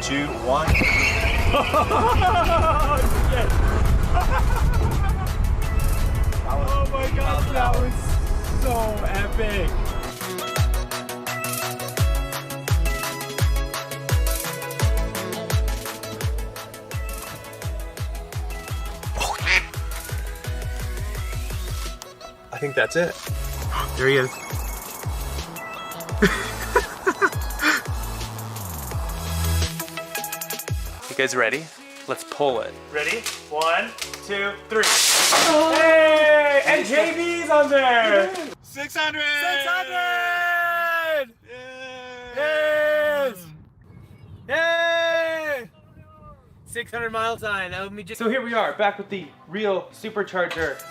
2, 1. Oh my gosh, that was so epic. I think that's it. There he is. You guys ready? Let's pull it. Ready? 1, 2, 3. Oh. Hey! And JB's on there! 600! 600! Yes! Yay! 600 mile time. That would be just. So here we are, back with the real Supercharger.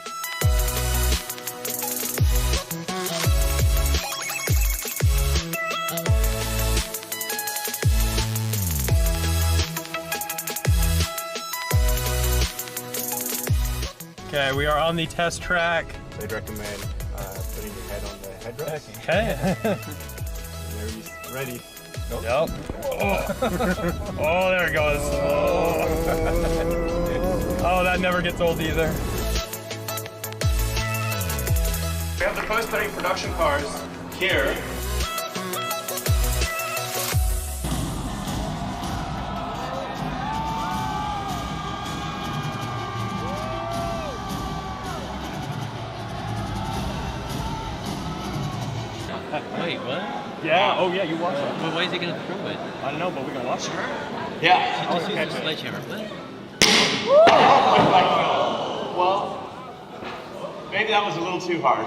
Okay, we are on the test track. They'd recommend putting your head on the headrest. Okay. Whenever you're ready. Nope. Yep. Oh, there it goes. Oh, that never gets old either. We have the post-study production cars here. Wait, what? Yeah, oh yeah, you watch it. Well, why is he gonna throw it? I don't know, but we're gonna watch it. Yeah. Just use a sledgehammer. What? Well, maybe that was a little too hard.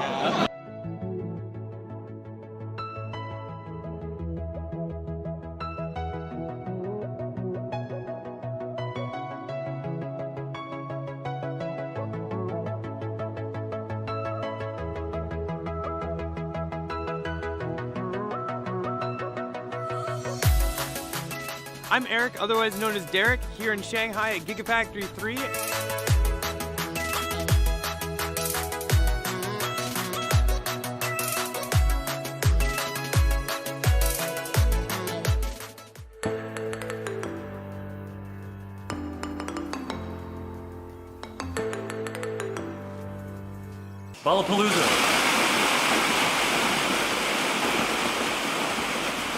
I'm Eric, otherwise known as Derek, here in Shanghai at Gigafactory 3. Ballapalooza.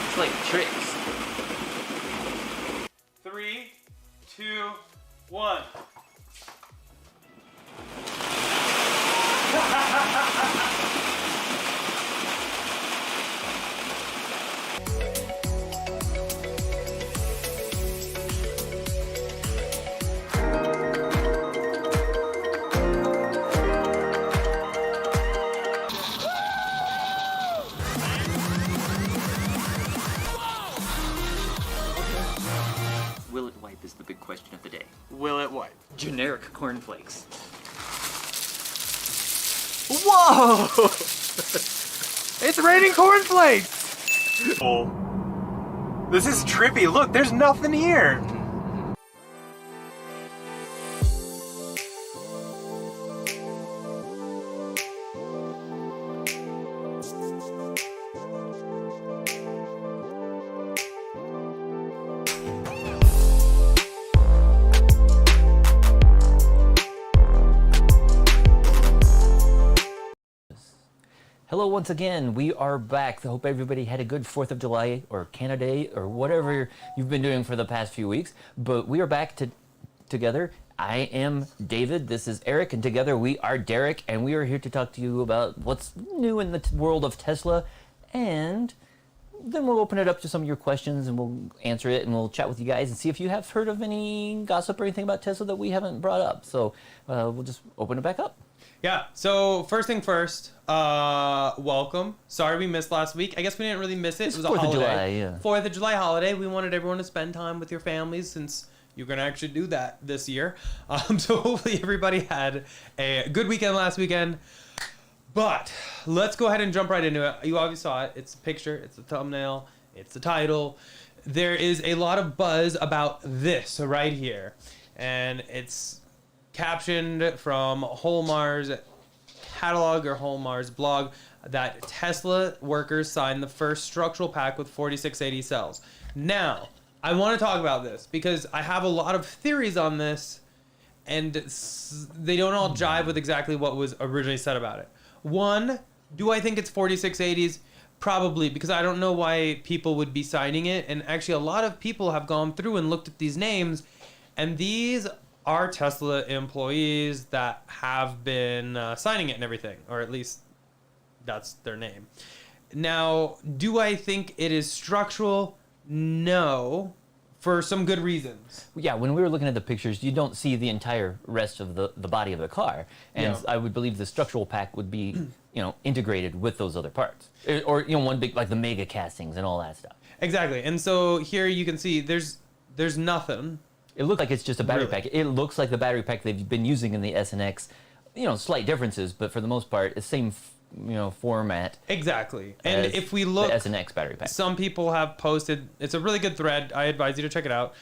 It's like tricks. 3, 2, 1. Will it wipe is the big question of the day. Will it wipe? Generic cornflakes. Whoa! It's raining cornflakes! Oh. This is trippy. Look, there's nothing here. Hello once again, we are back. I hope everybody had a good 4th of July or Canada Day or whatever you've been doing for the past few weeks. But we are back together. I am David, this is Eric, and together we are Derek, and we are here to talk to you about what's new in the world of Tesla, and then we'll open it up to some of your questions and we'll answer it and we'll chat with you guys and see if you have heard of any gossip or anything about Tesla that we haven't brought up. So we'll just open it back up. Yeah, so first thing first, welcome. Sorry we missed last week. I guess we didn't really miss it. It was a 4th holiday. of July, yeah. 4th of July holiday. We wanted everyone to spend time with your families since you're going to actually do that this year. So hopefully everybody had a good weekend last weekend. But let's go ahead and jump right into it. You obviously saw it. It's a picture. It's a thumbnail. It's the title. There is a lot of buzz about this right here. And it's captioned from Holmar's catalog or Holmar's blog that Tesla workers signed the first structural pack with 4680 cells. Now, I want to talk about this because I have a lot of theories on this, and they don't all jive with exactly what was originally said about it. One, do I think it's 4680s? Probably, because I don't know why people would be signing it. And actually, a lot of people have gone through and looked at these names, and these are Tesla employees that have been signing it and everything, or at least that's their name. Now, do I think it is structural? No, for some good reasons. Yeah, when we were looking at the pictures, you don't see the entire rest of the body of the car. And Yeah. I would believe the structural pack would be, integrated with those other parts. Or, one big, like the mega castings and all that stuff. Exactly. And so here you can see there's nothing. It looks like it's just a battery Really? pack. It looks like the battery pack they've been using in the S and X. Slight differences, but for the most part, the same, format Exactly. And as if we look, the S and X battery pack. some people have posted, it's a really good thread. I advise you to check it out.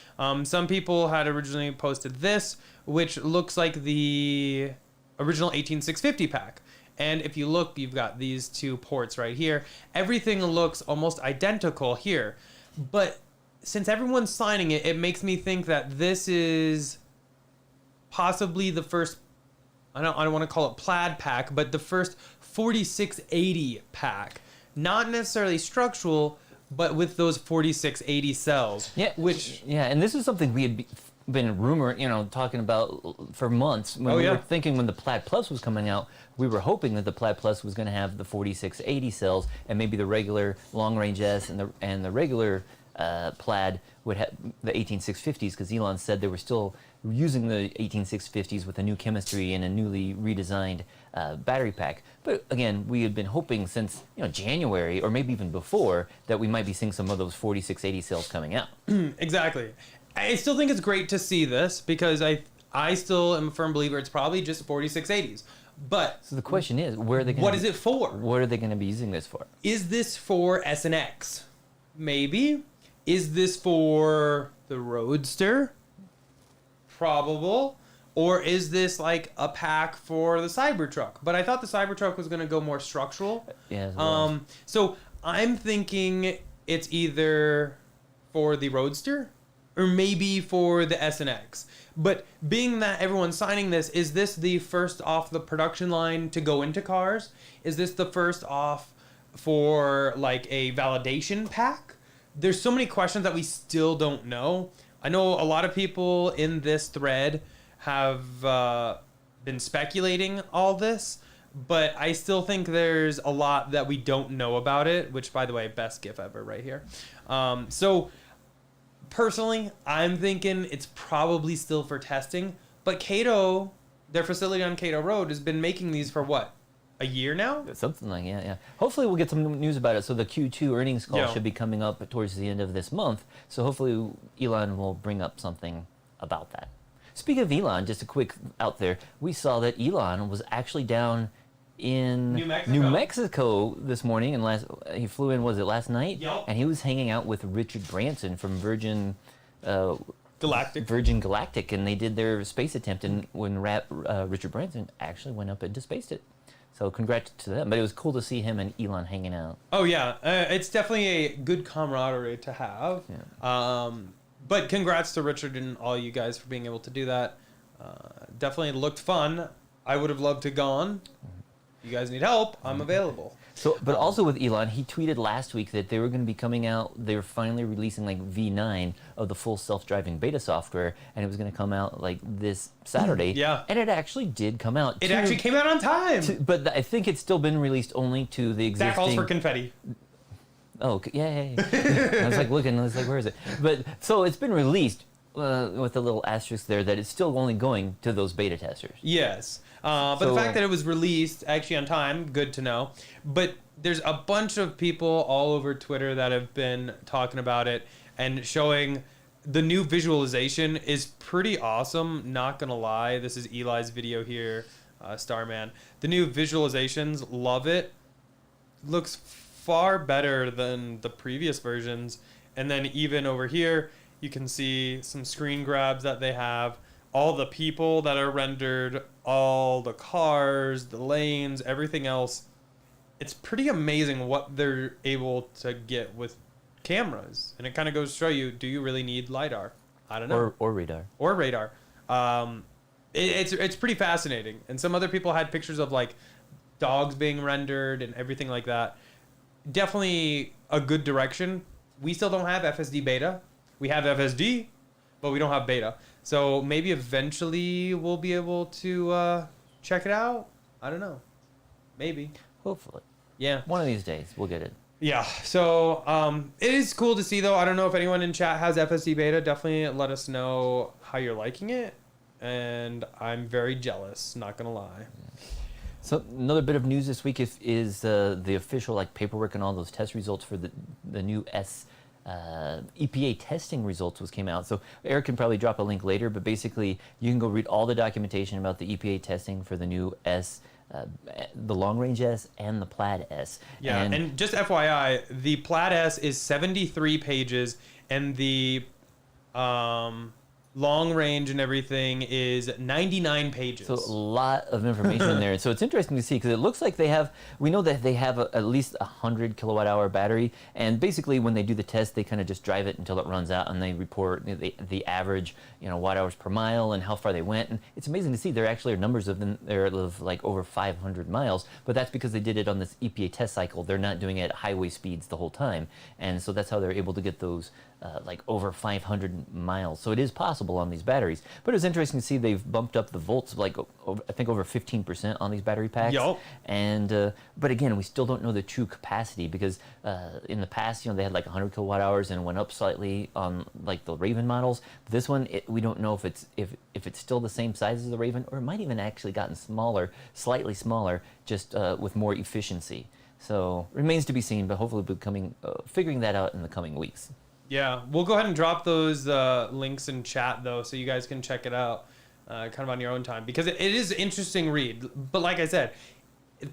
Some people had originally posted this, which looks like the original 18650 pack. And if you look, you've got these two ports right here. Everything looks almost identical here. But since everyone's signing it, it makes me think that this is possibly the first, I don't want to call it Plaid pack, but the first 4680 pack. Not necessarily structural, but with those 4680 cells. Yeah, and this is something we had been talking about for months. When we were thinking when the Plaid Plus was coming out, we were hoping that the Plaid Plus was going to have the 4680 cells, and maybe the regular long range S and the regular Plaid would have the 18650s, because Elon said they were still using the 18650s with a new chemistry and a newly redesigned battery pack. But again, we had been hoping since January, or maybe even before, that we might be seeing some of those 4680 cells coming out. Exactly. I still think it's great to see this, because I still am a firm believer it's probably just 4680s. But so the question is, where are they? What is it for? What are they going to be using this for? Is this for S and X? Maybe. Is this for the Roadster? Probable. Or is this like a pack for the Cybertruck? But I thought the Cybertruck was going to go more structural. Yeah. So I'm thinking it's either for the Roadster or maybe for the S and X. But being that everyone's signing this, is this the first off the production line to go into cars? Is this the first off for like a validation pack? There's so many questions that we still don't know. I know a lot of people in this thread have been speculating all this, but I still think there's a lot that we don't know about it, which, by the way, best GIF ever right here. So personally, I'm thinking it's probably still for testing, but Cato, their facility on Cato Road, has been making these for what? A year now? Something like yeah. Hopefully we'll get some news about it. So the Q2 earnings call should be coming up towards the end of this month. So hopefully Elon will bring up something about that. Speaking of Elon, just a quick out there, we saw that Elon was actually down in New Mexico this morning, and he flew in, was it last night? Yep. And he was hanging out with Richard Branson from Virgin Galactic, and they did their space attempt, and when Richard Branson actually went up into space it. So congrats to them. But it was cool to see him and Elon hanging out. Oh, yeah. It's definitely a good camaraderie to have. Yeah. But congrats to Richard and all you guys for being able to do that. Definitely looked fun. I would have loved to gone. You guys need help, I'm available. So, but also with Elon, he tweeted last week that they were going to be coming out, they were finally releasing like V9 of the full self-driving beta software, and it was going to come out like this Saturday. Yeah. And it actually did come out. It actually came out on time. But I think it's still been released only to the existing... That calls for confetti. Oh, yeah. I was like looking, I was like, where is it? But, so it's been released with a little asterisk there that it's still only going to those beta testers. Yes. But the fact that it was released actually on time, good to know. But there's a bunch of people all over Twitter that have been talking about it and showing the new visualization is pretty awesome. Not going to lie. This is Eli's video here, Starman. The new visualizations, love it. Looks far better than the previous versions. And then even over here, you can see some screen grabs that they have. All the people that are rendered, all the cars, the lanes, everything else. It's pretty amazing what they're able to get with cameras, and it kind of goes to show you: do you really need lidar? I don't know. Or radar. Or radar. It's pretty fascinating. And some other people had pictures of like dogs being rendered and everything like that. Definitely a good direction. We still don't have FSD beta. We have FSD, but we don't have beta. So maybe eventually we'll be able to check it out. I don't know. Maybe. Hopefully. Yeah. One of these days, we'll get it. Yeah. So it is cool to see, though. I don't know if anyone in chat has FSD beta. Definitely let us know how you're liking it. And I'm very jealous, not going to lie. So another bit of news this week is the official like paperwork and all those test results for the new S EPA testing results came out. So Eric can probably drop a link later, but basically you can go read all the documentation about the EPA testing for the new S, the long range S and the Plaid S. Yeah, and just FYI, the Plaid S is 73 pages, and the long range and everything is 99 pages. So a lot of information in there. And so it's interesting to see because it looks like we know that they have at least 100 kilowatt hour battery. And basically when they do the test, they kind of just drive it until it runs out and they report the average, watt hours per mile and how far they went. And it's amazing to see there actually are numbers of them there of like over 500 miles, but that's because they did it on this EPA test cycle. They're not doing it at highway speeds the whole time. And so that's how they're able to get those like over 500 miles. So it is possible on these batteries. But it was interesting to see they've bumped up the volts like I think over 15% on these battery packs. Yup. And but again, we still don't know the true capacity because in the past, they had like 100 kilowatt hours and went up slightly on like the Raven models. This one, we don't know if it's still the same size as the Raven, or it might even actually gotten smaller, slightly smaller, just with more efficiency. So remains to be seen, but hopefully we'll be figuring that out in the coming weeks. Yeah, we'll go ahead and drop those links in chat, though, so you guys can check it out kind of on your own time. Because it is an interesting read. But like I said,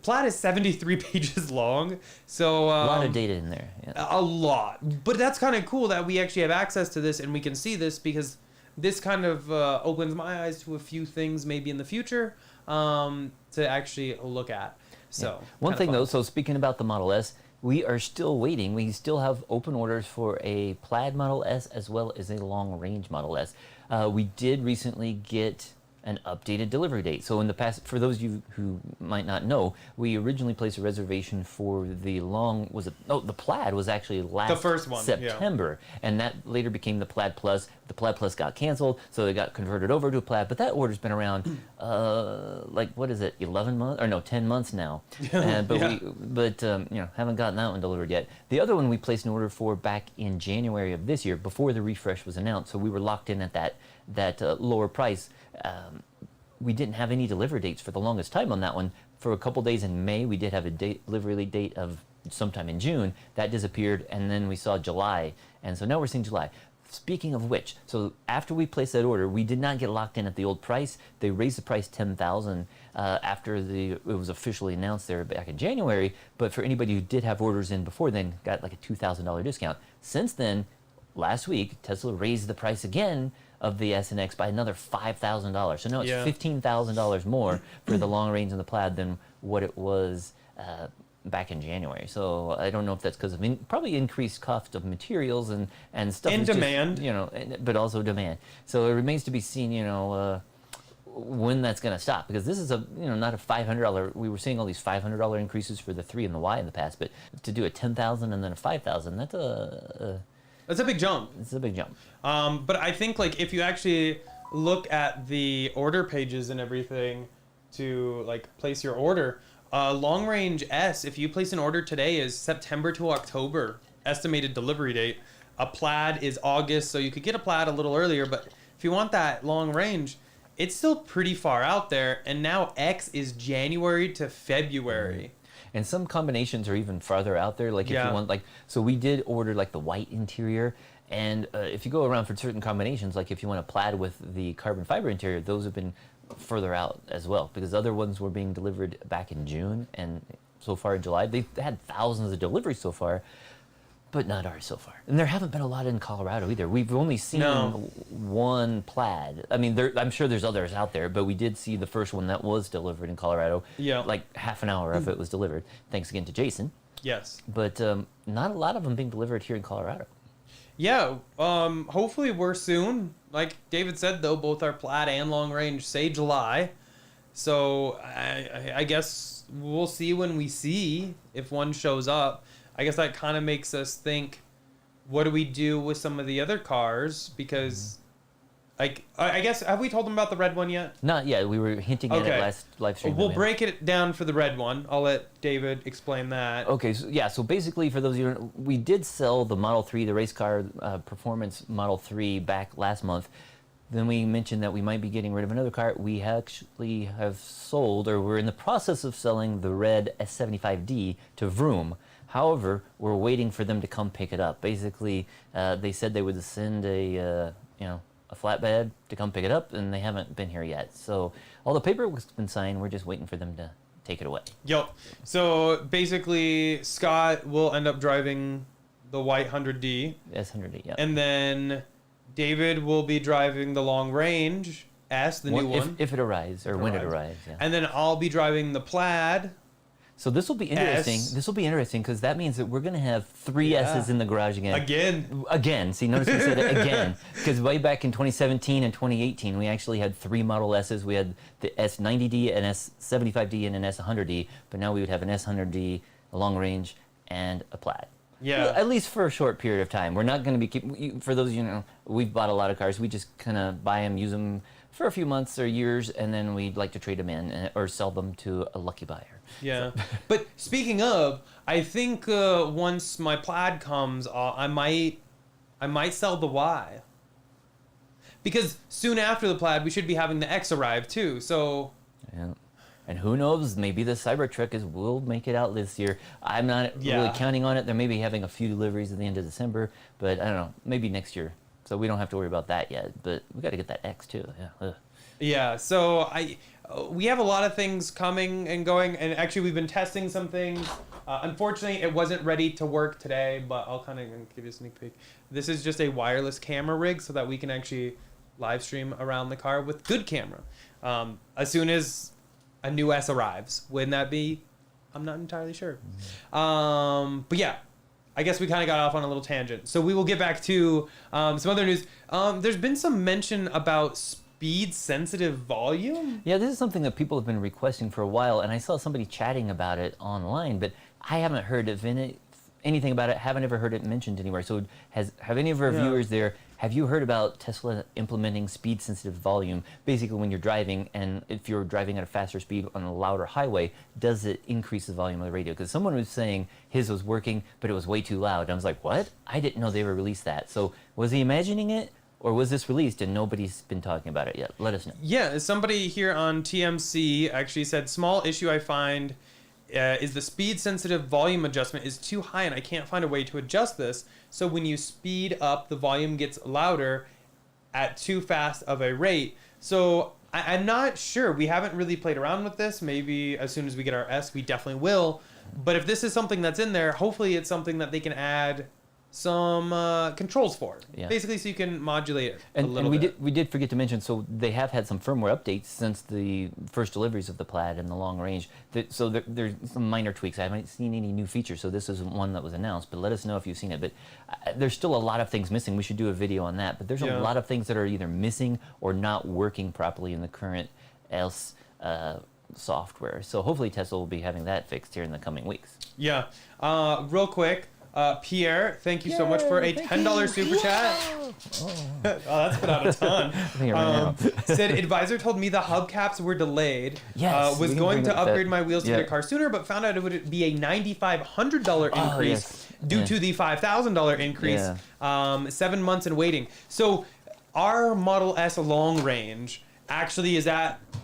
Plaid is 73 pages long. So a lot of data in there. Yeah. A lot. But that's kind of cool that we actually have access to this and we can see this because this kind of opens my eyes to a few things maybe in the future to actually look at. So one thing, though, so speaking about the Model S, we are still waiting. We still have open orders for a Plaid Model S as well as a long-range Model S. We did recently get an updated delivery date. So in the past, for those of you who might not know, we originally placed a reservation for the the Plaid was actually the first one, September, and that later became the Plaid Plus. The Plaid Plus got canceled, so they got converted over to a Plaid, but that order's been around, 11 months, or no, 10 months now. But haven't gotten that one delivered yet. The other one we placed an order for back in January of this year, before the refresh was announced, so we were locked in at that lower price. We didn't have any delivery dates for the longest time on that one. For a couple days in May, we did have a delivery date of sometime in June. That disappeared, and then we saw July, and so now we're seeing July. Speaking of which, so after we placed that order, we did not get locked in at the old price. They raised the price $10,000 after it was officially announced there back in January. But for anybody who did have orders in before then, got like a $2,000 discount. Since then, last week, Tesla raised the price again of the S and X by another $5,000. So now it's $15,000 more for the long range and the Plaid than what it was back in January. So I don't know if that's because of probably increased cost of materials and stuff. And demand. But also demand. So it remains to be seen, when that's going to stop, because this is not a $500. We were seeing all these $500 increases for the 3 and the Y in the past, but to do a $10,000 and then a $5,000, that's a big jump. It's a big jump. But I think like if you actually look at the order pages and everything to like place your order, long range S, if you place an order today, is September to October estimated delivery date. A Plaid is August, so you could get a Plaid a little earlier, but if you want that long range, it's still pretty far out there. And now X is January to February. And some combinations are even farther out there. Like if you want, so we did order like the white interior, and if you go around for certain combinations, like if you want a Plaid with the carbon fiber interior, those have been further out as well, because other ones were being delivered back in June, and so far in July. They've had thousands of deliveries so far, but not ours so far. And there haven't been a lot in Colorado either. We've only seen one Plaid. I mean, I'm sure there's others out there, but we did see the first one that was delivered in Colorado. Yeah. Like half an hour of it was delivered. Thanks again to Jason. Yes. but not a lot of them being delivered here in Colorado. Yeah, hopefully we're soon. Like David said, though, both our Plaid and long range say July. So I guess we'll see when we see if one shows up. I guess that kind of makes us think, what do we do with some of the other cars? Because, like, I guess, have we told them about the red one yet? Not yet. We were hinting at it last live stream. We'll break it down for the red one. I'll let David explain that. Okay, so basically, for those of you, we did sell the Model 3, the race car performance Model 3 back last month. Then we mentioned that we might be getting rid of another car. We actually have sold, or we're in the process of selling, the red S75D to Vroom. However, we're waiting for them to come pick it up. Basically, they said they would send a flatbed to come pick it up, and they haven't been here yet. So all the paperwork's been signed. We're just waiting for them to take it away. Yep. So basically, Scott will end up driving the white 100D. S100D, yeah. And then David will be driving the long range S, the new one. If it arrives, or when it arrives, yeah. And then I'll be driving the Plaid. So this will be interesting. S. This will be interesting because that means that we're going to have three S's in the garage again. Again. See, notice we said it again. Because way back in 2017 and 2018, we actually had 3 Model S's. We had the S90D, an S75D, and an S100D. But now we would have an S100D, a long range, and a Plaid. Yeah. At least for a short period of time. We're not going to be for those we've bought a lot of cars. We just kind of buy them, use them for a few months or years, and then we'd like to trade them in or sell them to a lucky buyer. Yeah. But speaking of, I think once my Plaid comes, I might sell the Y. Because soon after the Plaid, we should be having the X arrive too. So. Yeah. And who knows, maybe the Cybertruck will make it out this year. I'm not really counting on it. They're maybe having a few deliveries at the end of December, but I don't know, maybe next year. So we don't have to worry about that yet, but we got to get that X too. Yeah. Ugh. Yeah, so we have a lot of things coming and going, and actually we've been testing some things. Unfortunately, it wasn't ready to work today, but I'll kind of give you a sneak peek. This is just a wireless camera rig so that we can actually live stream around the car with good camera. As soon as a new S arrives. Wouldn't that be? I'm not entirely sure. But yeah, I guess we kind of got off on a little tangent. So we will get back to some other news. There's been some mention about speed-sensitive volume. Yeah, this is something that people have been requesting for a while, and I saw somebody chatting about it online, but I haven't heard of anything about it. Haven't ever heard it mentioned anywhere. So have any of our viewers there? Have you heard about Tesla implementing speed-sensitive volume? Basically, when you're driving, and if you're driving at a faster speed on a louder highway, does it increase the volume of the radio? Because someone was saying his was working, but it was way too loud. And I was like, what? I didn't know they ever released that. So was he imagining it, or was this released and nobody's been talking about it yet? Let us know. Yeah, somebody here on TMC actually said, small issue I find is the speed-sensitive volume adjustment is too high and I can't find a way to adjust this. So when you speed up, the volume gets louder at too fast of a rate. So I'm not sure. We haven't really played around with this. Maybe as soon as we get our S, we definitely will. But if this is something that's in there, hopefully it's something that they can add some controls for. Yeah. Basically, so you can modulate it And, a little bit. we did forget to mention, so they have had some firmware updates since the first deliveries of the Plaid and the long range. So there's some minor tweaks. I haven't seen any new features, so this isn't one that was announced, but let us know if you've seen it. But there's still a lot of things missing. We should do a video on that. But there's a lot of things that are either missing or not working properly in the current S software. So hopefully Tesla will be having that fixed here in the coming weeks. Yeah. Real quick, Pierre, thank you so much for a $10 super chat. Oh, that's put out a ton. Said advisor told me the hubcaps were delayed. Yes, was going to upgrade my wheels to get a car sooner, but found out it would be a $9,500 increase due to the $5,000 increase. 7 months in waiting. So our Model S long range actually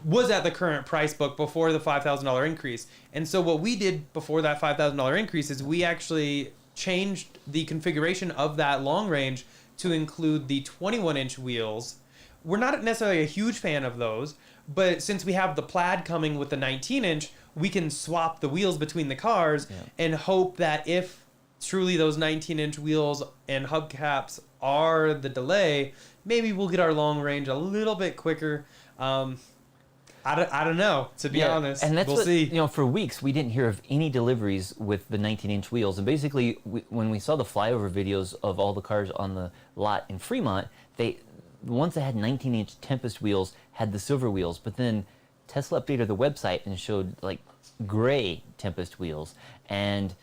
was at the current price book before the $5,000 increase. And so what we did before that $5,000 increase is we actually changed the configuration of that long range to include the 21-inch wheels. We're not necessarily a huge fan of those, but since we have the Plaid coming with the 19-inch, we can swap the wheels between the cars and hope that if truly those 19-inch wheels and hubcaps are the delay, maybe we'll get our long range a little bit quicker. I I don't know, to be honest. And that's we'll what, see. You know, for weeks we didn't hear of any deliveries with the 19-inch wheels. And basically, when we saw the flyover videos of all the cars on the lot in Fremont, the ones that had 19-inch Tempest wheels had the silver wheels. But then Tesla updated the website and showed like gray Tempest wheels. And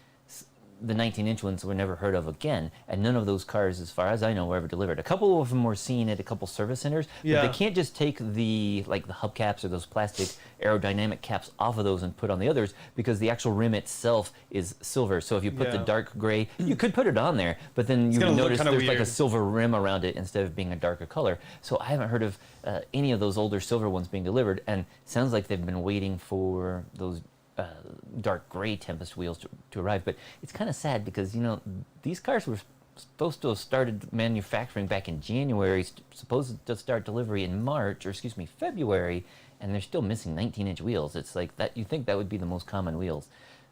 the 19-inch ones were never heard of again, and none of those cars, as far as I know, were ever delivered. A couple of them were seen at a couple service centers, but they can't just take the hubcaps or those plastic aerodynamic caps off of those and put on the others, because the actual rim itself is silver. So if you put the dark gray, you could put it on there, but then you would notice there's like a silver rim around it instead of being a darker color. So I haven't heard of any of those older silver ones being delivered, and it sounds like they've been waiting for those dark gray Tempest wheels to arrive. But it's kind of sad because, you know, these cars were supposed to have started manufacturing back in January, supposed to start delivery in February, and they're still missing 19-inch wheels. It's like that. You think that would be the most common wheels.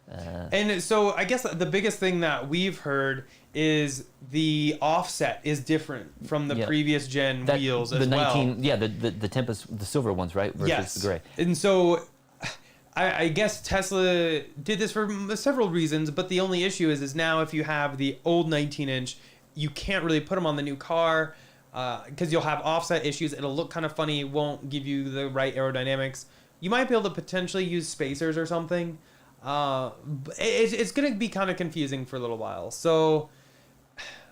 And so I guess the biggest thing that we've heard is the offset is different from the previous gen wheels as well. Yeah, the Tempest, the silver ones, right? Versus the gray. And so I guess Tesla did this for several reasons, but the only issue is now if you have the old 19-inch, you can't really put them on the new car because you'll have offset issues. It'll look kind of funny, won't give you the right aerodynamics. You might be able to potentially use spacers or something. It's going to be kind of confusing for a little while. So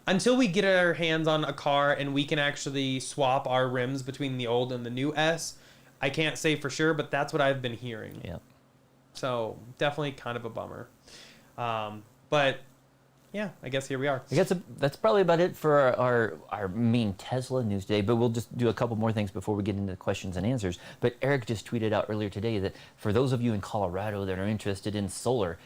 until we get our hands on a car and we can actually swap our rims between the old and the new S, I can't say for sure, but that's what I've been hearing. Yeah. So definitely kind of a bummer. But yeah, I guess here we are. I guess that's probably about it for our main Tesla news today, but we'll just do a couple more things before we get into the questions and answers. But Eric just tweeted out earlier today that for those of you in Colorado that are interested in solar,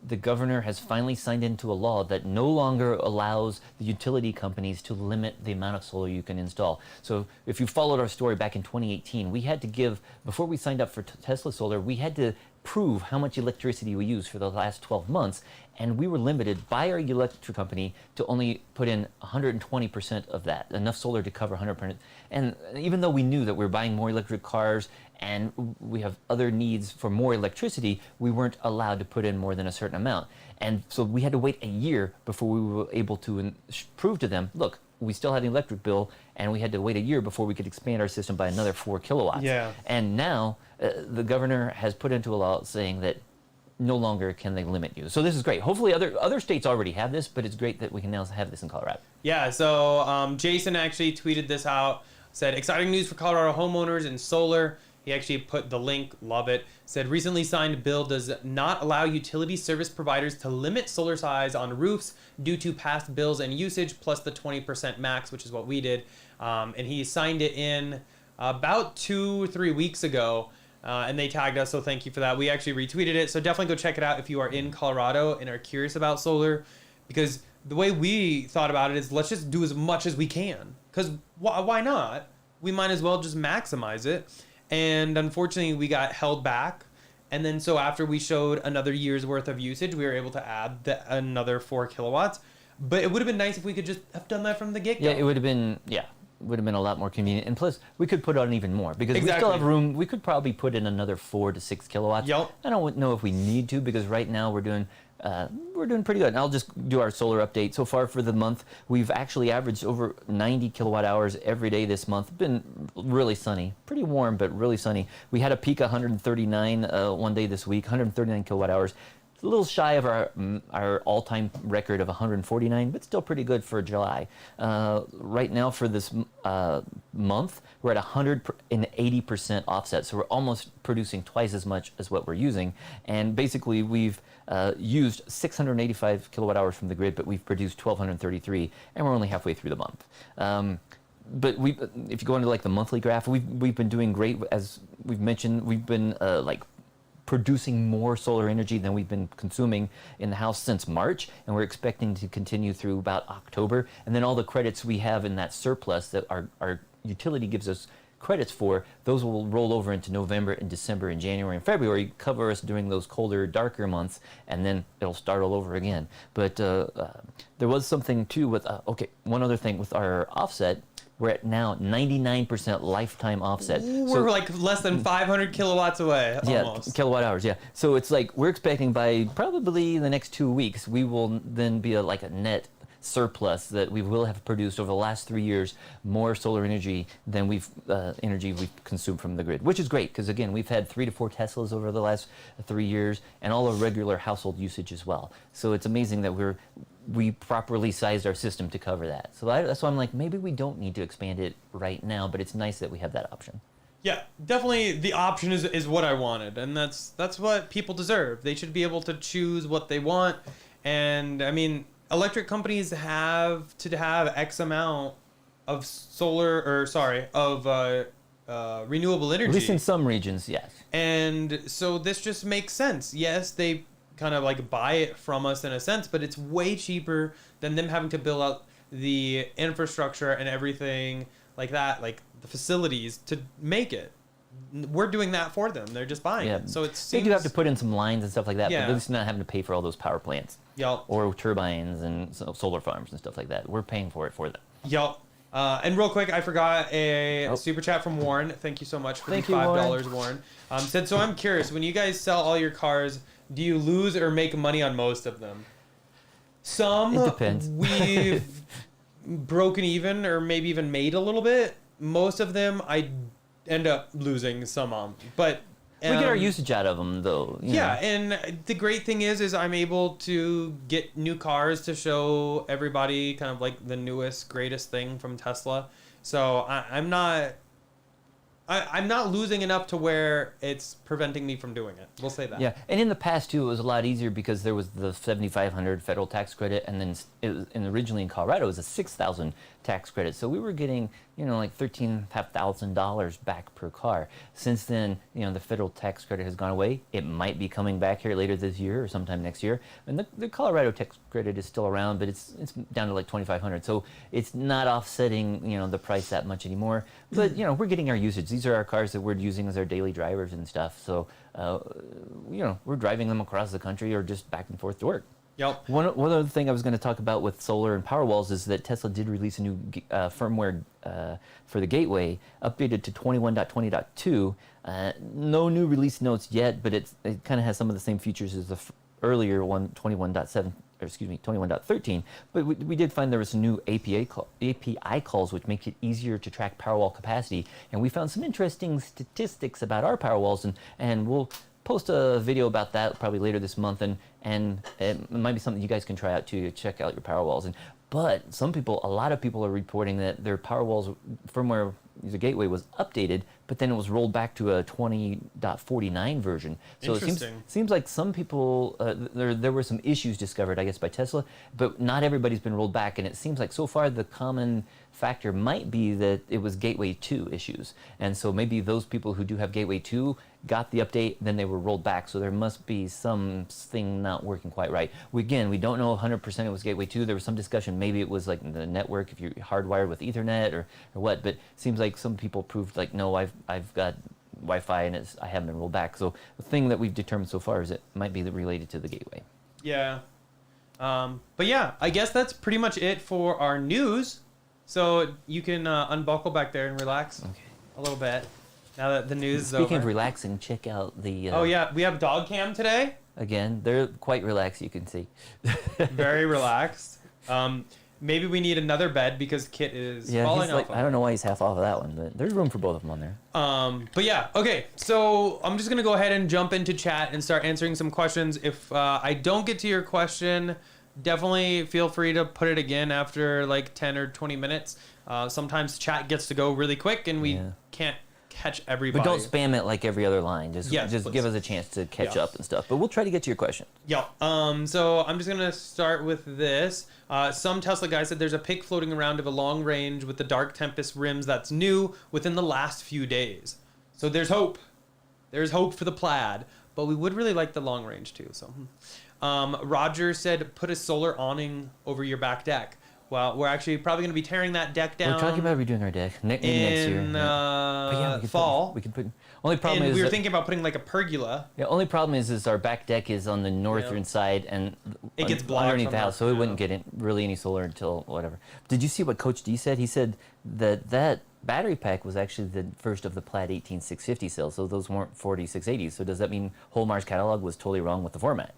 the governor has finally signed into a law that no longer allows the utility companies to limit the amount of solar you can install. So if you followed our story back in 2018, we had to give, before we signed up for Tesla Solar, we had to prove how much electricity we used for the last 12 months, and we were limited by our electric company to only put in 120% of that, enough solar to cover 100%. And even though we knew that we were buying more electric cars and we have other needs for more electricity, we weren't allowed to put in more than a certain amount. And so we had to wait a year before we were able to prove to them, look, we still had an electric bill, and we had to wait a year before we could expand our system by another 4 kilowatts. Yeah. And now the governor has put into a law saying that no longer can they limit you. So this is great. Hopefully other states already have this, but it's great that we can now have this in Colorado. Yeah, so Jason actually tweeted this out, said, exciting news for Colorado homeowners and solar. He actually put the link, love it, said recently signed bill does not allow utility service providers to limit solar size on roofs due to past bills and usage plus the 20% max, which is what we did. And he signed it in about 2 or 3 weeks ago. And they tagged us, so thank you for that. We actually retweeted it, so definitely go check it out if you are in Colorado and are curious about solar, because the way we thought about it is let's just do as much as we can, because why not? We might as well just maximize it. And unfortunately, we got held back. And then so after we showed another year's worth of usage, we were able to add another 4 kilowatts. But it would have been nice if we could just have done that from the get-go. Yeah, it would have been, a lot more convenient. And plus, we could put on even more because we still have room. We could probably put in another 4 to 6 kilowatts. Yep. I don't know if we need to, because right now we're doing pretty good. And I'll just do our solar update. So far for the month, we've actually averaged over 90 kilowatt hours every day this month. Been really sunny, pretty warm, but really sunny. We had a peak of 139 one day this week, 139 kilowatt hours. A little shy of our all-time record of 149, but still pretty good for July. Right now for this month, we're at 180% offset, so we're almost producing twice as much as what we're using. And basically, we've used 685 kilowatt hours from the grid, but we've produced 1,233, and we're only halfway through the month. But if you go into like the monthly graph, we've been doing great. As we've mentioned, we've been producing more solar energy than we've been consuming in the house since March, and we're expecting to continue through about October. And then all the credits we have in that surplus that our utility gives us credits for, those will roll over into November and December and January and February, cover us during those colder, darker months, and then it'll start all over again. But there was something too with, one other thing with our offset. we're at now 99% lifetime offset. We're like less than 500 kilowatts away, almost. Yeah, kilowatt hours, yeah. So it's like we're expecting by probably the next 2 weeks, we will then be like a net surplus that we will have produced over the last 3 years more solar energy than we've consumed from the grid, which is great because again we've had 3 to 4 Teslas over the last 3 years and all of regular household usage as well. So it's amazing that we properly sized our system to cover that. So that's why I'm like maybe we don't need to expand it right now, but it's nice that we have that option. Yeah, definitely the option is what I wanted, and that's what people deserve. They should be able to choose what they want, and I mean. Electric companies have to have X amount of renewable energy. At least in some regions, yes. And so this just makes sense. Yes, they kind of like buy it from us in a sense, but it's way cheaper than them having to build out the infrastructure and everything like that, like the facilities to make it. We're doing that for them. They're just buying it. So they do have to put in some lines and stuff like that, Yeah. but at least not having to pay for all those power plants. Yup. Or turbines and solar farms and stuff like that. We're paying for it for them. Yup. And real quick, I forgot a super chat from Warren. Thank you so much for Thank the you, $5, Warren. Said, so I'm curious, when you guys sell all your cars, do you lose or make money on most of them? Some It depends. we've broken even or maybe even made a little bit. Most of them I end up losing some on. But We get our usage out of them, though. You yeah, know. and the great thing is I'm able to get new cars to show everybody kind of like the newest, greatest thing from Tesla. So I'm not losing enough to where it's preventing me from doing it. We'll say that. Yeah, and in the past, too, it was a lot easier because there was the $7,500 federal tax credit, and then originally in Colorado, it was a $6,000 tax credit. So we were getting, like $13,500 back per car. Since then, the federal tax credit has gone away. It might be coming back here later this year or sometime next year. And the Colorado tax credit is still around, but it's down to like $2,500. So it's not offsetting, the price that much anymore. But, we're getting our usage. These are our cars that we're using as our daily drivers and stuff. So, we're driving them across the country or just back and forth to work. Yep. One other thing I was going to talk about with solar and Powerwalls is that Tesla did release a new firmware for the gateway, updated to 21.20.2. No new release notes yet, but it kind of has some of the same features as the earlier one, 21.13. But we did find there was some new API calls, which make it easier to track Powerwall capacity. And we found some interesting statistics about our Powerwalls, and we'll post a video about that probably later this month, and it might be something you guys can try out too, to check out your Powerwalls. But a lot of people are reporting that their Powerwalls firmware, the gateway, was updated, but then it was rolled back to a 20.49 version. So it seems like some people, there were some issues discovered, I guess, by Tesla, but not everybody's been rolled back, and it seems like so far the common factor might be that it was Gateway 2 issues. And so maybe those people who do have Gateway 2 got the update, then they were rolled back. So there must be something not working quite right. We don't know 100% it was Gateway 2. There was some discussion, maybe it was like the network, if you're hardwired with Ethernet or what, but it seems like some people proved like, no, I've got Wi-Fi and I haven't been rolled back. So the thing that we've determined so far is it might be related to the gateway. Yeah. But yeah, I guess that's pretty much it for our news. So you can unbuckle back there and relax a little bit now that the news is over. Speaking of relaxing, check out the... oh yeah, we have dog cam today. Again, they're quite relaxed, you can see. Very relaxed. Maybe we need another bed because Kit is falling off. I don't know why he's half off of that one, but there's room for both of them on there. But yeah, okay. So I'm just going to go ahead and jump into chat and start answering some questions. If I don't get to your question, definitely feel free to put it again after like 10 or 20 minutes. Sometimes chat gets to go really quick and we can't catch everybody. But don't spam it like every other line. Just please. give us a chance to catch up and stuff. But we'll try to get to your question. Yeah. So I'm just going to start with this. Some Tesla guy said there's a pic floating around of a long range with the Dark Tempest rims that's new within the last few days. So there's hope. There's hope for the Plaid. But we would really like the long range too. So Roger said put a solar awning over your back deck. Well, we're actually probably going to be tearing that deck down. We're talking about redoing our deck maybe next year. In But yeah, we could fall. we could put. Only problem And is we were that- thinking about putting like a pergola. Yeah, only problem is our back deck is on the northern side and It gets blocked underneath from the house, the- so it yeah. wouldn't get really any solar until whatever. Did you see what Coach D said? He said that battery pack was actually the first of the Plaid 18650 cells, so those weren't 4680s. So does that mean Holmar's catalog was totally wrong with the format?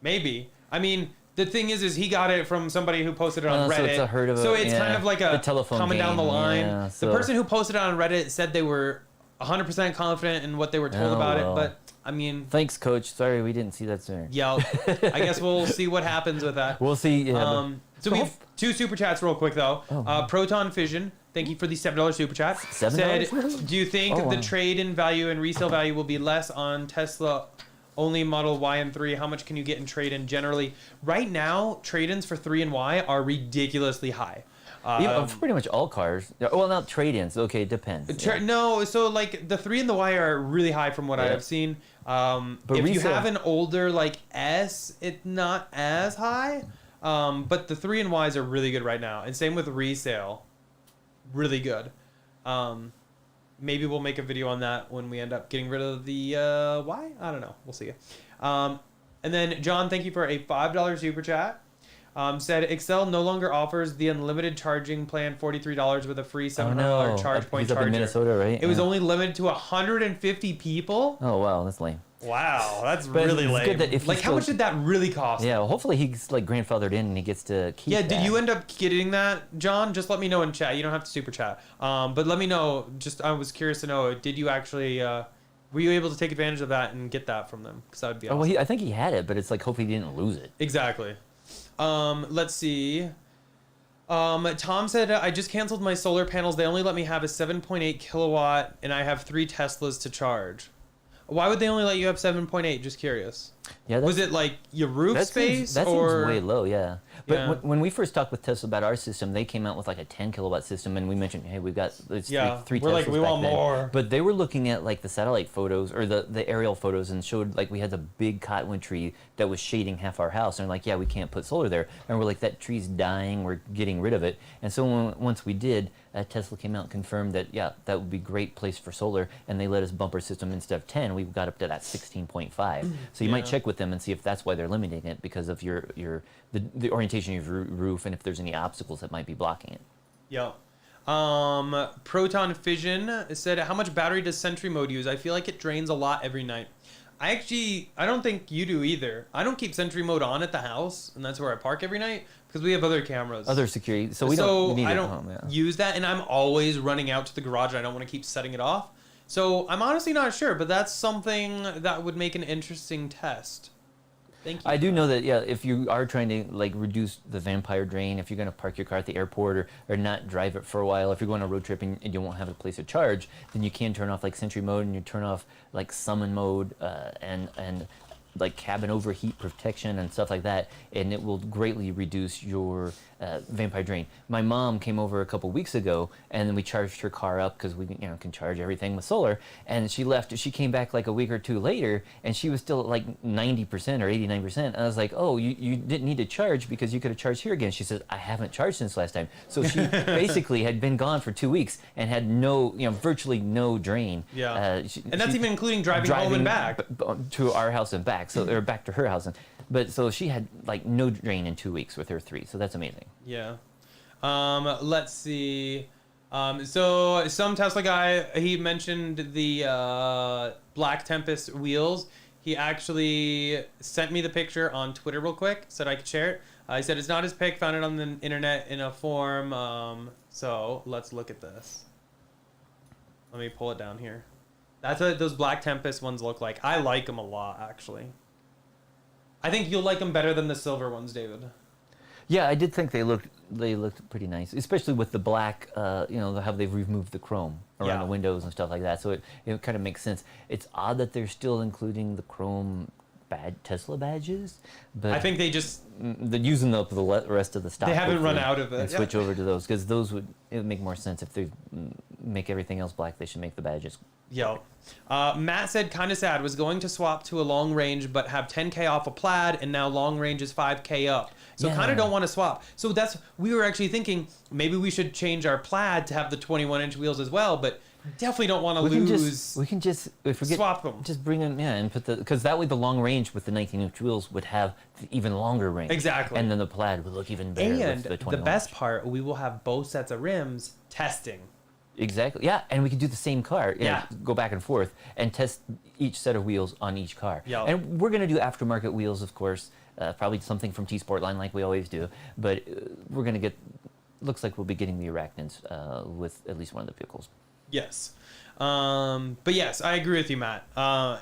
Maybe. I mean, the thing is he got it from somebody who posted it on Reddit. So it's a herd of So it's kind of like a telephone coming down the game, line. yeah, The so- person who posted it on Reddit said they were 100% confident in what they were told Oh, about well. it, but I mean, Thanks, Coach. Sorry we didn't see that sooner. yeah, I guess we'll see what happens with that. We'll see. Yeah, So we have two super chats real quick though. Oh. Proton Fission, thank you for the $7 super chat. $7? Said, do you think Oh, wow. the trade-in value and resale value will be less on Tesla only Model Y and 3? How much can you get in trade-in generally? Right now, trade-ins for 3 and Y are ridiculously high. for pretty much all cars. Well, not trade-ins. Okay, it depends. Yeah. No, so like the 3 and the Y are really high from what I Yeah. have seen. But If you resale- have an older like S, it's not as high. But the 3 and Ys are really good right now, and same with resale, really good. Maybe we'll make a video on that when we end up getting rid of the Y. I don't know. We'll see. And then John, thank you for a $5 super chat. Said Excel no longer offers the unlimited charging plan, $43 with a free $700 charge point He's up charger. in Minnesota, right? It was Yeah. only limited to 150 people. Oh wow, that's lame. Wow, that's But really it's lame. good that if he Like, how still- much did that really cost? Yeah, well, hopefully he's like grandfathered in and he gets to keep. Yeah, that. did you end up getting that, John? Just let me know in chat. You don't have to super chat. But let me know. Just I was curious to know. Did you actually? Were you able to take advantage of that and get that from them? Because that would be Oh, awesome. well, I think he had it, but it's like hopefully he didn't lose it. Exactly. Let's see. Tom said, I just canceled my solar panels. They only let me have a 7.8 kilowatt, and I have 3 Teslas to charge. Why would they only let you have 7.8? Just curious. Yeah, Was it like your roof space? That or... seems way low, yeah. But Yeah. when we first talked with Tesla about our system, they came out with like a 10 kilowatt system, and we mentioned, hey, we've got three we're like, Teslas we back want then. more. But they were looking at like the satellite photos or the aerial photos and showed like we had the big cottonwood tree that was shading half our house, and they're like, yeah, we can't put solar there, and we're like, that tree's dying, we're getting rid of it. And so once we did, Tesla came out and confirmed that yeah, that would be a great place for solar, and they let us bump our system instead of 10, we got up to that 16.5. So you might check with them and see if that's why they're limiting it, because of the orientation of your roof and if there's any obstacles that might be blocking it. Yeah. Proton Fission said, how much battery does Sentry mode use? I feel like it drains a lot every night. I don't think you do either. I don't keep Sentry mode on at the house, and that's where I park every night because we have other cameras. Other security, so we don't need I it don't at home. Yeah. use that, and I'm always running out to the garage, and I don't want to keep setting it off. So I'm honestly not sure, but that's something that would make an interesting test. Thank you. I do know that yeah, if you are trying to like reduce the vampire drain, if you're going to park your car at the airport or not drive it for a while, if you're going on a road trip and you won't have a place to charge, then you can turn off like Sentry mode, and you turn off like summon mode and like cabin overheat protection and stuff like that, and it will greatly reduce your vampire drain. My mom came over a couple weeks ago, and then we charged her car up because we can charge everything with solar, and she left. She came back like a week or two later, and she was still at like 90% or 89%. And I was like, oh, you didn't need to charge because you could have charged here again. She says, I haven't charged since last time. So she basically had been gone for 2 weeks and had no, virtually no drain. Yeah. And that's she- even including driving home and back. to our house and back, or back to her house, but so she had like no drain in 2 weeks with her 3, so that's amazing. Yeah. Let's see. So some Tesla guy, he mentioned the Black Tempest wheels. He actually sent me the picture on Twitter real quick, said I could share it. He said it's not his pick, found it on the internet in a form. So let's look at this. Let me pull it down here. That's what those Black Tempest ones look like. I like them a lot, actually. I think you'll like them better than the silver ones, David. Yeah, I did think they looked pretty nice, especially with the black, how they've removed the chrome around Yeah. the windows and stuff like that. So it kind of makes sense. It's odd that they're still including the chrome Tesla badges, but I think they just they're using up the rest of the stock. They haven't run hopefully, out of it. And switch over to those, because it would make more sense if they make everything else black, they should make the badges. Yo. Matt said, kind of sad, was going to swap to a long range, but have 10K off a Plaid, and now long range is 5K up. So kind of don't want to swap. So we were actually thinking maybe we should change our Plaid to have the 21-inch wheels as well, but definitely don't want to lose. We can just if we get, swap them. Just bring them, and put because that way the long range with the 19-inch wheels would have the even longer range. Exactly. And then the Plaid would look even better And with the 21. the best part, we will have both sets of rims testing. Exactly. Yeah, and we could do the same car. Yeah. Go back and forth and test each set of wheels on each car. Yeah. And we're gonna do aftermarket wheels, of course. Probably something from T Sport line like we always do. But we're gonna get. Looks like we'll be getting the arachnids with at least one of the vehicles. Yes. But yes, I agree with you, Matt.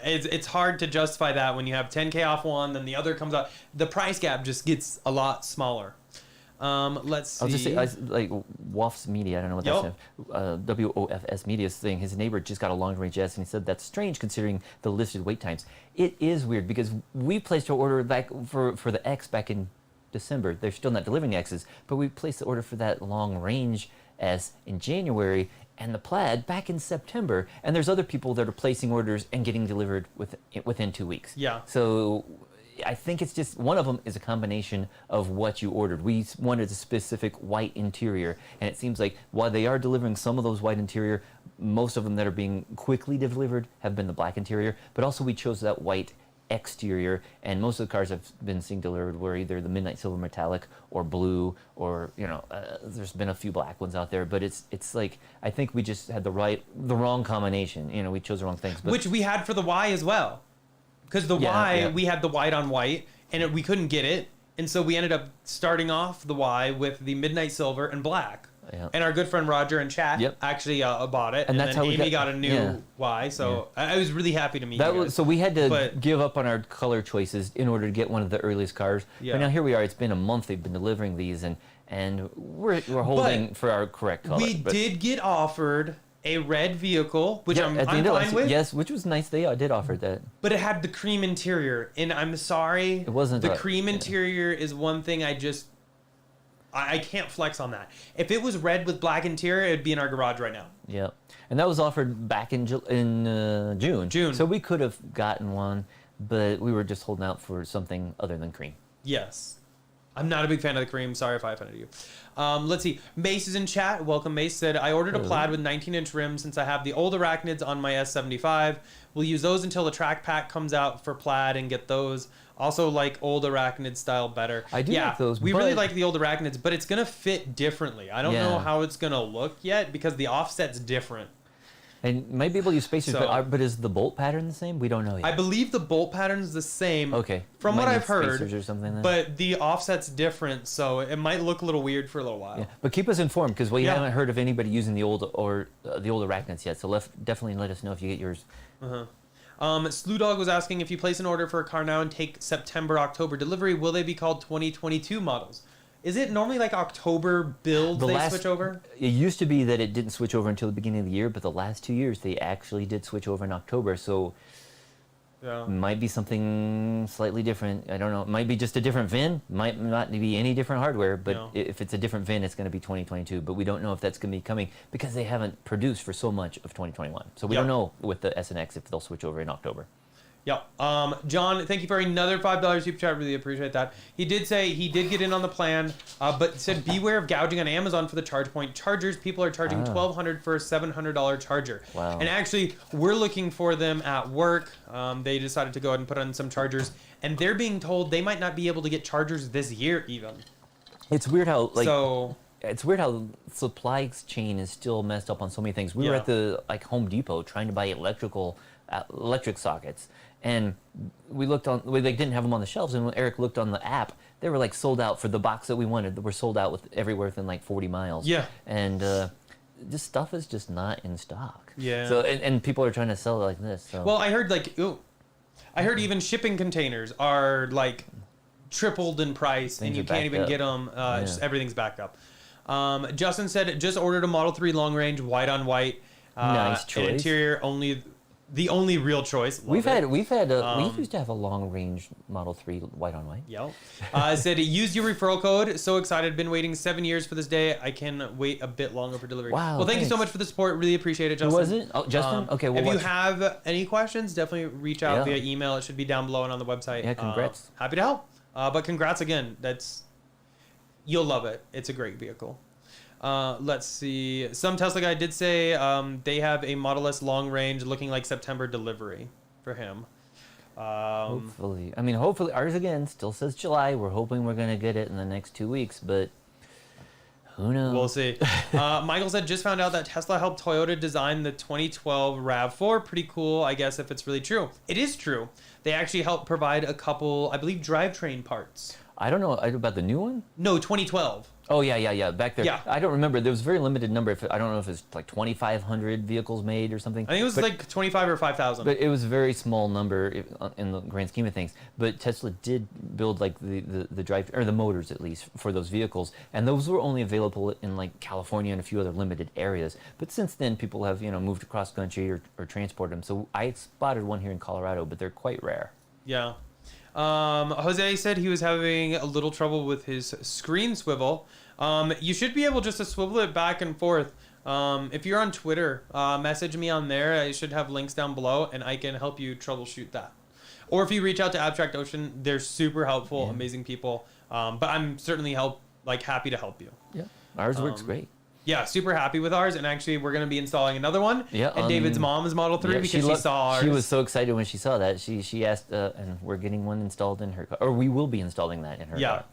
It's hard to justify that when you have 10K off one, then the other comes out. The price gap just gets a lot smaller. Let's see. I'll just say, like Woff's Media, I don't know what that's WOFS Media is saying. His neighbor just got a long range S, and he said that's strange considering the listed wait times. It is weird because we placed our order back for the X back in December. They're still not delivering the X's, but we placed the order for that long range S in January and the Plaid back in September. And there's other people that are placing orders and getting delivered within 2 weeks. Yeah. So I think it's just one of them is a combination of what you ordered. We wanted a specific white interior, and it seems like while they are delivering some of those white interior, most of them that are being quickly delivered have been the black interior. But also we chose that white exterior, and most of the cars I've been seeing delivered were either the midnight silver metallic or blue, or there's been a few black ones out there. But it's like I think we just had the wrong combination. We chose the wrong things. But Which we had for the Y as well. Because the Y, we had the white on white, and we couldn't get it. And so we ended up starting off the Y with the midnight silver and black. Yeah. And our good friend Roger in chat actually bought it. And that's then how Amy got a new Y. So I was really happy to meet you guys. So we had to give up on our color choices in order to get one of the earliest cars. Yeah. But now here we are. It's been a month they've been delivering these, and we're holding for our correct color. We did get offered a red vehicle, which I'm at the end of fine with. Yes, which was nice. They did offer that. But it had the cream interior, and I'm sorry. It wasn't the cream interior is one thing I can't flex on that. If it was red with black interior, it'd be in our garage right now. Yeah, and that was offered back in June. June. So we could have gotten one, but we were just holding out for something other than cream. Yes. I'm not a big fan of the cream. Sorry if I offended you. Let's see. Mace is in chat. Welcome, Mace. Said, I ordered a Plaid with 19-inch rims since I have the old arachnids on my S75. We'll use those until the track pack comes out for Plaid and get those. Also like old arachnid style better. I do like those. We really like the old arachnids, but it's going to fit differently. I don't know how it's going to look yet because the offset's different. And might be able to use spacers, but is the bolt pattern the same? We don't know yet. I believe the bolt pattern is the same. Okay. From what I've heard, or something then. but the offset's different, so it might look a little weird for a little while. Yeah. But keep us informed because we haven't heard of anybody using the old arachnids yet. So definitely let us know if you get yours. Slew Dog was asking if you place an order for a car now and take September, October delivery, will they be called 2022 models? Is it normally like October builds switch over? It used to be that it didn't switch over until the beginning of the year, but the last 2 years they actually did switch over in October. So it might be something slightly different. I don't know. It might be just a different VIN. Might not be any different hardware, but if it's a different VIN, it's going to be 2022. But we don't know if that's going to be coming because they haven't produced for so much of 2021. So we don't know with the S and X if they'll switch over in October. Yeah. John, thank you for another $5 super chat. Really appreciate that. He did say he did get in on the plan, but said beware of gouging on Amazon for the ChargePoint chargers. People are charging $1,200 for a $700 charger. Wow. And actually, we're looking for them at work. They decided to go ahead and put on some chargers, and they're being told they might not be able to get chargers this year even. It's weird how it's weird how supply chain is still messed up on so many things. We were at the Home Depot trying to buy electric sockets. And we looked on, they didn't have them on the shelves. And when Eric looked on the app, they were sold out for the box that we wanted. They were sold out with everywhere within 40 miles. Yeah. And this stuff is just not in stock. Yeah. So and people are trying to sell it like this. So. Well, I heard even shipping containers are tripled in price, and you can't even get them. Just everything's backed up. Justin said just ordered a Model 3 long range, white on white. Nice choice. Interior only. the only real choice. Love We've it. had we used to have a long range Model 3 white on white. Yep. Said, use your referral code. So excited. Been waiting 7 years for this day. I can wait a bit longer for delivery. Wow, Well, thank you so thanks. much for the support. Really appreciate it, Who Justin. was it? Oh, Justin? Okay, well, if you watch- have any questions, definitely reach out Yeah. via email. It should be down below and on the website. Yeah, congrats. Happy to help. But congrats again. You'll love it. It's a great vehicle. Let's see. Some Tesla guy did say they have a Model S long range looking like September delivery for him. Hopefully. I mean, hopefully. Ours, again, still says July. We're hoping we're going to get it in the next 2 weeks, but who knows? We'll see. Michael said, just found out that Tesla helped Toyota design the 2012 RAV4. Pretty cool, I guess, if it's really true. It is true. They actually helped provide a couple, I believe, drivetrain parts. I don't know about the new one. No, 2012. Oh, yeah. Back there. Yeah. I don't remember. There was a very limited number. I don't know if it's like 2,500 vehicles made or something. I think it was like 25 or 5,000. But it was a very small number in the grand scheme of things. But Tesla did build like the drive, or the motors at least, for those vehicles, and those were only available in like California and a few other limited areas. But since then, people have moved across country or transported them. So I spotted one here in Colorado, but they're quite rare. Yeah. Jose said he was having a little trouble with his screen swivel. You should be able just to swivel it back and forth. If you're on Twitter, message me on there. I should have links down below, and I can help you troubleshoot that. Or if you reach out to Abstract Ocean, they're super helpful, amazing people. But I'm certainly happy to help you. Yeah, ours works great. Yeah, super happy with ours, and actually we're going to be installing another one. Yeah, and David's mom's Model 3 Yeah, because she saw ours. She was so excited when she saw that. She asked, and we're getting one installed in her car, or we will be installing that in her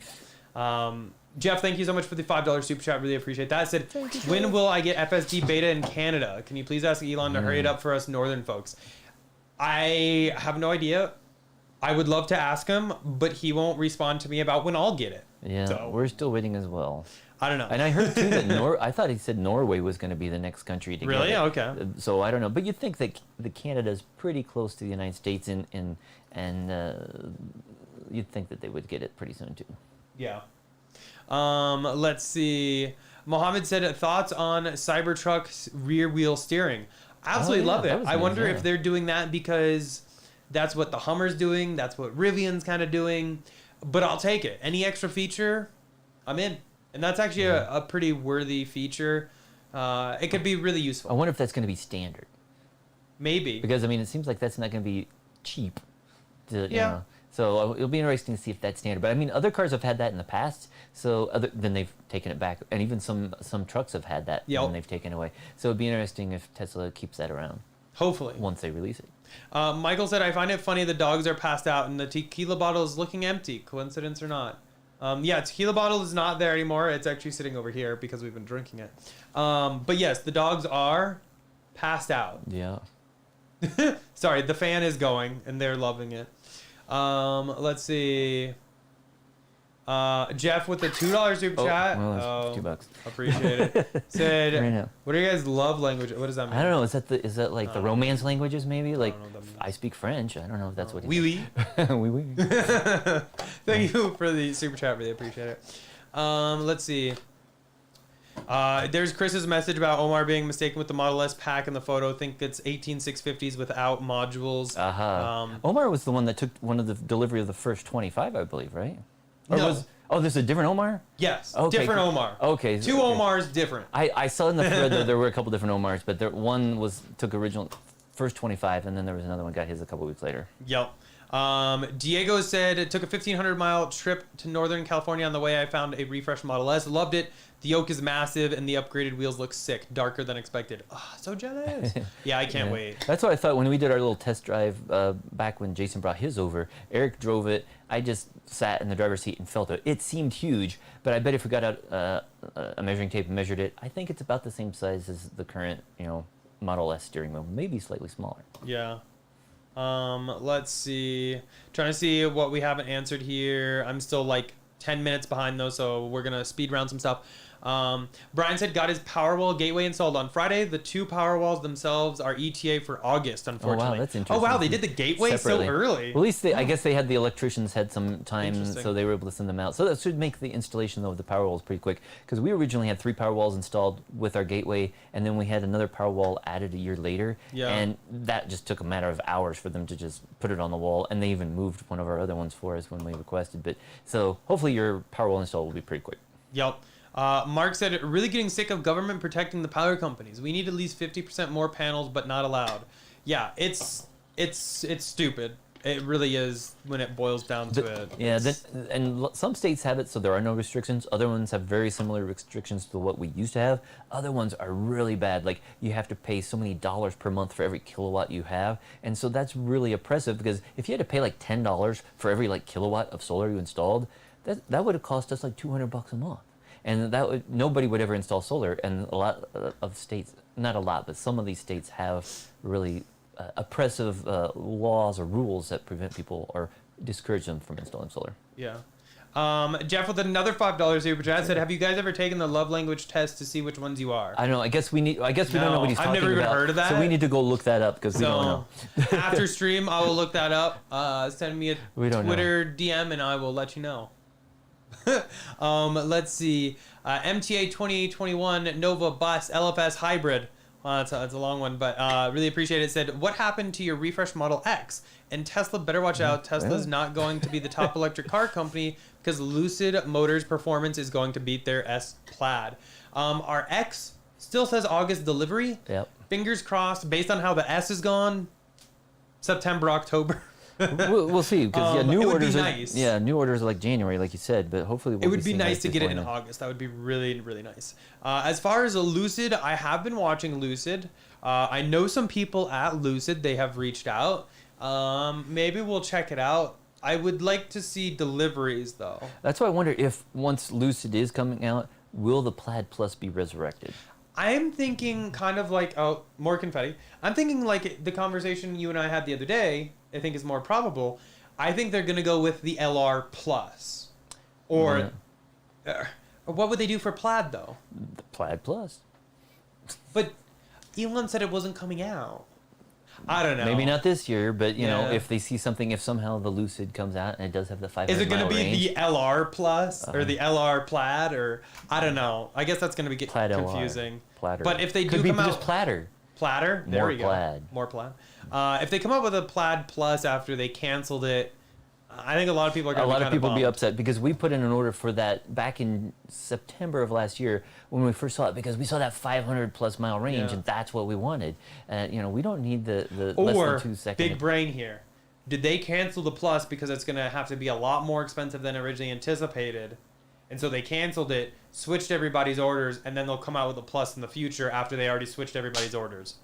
car. Jeff, thank you so much for the $5 super chat. Really appreciate that. Said, when will I get FSD beta in Canada? Can you please ask Elon to hurry it up for us northern folks? I have no idea. I would love to ask him, but he won't respond to me about when I'll get it. Yeah, So, we're still waiting as well. I don't know. And I heard too that I thought he said Norway was going to be the next country to Really? get it. Okay. So I don't know, but you'd think that the Canada's pretty close to the United States, and you'd think that they would get it pretty soon too. Yeah. Let's see. Mohammed said, thoughts on Cybertruck's rear wheel steering? Absolutely Oh, yeah, love that it. was I nice, wonder yeah. if they're doing that because that's what the Hummer's doing. That's what Rivian's kind of doing. But I'll take it. Any extra feature, I'm in. And that's actually a pretty worthy feature. It could be really I useful. wonder if that's going to be standard, Maybe. because I mean it seems like that's not going to be cheap. You Yeah. know. So it'll be interesting to see if that's standard. But I mean, other cars have had that in the past. So then they've taken it back, and even some trucks have had that, Yep. and they've taken it away. So it'd be interesting if Tesla keeps that around Hopefully. once they release it. Michael said, I find it funny the dogs are passed out and the tequila bottle is looking empty. Coincidence or not? Yeah, tequila bottle is not there anymore. It's actually sitting over here because we've been drinking it. But yes, the dogs are passed out. Yeah. Sorry, the fan is going and they're loving it. Let's see. Jeff with the $2 super chat. well, it's $2. Appreciate it. Said, Right now. what do you guys love language? What does that mean? I don't know. Is that like the romance languages maybe? Like know what that means. I speak French. I don't know if that's what. Oui, oui. Oui, oui. Thank you for the super chat. Really appreciate it. Let's see. There's Chris's message about Omar being mistaken with the Model S pack in the photo. Think it's 18650s without modules. Omar was the one that took one of the delivery of the first 25, I believe, right? Or No. there's a different Omar? Yes. Okay, Different cool. Omar. Okay. Two Omars different. I saw in the thread that there were a couple different Omars, but one took original first 25, and then there was another one got his a couple weeks later. Yep. Diego said it took a 1,500-mile trip to Northern California. On the way, I found a refreshed Model S. Loved it. The yoke is massive, and the upgraded wheels look sick. Darker than expected. Oh, so jealous. Yeah, I can't wait. That's what I thought when we did our little test drive back when Jason brought his over. Eric drove it. I just sat in the driver's seat and felt it. It seemed huge, but I bet if we got out a measuring tape and measured it, I think it's about the same size as the current, Model S steering wheel, maybe slightly smaller. Yeah. Let's see. Trying to see what we haven't answered here. I'm still like 10 minutes behind though, so we're gonna speed round some stuff. Brian said got his Powerwall gateway installed on Friday. The 2 Powerwalls themselves are ETA for August, unfortunately. Oh, wow, that's Oh, interesting. wow, they did the gateway Separately. so early. Well, at least I guess they had the electricians had some time, Interesting. so they were able to send them out. So that should make the installation though of the Powerwalls pretty quick, because we originally had 3 Powerwalls installed with our gateway, and then we had another Powerwall added a year later, Yeah. and that just took a matter of hours for them to just put it on the wall, and they even moved one of our other ones for us when we requested. But so hopefully your Powerwall install will be pretty quick. Yep. Mark said, really getting sick of government protecting the power companies. We need at least 50% more panels, but not allowed. Yeah, it's stupid. It really is when it boils down to it. Yeah, It's- some states have it, so there are no restrictions. Other ones have very similar restrictions to what we used to have. Other ones are really bad. Like you have to pay so many dollars per month for every kilowatt you have, and so that's really oppressive. Because if you had to pay like $10 for every like kilowatt of solar you installed, that would have cost us like $200 a month. And nobody would ever install solar, and a lot of states, not a lot, but some of these states have really oppressive laws or rules that prevent people or discourage them from installing solar. Yeah. Jeff with another $5 super chat said, have you guys ever taken the love language test to see which ones you are? I don't know. I guess we don't know No, what he's I've talking about. never even heard of that. So we need to go look that up because we don't know. After stream, I will look that up. Send me a We don't know. Twitter DM and I will let you know. Let's see. MTA 2821 Nova Bus LFS Hybrid. That's a long one, but really appreciate it. It said, what happened to your refresh Model X? And Tesla better watch out. Tesla's not going to be the top electric car company because Lucid Motors Performance is going to beat their S Plaid. Our X still says August delivery. Yep. Fingers crossed, based on how the S is gone, September, October. We'll see, because new it would orders be are nice. new orders are like January, like you said, but hopefully It would be seeing nice to this get it in before then. August. That would be really, really nice. As far as Lucid, I have been watching Lucid. I know some people at Lucid. They have reached out. Maybe we'll check it out. I would like to see deliveries, though. That's why I wonder if once Lucid is coming out, will the Plaid Plus be resurrected? I'm thinking kind of like, oh, more confetti. I'm thinking like the conversation you and I had the other day, I think is more probable. I think they're going to go with the LR Plus. Or what would they do for Plaid, though? The Plaid Plus. But Elon said it wasn't coming out. I don't know. Maybe not this year, but you know, Yeah. if they see something, if somehow the Lucid comes out and it does have the 500 Is it going to mile be range, the LR Plus or the LR Plaid or I don't know. I guess that's going to be Plaid LR. confusing. Platter. But if they Could do be come just out Platter. Platter, there More we go. Plaid. More Plaid. If they come up with a Plaid Plus after they canceled it, I think a lot of people are going A to be lot of people will be bummed. upset because we put in an order for that back in September of last year when we first saw it, because we saw that 500 plus mile range Yeah. and that's what we wanted. You know, we don't need the less Or than 2 seconds. big brain here. Did they cancel the Plus because it's going to have to be a lot more expensive than originally anticipated? And so they canceled it, switched everybody's orders, and then they'll come out with a Plus in the future after they already switched everybody's orders.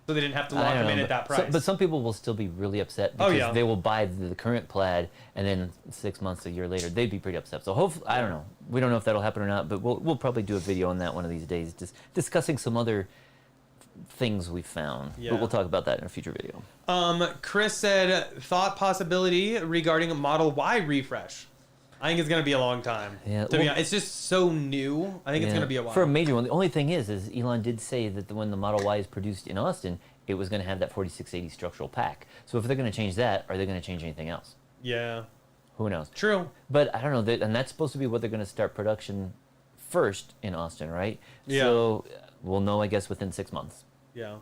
So they didn't have to I lock don't them in know, at that but price. but some people will still be really upset Oh, because yeah. they will buy the current Plaid and then 6 months, a year later, they'd be pretty upset. So hopefully, I don't know. We don't know if that'll happen or not, but we'll probably do a video on that one of these days, just discussing some other things we found. Yeah. But we'll talk about that in a future video. Chris said, thought possibility regarding a Model Y refresh. I think it's going to be a long time. Yeah, To be well- honest, it's just so new. I think it's Yeah. going to be a while. For a major one. The only thing is Elon did say that when the Model Y is produced in Austin, it was going to have that 4680 structural pack. So if they're going to change that, are they going to change anything else? Yeah. Who knows? True. But I don't know. And that's supposed to be what they're going to start production first in Austin, right? Yeah. So we'll know, I guess, within 6 months. Yeah.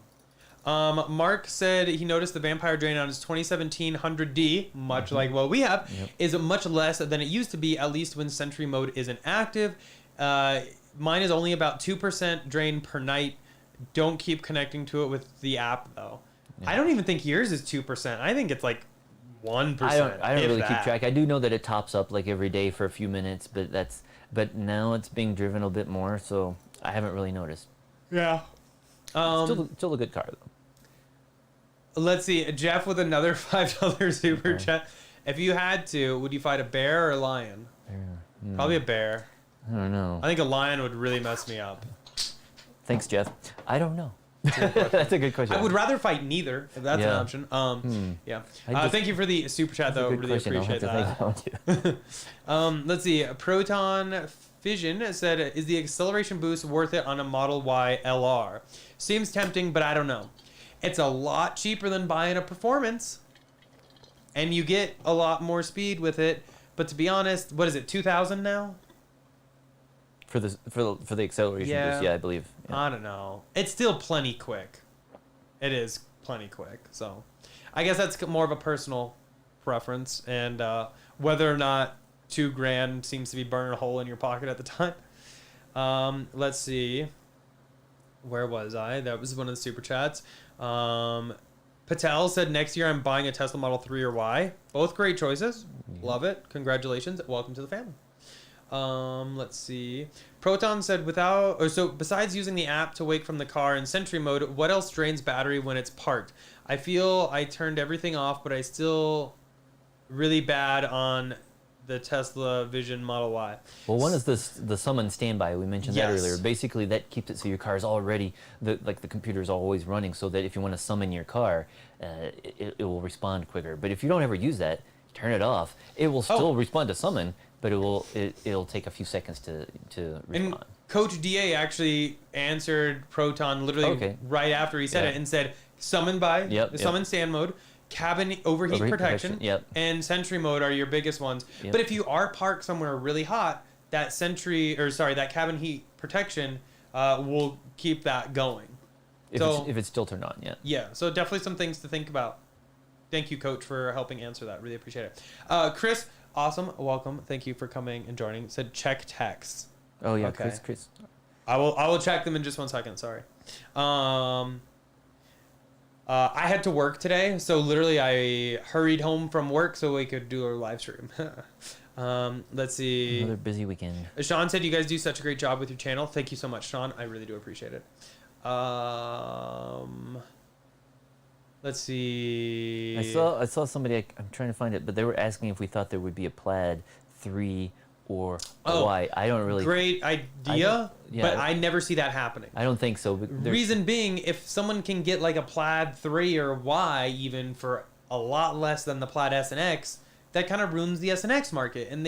Mark said he noticed the vampire drain on his 2017 100D, much like what we have, is much less than it used to be, at least when Sentry mode isn't active. Mine is only about 2% drain per night. Don't keep connecting to it with the app, though. Yeah. I don't even think yours is 2%. I think it's like 1%. I don't if really keep that. track. I do know that it tops up like every day for a few minutes, but now it's being driven a bit more, so I haven't really noticed. Yeah. Still a good car though. Let's see. Jeff with another $5 super chat. If you had to, would you fight a bear or a lion? Probably a bear. I don't know. I think a lion would really mess me up. Thanks, Jeff. I don't know. That's a good question. I would rather fight neither, if that's an Yeah. option. Yeah. I just- Thank you for the super chat, That's a though. good Really question. I'll appreciate have to that. think about it. Let's see. Proton Vision said, is the acceleration boost worth it on a Model Y LR? Seems tempting, but I don't know. It's a lot cheaper than buying a Performance, and you get a lot more speed with it. But to be honest, what is it, 2,000 now? For the acceleration boost, yeah, I believe. Yeah. I don't know. It's still plenty quick. It is plenty quick. So I guess that's more of a personal preference, and whether or not $2,000 seems to be burning a hole in your pocket at the time. Let's see. Where was I? That was one of the super chats. Patel said, next year I'm buying a Tesla Model 3 or Y. Both great choices. Love it. Congratulations. Welcome to the family. Let's see. Proton said, besides using the app to wake from the car in Sentry mode, what else drains battery when it's parked? I feel I turned everything off, but I still really bad on the Tesla Vision Model Y. Well, one is the summon standby. We mentioned that earlier. Basically, that keeps it so your car is already, the computer is always running, so that if you want to summon your car, it will respond quicker. But if you don't ever use that, turn it off. It will still respond to summon, but it'll take a few seconds to respond. And Coach DA actually answered Proton literally right after he said it and said, summon summon stand mode, cabin overheat protection, and Sentry mode are your biggest ones. But if you are parked somewhere really hot, that that cabin heat protection will keep that going. If it's still turned on, Yeah, so definitely some things to think about. Thank you, Coach, for helping answer that. Really appreciate it. Chris, awesome, welcome. Thank you for coming and joining. Said check texts. Oh yeah, okay. Chris. I will check them in just 1 second. Sorry. I had to work today, so literally I hurried home from work so we could do a live stream. Let's see. Another busy weekend. Sean said you guys do such a great job with your channel. Thank you so much, Sean. I really do appreciate it. Let's see. I saw somebody. I'm trying to find it, but they were asking if we thought there would be a Plaid 3 or a Y. I don't really. Great idea, but I never see that happening. I don't think so. Reason being, if someone can get like a Plaid 3 or Y even for a lot less than the Plaid S and X, that kind of ruins the S and X market. And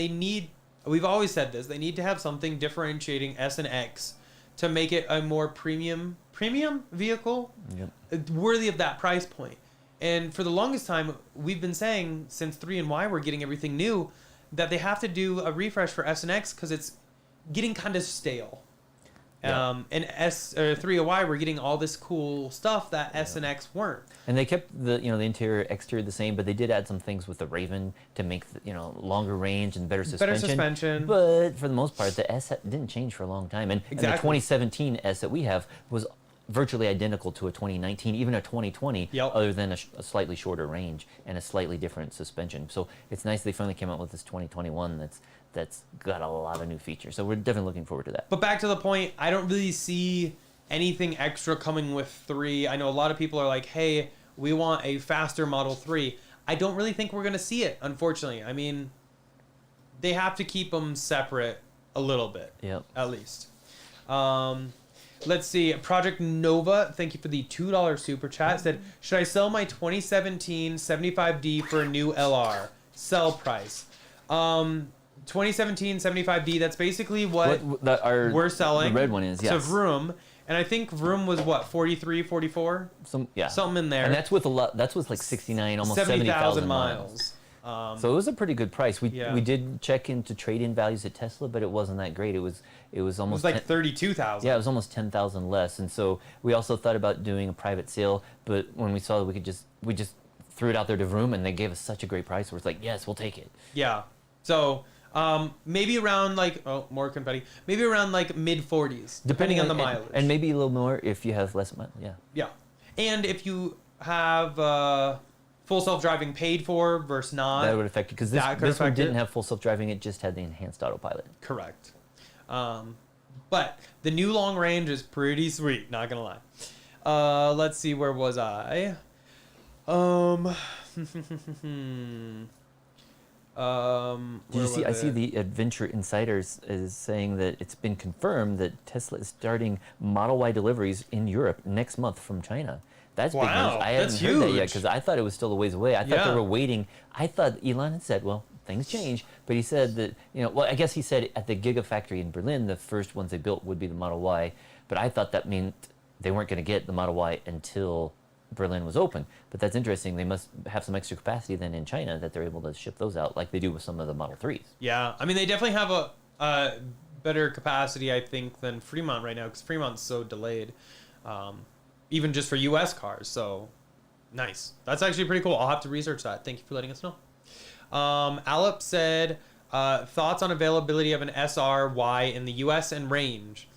we've always said this, they need to have something differentiating S and X to make it a more premium vehicle worthy of that price point. And for the longest time, we've been saying since 3 and Y we're getting everything new, that they have to do a refresh for S and X because it's getting kind of stale. And 3 or Y we're getting all this cool stuff that S and X weren't. And they kept the interior exterior the same, but they did add some things with the Raven to make longer range and better suspension. But for the most part, the S didn't change for a long time. And the 2017 S that we have was virtually identical to a 2019, even a 2020, other than a slightly shorter range and a slightly different suspension. So it's nice they finally came out with this 2021 that's got a lot of new features. So we're definitely looking forward to that. But back to the point, I don't really see anything extra coming with 3. I know a lot of people are like, hey, we want a faster Model 3. I don't really think we're going to see it, unfortunately. I mean, they have to keep them separate a little bit, at least. Let's see. Project Nova, thank you for the $2 super chat. Said, should I sell my 2017 75D for a new LR? Sell price. 2017 75D, that's basically what we're selling. The red one is, yes. So Vroom. And I think Vroom was what, 43, 44? Something in there. And that's with like 69, almost 70,000 miles. So it was a pretty good price. We did check into trade-in values at Tesla, but it wasn't that great. It was almost like 32,000. Yeah, it was almost 10,000 less. And so we also thought about doing a private sale, but when we saw that we just threw it out there to Vroom, and they gave us such a great price. Where it's like, yes, we'll take it. Yeah. So maybe around more confetti. Maybe around like mid 40s, depending on the mileage, and maybe a little more if you have less mileage. Yeah. Yeah, and if you have full self-driving paid for versus not, that would affect it because this one didn't have full self-driving. It just had the enhanced autopilot. Correct. But the new long range is pretty sweet. Not gonna lie. Let's see. Where was I? I see the Adventure Insiders is saying that it's been confirmed that Tesla is starting Model Y deliveries in Europe next month from China. That's big news. I haven't heard that yet because I thought it was still a ways away. I thought they were waiting. I thought Elon had said, well, things change. But he said that, well, I guess he said at the Gigafactory in Berlin, the first ones they built would be the Model Y. But I thought that meant they weren't going to get the Model Y until Berlin was open. But that's interesting. They must have some extra capacity then in China that they're able to ship those out like they do with some of the Model 3s. Yeah, I mean, they definitely have a better capacity, I think, than Fremont right now, because Fremont's so delayed, even just for U.S. cars. So, nice. That's actually pretty cool. I'll have to research that. Thank you for letting us know. Alep said, thoughts on availability of an SR-Y in the U.S. and range?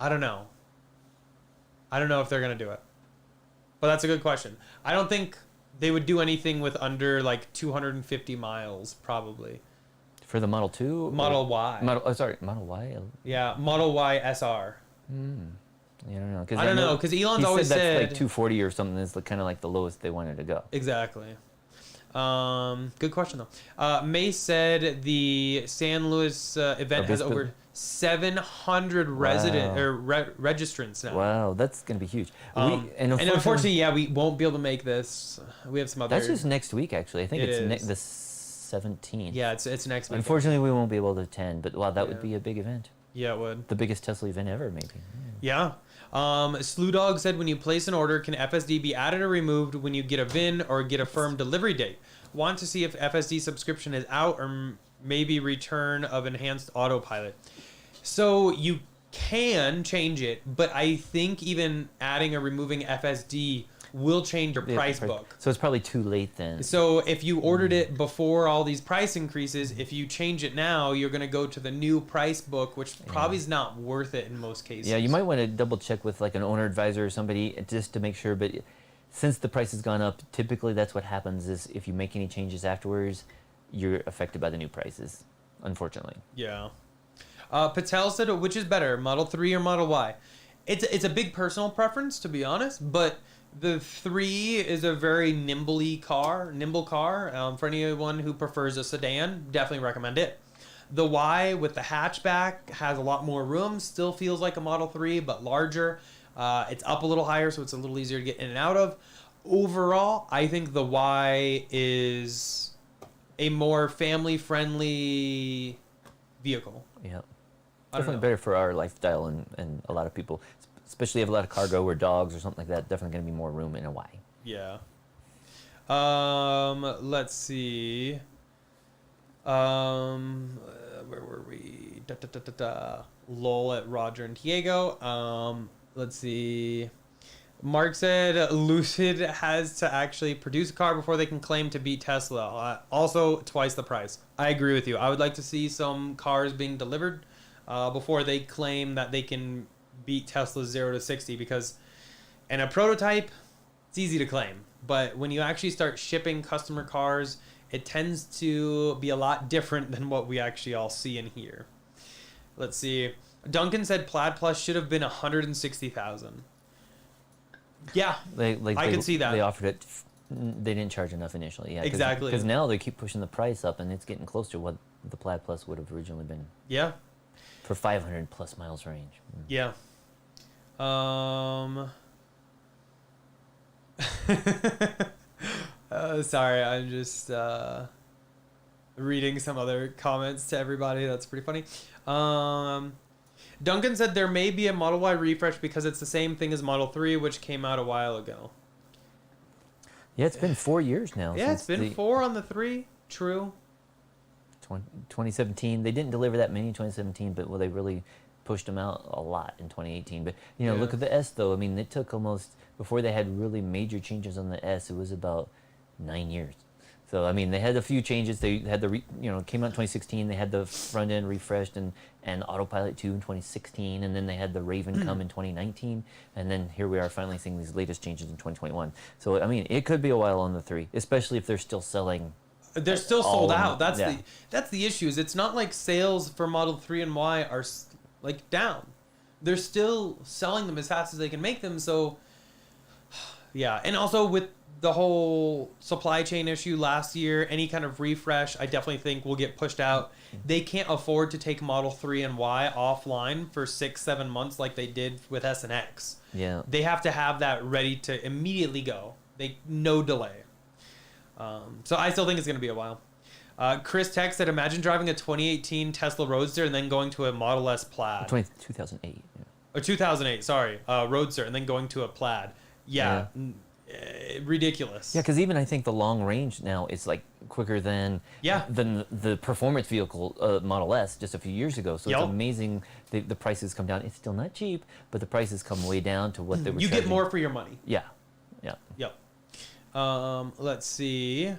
I don't know. I don't know if they're going to do it. But that's a good question. I don't think they would do anything with under like 250 miles, probably. For the Model 2? Model Y. Model Y? Yeah, Model Y SR. I don't know. I don't know, because Elon's he always said said... that's like 240 or something is kind of like the lowest they wanted to go. Exactly. Good question, though. May said the San Luis event has over 700 registrants now. Wow, that's going to be huge. And unfortunately, yeah, we won't be able to make this. We have some other... That's just next week, actually. I think it's the 17th. Yeah, it's next week. Unfortunately, we won't be able to attend, but wow, that would be a big event. Yeah, it would. The biggest Tesla event ever, maybe. Yeah. Slew Dog said, when you place an order, can FSD be added or removed when you get a VIN or get a firm delivery date? Want to see if FSD subscription is out or maybe return of enhanced autopilot. So you can change it, but I think even adding or removing FSD will change your price book. So it's probably too late then. So if you ordered it before all these price increases, if you change it now, you're going to go to the new price book, which probably is not worth it in most cases. Yeah, you might want to double check with like an owner advisor or somebody just to make sure. But since the price has gone up, typically that's what happens is if you make any changes afterwards, you're affected by the new prices, unfortunately. Yeah. Patel said, which is better, Model 3 or Model Y? It's a big personal preference, to be honest, but the 3 is a very nimble car. For anyone who prefers a sedan, definitely recommend it. The Y with the hatchback has a lot more room, still feels like a Model 3, but larger. It's up a little higher, so it's a little easier to get in and out of. Overall, I think the Y is a more family-friendly vehicle. Yeah. Definitely better for our lifestyle and a lot of people, especially if you have a lot of cargo or dogs or something like that. Definitely going to be more room in a Y. Yeah. Let's see. Where were we? Lol at Roger and Diego. Let's see. Mark said Lucid has to actually produce a car before they can claim to beat Tesla. Also, twice the price. I agree with you. I would like to see some cars being delivered before they claim that they can beat Tesla's 0 to 60, because in a prototype, it's easy to claim. But when you actually start shipping customer cars, it tends to be a lot different than what we actually all see in here. Let's see. Duncan said Plaid Plus should have been $160,000. Yeah, I could see that. They offered it. They didn't charge enough initially. Yeah, exactly. Because now they keep pushing the price up, and it's getting close to what the Plaid Plus would have originally been. Yeah. For 500 plus miles range. Yeah. Sorry, I'm just reading some other comments to everybody. That's pretty funny. Duncan said there may be a Model Y refresh because it's the same thing as Model 3, which came out a while ago. Yeah, it's been 4 years now. Yeah, it's been 4 on the 3. True. 2017. They didn't deliver that many in 2017, but they really pushed them out a lot in 2018. But look at the S though. I mean, it took almost, before they had really major changes on the S, it was about 9 years. So I mean, they had a few changes. They had came out in 2016. They had the front end refreshed and Autopilot 2 in 2016, and then they had the Raven come in 2019, and then here we are finally seeing these latest changes in 2021. So I mean, it could be a while on the 3, especially if they're still selling. They're still sold out. That's the issue. Is it's not like sales for Model 3 and Y are like down. They're still selling them as fast as they can make them. So yeah, and also with the whole supply chain issue last year, any kind of refresh, I definitely think will get pushed out. They can't afford to take Model 3 and Y offline for 6-7 months like they did with S and X. Yeah. They have to have that ready to immediately go. No delay. So I still think it's going to be a while. Chris Tech said, imagine driving a 2018 Tesla Roadster and then going to a Model S Plaid. 2008. Yeah. Or 2008, sorry. Roadster and then going to a Plaid. Yeah. Ridiculous. Yeah, because even I think the long range now is like quicker than the performance vehicle Model S just a few years ago. So it's amazing the prices come down. It's still not cheap, but the prices come way down to what they were. You charging. get more for your money. Yeah, yeah. Yep. Let's see.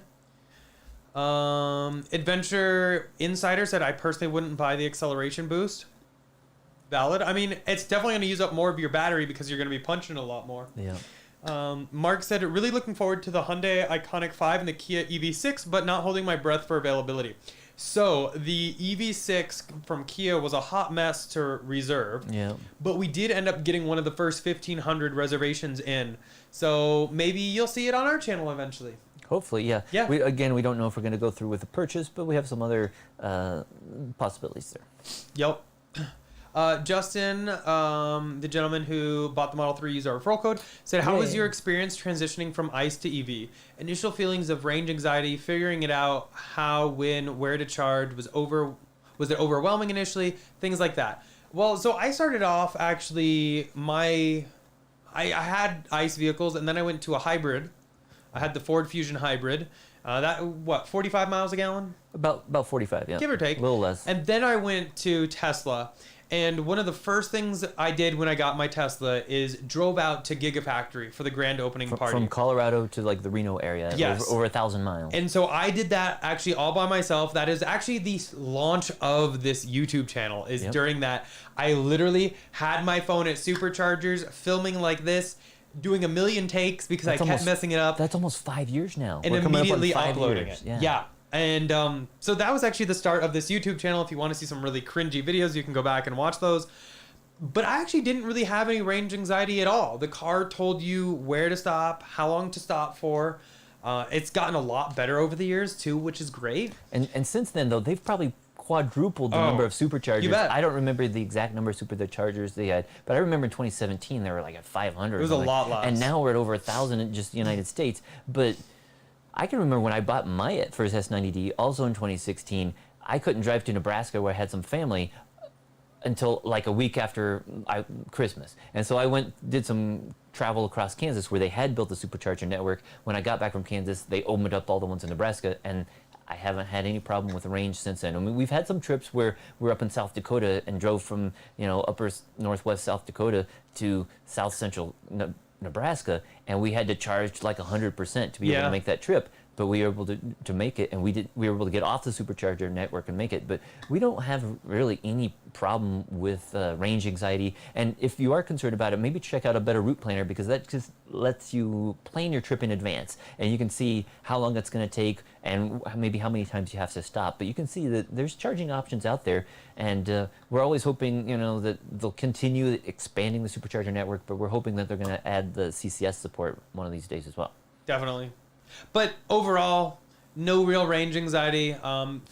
Adventure Insider said, I personally wouldn't buy the acceleration boost. Valid. I mean, it's definitely going to use up more of your battery because you're going to be punching a lot more. Yeah. Mark said, really looking forward to the Hyundai Ioniq 5 and the Kia EV6, but not holding my breath for availability. So the EV6 from Kia was a hot mess to reserve. Yeah. But we did end up getting one of the first 1,500 reservations in. So maybe you'll see it on our channel eventually. Hopefully, yeah. Yeah. We don't know if we're going to go through with the purchase, but we have some other possibilities there. Yep. Justin, the gentleman who bought the Model 3, used our referral code, said, how was your experience transitioning from ICE to EV? Initial feelings of range anxiety, figuring it out, how, when, where to charge, was it overwhelming initially? Things like that. Well, so I started off actually, I had ICE vehicles, and then I went to a hybrid. I had the Ford Fusion hybrid. 45 miles a gallon? About 45, yeah. Give or take. A little less. And then I went to Tesla. And one of the first things I did when I got my Tesla is drove out to Gigafactory for the grand opening party. From Colorado to like the Reno area. Yes. Over 1,000 miles. And so I did that actually all by myself. That is actually the launch of this YouTube channel is during that. I literally had my phone at Superchargers filming like this, doing a million takes because I kept messing it up. That's almost 5 years now. And We're coming up on immediately 5 uploading years. it. Yeah. And so that was actually the start of this YouTube channel. If you want to see some really cringy videos, you can go back and watch those. But I actually didn't really have any range anxiety at all. The car told you where to stop, how long to stop for. It's gotten a lot better over the years too, which is great. And since then, though, they've probably quadrupled the number of superchargers. You bet. I don't remember the exact number of superchargers they had, but I remember in 2017 they were like at 500. It was a lot less. And now we're at over 1,000 in just the United States. But I can remember when I bought my first S90D, also in 2016, I couldn't drive to Nebraska where I had some family until like a week after Christmas. And so I did some travel across Kansas where they had built the supercharger network. When I got back from Kansas, they opened up all the ones in Nebraska, and I haven't had any problem with the range since then. I mean, we've had some trips where we're up in South Dakota and drove from, upper northwest South Dakota to south central Nebraska, and we had to charge like 100% to be able to make that trip. But we were able to make it, and we were able to get off the supercharger network and make it. But we don't have really any problem with range anxiety. And if you are concerned about it, maybe check out a better route planner, because that just lets you plan your trip in advance, and you can see how long it's going to take and maybe how many times you have to stop. But you can see that there's charging options out there, and we're always hoping that they'll continue expanding the supercharger network. But we're hoping that they're going to add the CCS support one of these days as well. Definitely. But overall, no real range anxiety.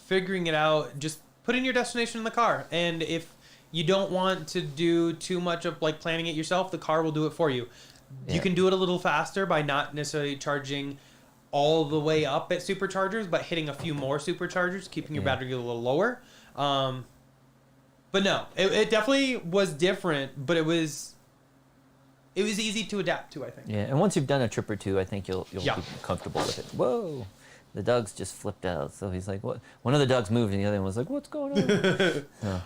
Figuring it out, just put in your destination in the car. And if you don't want to do too much of like planning it yourself, the car will do it for you. You can do it a little faster by not necessarily charging all the way up at superchargers, but hitting a few more superchargers, keeping your battery a little lower. But no, it definitely was different, but it was easy to adapt to, I think. Yeah, and once you've done a trip or two, I think you'll be comfortable with it. Whoa, the dogs just flipped out. So he's like, what? One of the dogs moved, and the other one was like, what's going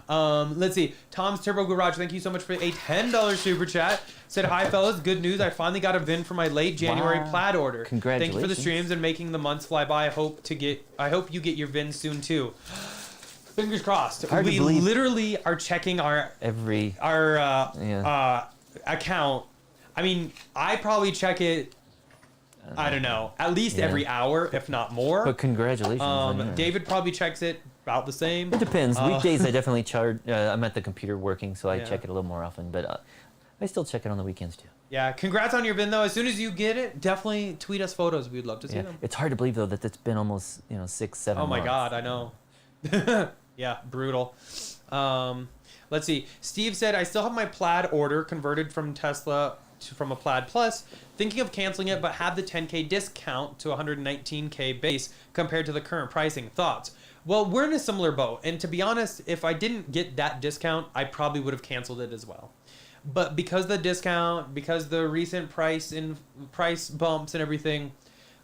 on? Let's see. Tom's Turbo Garage, thank you so much for a $10 super chat. Said, hi, fellas. Good news. I finally got a VIN for my late January Plaid order. Congratulations. Thank you for the streams and making the months fly by. I hope you get your VIN soon, too. Fingers crossed. We literally are checking our account. I mean, I probably check it, I don't know, at least every hour, if not more. But congratulations. David probably checks it about the same. It depends. Weekdays I definitely charge. I'm at the computer working, so I check it a little more often. But I still check it on the weekends too. Yeah, congrats on your VIN though. As soon as you get it, definitely tweet us photos. We'd love to see them. It's hard to believe though that it's been almost 6-7 months. Oh my God, I know. Yeah, brutal. Let's see. Steve said, I still have my Plaid order converted from Tesla from a Plaid Plus. Thinking of canceling it, but have the 10K discount to 119K base compared to the current pricing. Thoughts? Well, we're in a similar boat. And to be honest, if I didn't get that discount, I probably would have canceled it as well. But because the discount, because the recent price bumps and everything,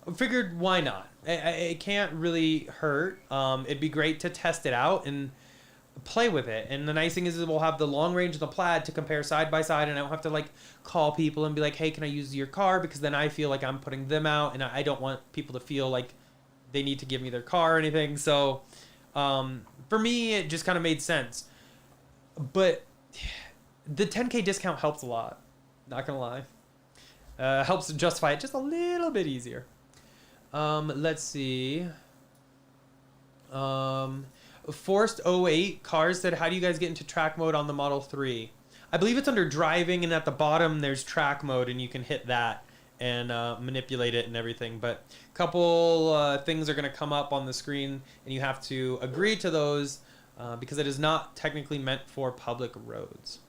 I figured why not? It can't really hurt. It'd be great to test it out and play with it. And the nice thing is we'll have the long range of the Plaid to compare side by side, and I don't have to like call people and be like, hey, can I use your car? Because then I feel like I'm putting them out, and I don't want people to feel like they need to give me their car or anything. So for me, it just kind of made sense. But the 10K discount helps a lot. Not gonna lie. Helps justify it just a little bit easier. Let's see. Forced 08 Cars said, how do you guys get into track mode on the Model 3? I believe it's under driving, and at the bottom there's track mode, and you can hit that and manipulate it and everything. But a couple things are going to come up on the screen, and you have to agree to those because it is not technically meant for public roads.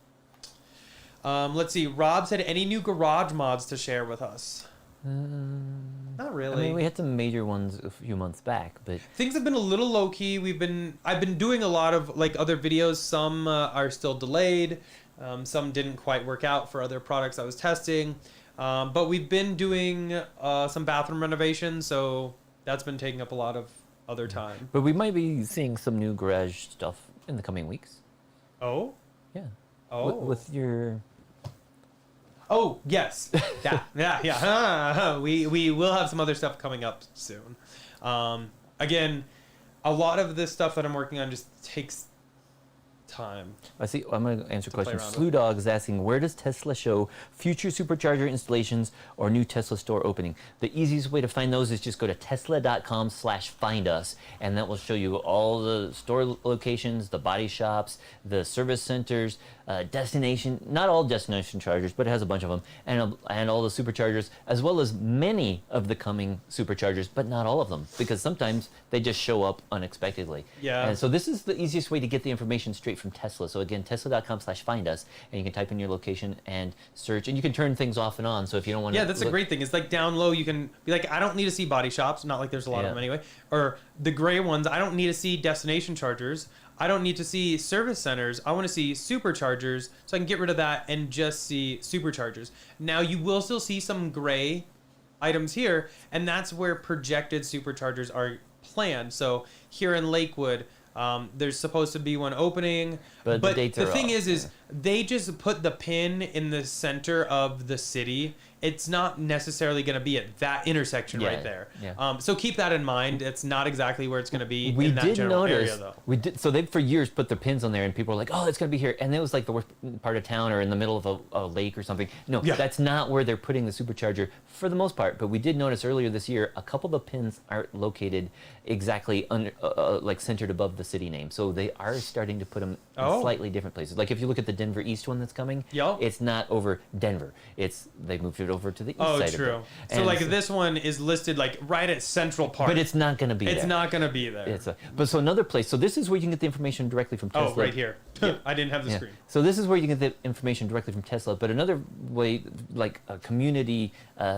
Let's see. Rob said, any new garage mods to share with us? Not really. I mean, we had some major ones a few months back, but things have been a little low key. I've been doing a lot of like other videos. Some are still delayed. Some didn't quite work out for other products I was testing. But we've been doing some bathroom renovations, so that's been taking up a lot of other time. But we might be seeing some new garage stuff in the coming weeks. Oh? Yeah. Oh. With your... Oh, yes. Yeah. We will have some other stuff coming up soon. Again, a lot of this stuff that I'm working on just takes time. I see. I'm going to answer a question. around Slew Dog is asking, where does Tesla show future supercharger installations or new Tesla store opening? The easiest way to find those is just go to tesla.com/find us, and that will show you all the store locations, the body shops, the service centers, destination, not all destination chargers, but it has a bunch of them, and all the superchargers, as well as many of the coming superchargers, but not all of them, because sometimes they just show up unexpectedly. Yeah. And so this is the easiest way to get the information straight from Tesla. So again, tesla.com/find us, and you can type in your location and search, and you can turn things off and on. So if you don't want to, yeah, that's a great thing. It's like down low, you can be like, I don't need to see body shops. Not like there's a lot of them anyway. Or the gray ones, I don't need to see destination chargers. I don't need to see service centers. I want to see superchargers, so I can get rid of that and just see superchargers. Now you will still see some gray items here, and that's where projected superchargers are planned. So here in Lakewood, there's supposed to be one opening, but the thing is they just put the pin in the center of the city. It's not necessarily going to be at that intersection right there. Yeah. So keep that in mind. It's not exactly where it's going to be We in that did general notice, area, though. we did. So they for years put their pins on there, and people were like, "Oh, it's gonna be here," and it was like the worst part of town or in the middle of a lake or something. No, that's not where they're putting the supercharger for the most part. But we did notice earlier this year a couple of the pins aren't located exactly under, like centered above the city name. So they are starting to put them in slightly different places. Like if you look at the Denver East one that's coming, it's not over Denver. They moved it over to the east side. True. Of it. So like this one is listed like right at Central Park. But it's not going to be there. It's not going to be there. But so another place. So this is where you can get the information directly from Tesla. Oh, right here. I didn't have the screen. So this is where you can get the information directly from Tesla. But another way, like a community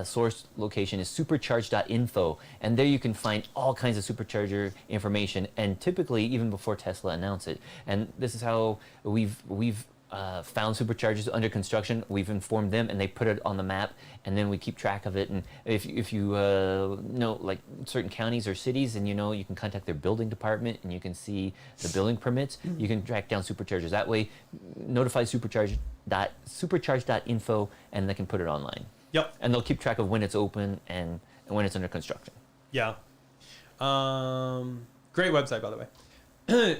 source location, is supercharge.info. And there you can find all kinds of supercharger information, and typically even before Tesla announce it. And this is how we've found superchargers under construction. We've informed them, and they put it on the map, and then we keep track of it. And if you know like certain counties or cities, and you can contact their building department, and you can see the building permits. You can track down superchargers that way. Notify supercharge.info, and they can put it online. Yep. And they'll keep track of when it's open and when it's under construction. Yeah. Great website, by the way.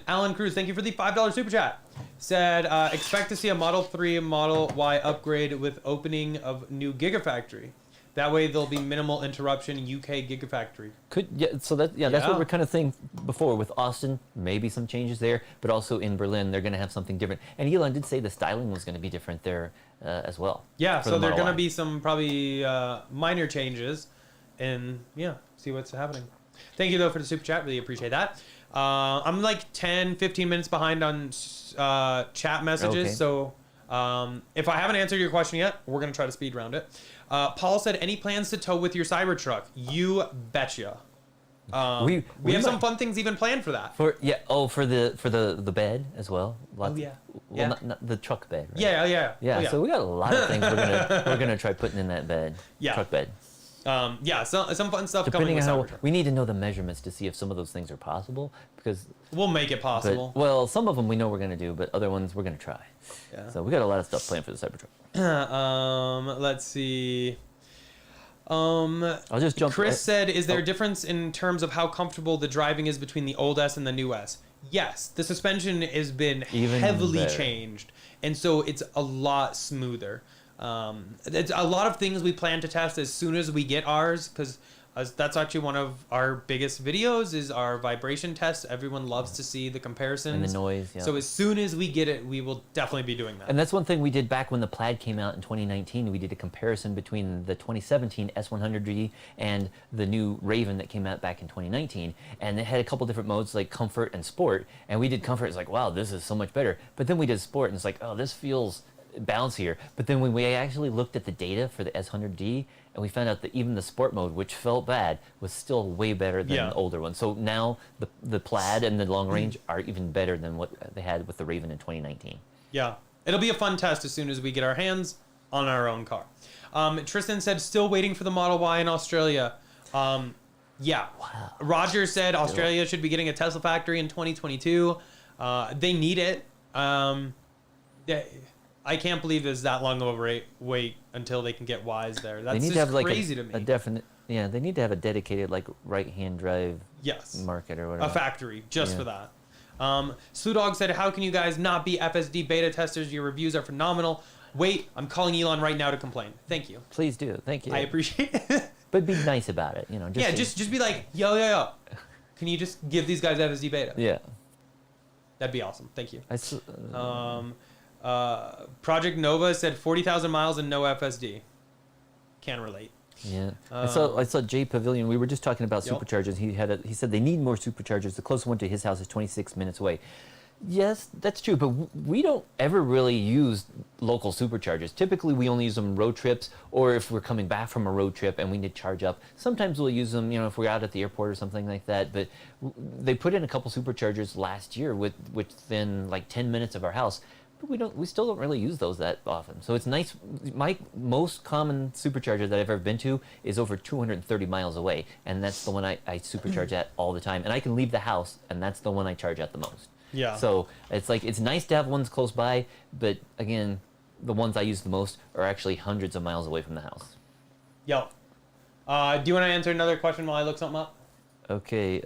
Alan Cruz, thank you for the $5 super chat. Said, expect to see a Model 3 and Model Y upgrade with opening of new Gigafactory. That way there'll be minimal interruption UK Gigafactory. That's what we're kind of saying before with Austin. Maybe some changes there, but also in Berlin they're going to have something different. And Elon did say the styling was going to be different there as well. Yeah, so there are going to be some probably minor changes, and see what's happening. Thank you though for the super chat. Really appreciate that. I'm like 10-15 minutes behind on chat messages, so If I haven't answered your question yet, we're going to try to speed round it. Paul said, any plans to tow with your Cybertruck? You betcha. We have some fun things even planned for that. For the bed as well. Lots, yeah. Well, Yeah. not the truck bed. Right? Yeah. Yeah, Oh, so we got a lot of things we're gonna try putting in that bed. Yeah. Truck bed. Some fun stuff coming Depending with on how Cybertruck. we need to know the measurements to see if some of those things are possible because We'll make it possible. well, some of them we know we're gonna do, but other ones we're gonna try. Yeah. So we got a lot of stuff planned for the Cybertruck. Let's see. I'll just jump. Chris said, is there oh. a difference in terms of how comfortable the driving is between the old S and the new S? Yes, the suspension has been Even heavily better. changed, and so it's a lot smoother. It's a lot of things we plan to test as soon as we get ours, because that's actually one of our biggest videos is our vibration test. Everyone loves to see the comparisons. And the noise, yeah. So as soon as we get it, we will definitely be doing that. And that's one thing we did back when the Plaid came out in 2019. We did a comparison between the 2017 S100D and the new Raven that came out back in 2019. And it had a couple different modes like comfort and sport. And we did comfort. It's like, wow, this is so much better. But then we did sport and it's like, oh, this feels bouncier. But then when we actually looked at the data for the S100D, and we found out that even the sport mode, which felt bad, was still way better than the older one. So now the Plaid and the long range are even better than what they had with the Raven in 2019. Yeah. It'll be a fun test as soon as we get our hands on our own car. Tristan said, still waiting for the Model Y in Australia. Yeah. Wow. Roger said Australia should be getting a Tesla factory in 2022. They need it. I can't believe there's that long of a wait until they can get Ys there. That's They need just to have like crazy to me. a definite, yeah, they need to have a dedicated like right-hand drive market or whatever. A factory just Yeah. for that. Slewdog said, how can you guys not be FSD beta testers? Your reviews are phenomenal. Wait, I'm calling Elon right now to complain. Thank you. Please do. Thank you. I appreciate it. But be nice about it, you know. Just be like, yo. Can you just give these guys FSD beta? Yeah. That'd be awesome. Thank you. I Project Nova said 40,000 miles and no FSD. Can relate. Yeah, I saw Jay Pavilion. We were just talking about Yep. superchargers. He said they need more superchargers. The closest one to his house is 26 minutes away. Yes, that's true, but we don't ever really use local superchargers. Typically, we only use them road trips, or if we're coming back from a road trip and we need to charge up. Sometimes we'll use them, you know, if we're out at the airport or something like that. But they put in a couple superchargers last year within like 10 minutes of our house. But we still don't really use those that often. So it's nice. My most common supercharger that I've ever been to is over 230 miles away, and that's the one I supercharge at all the time. And I can leave the house, and that's the one I charge at the most. Yeah. So it's nice to have ones close by, but again, the ones I use the most are actually hundreds of miles away from the house. Yo. Do you want to answer another question while I look something up? Okay,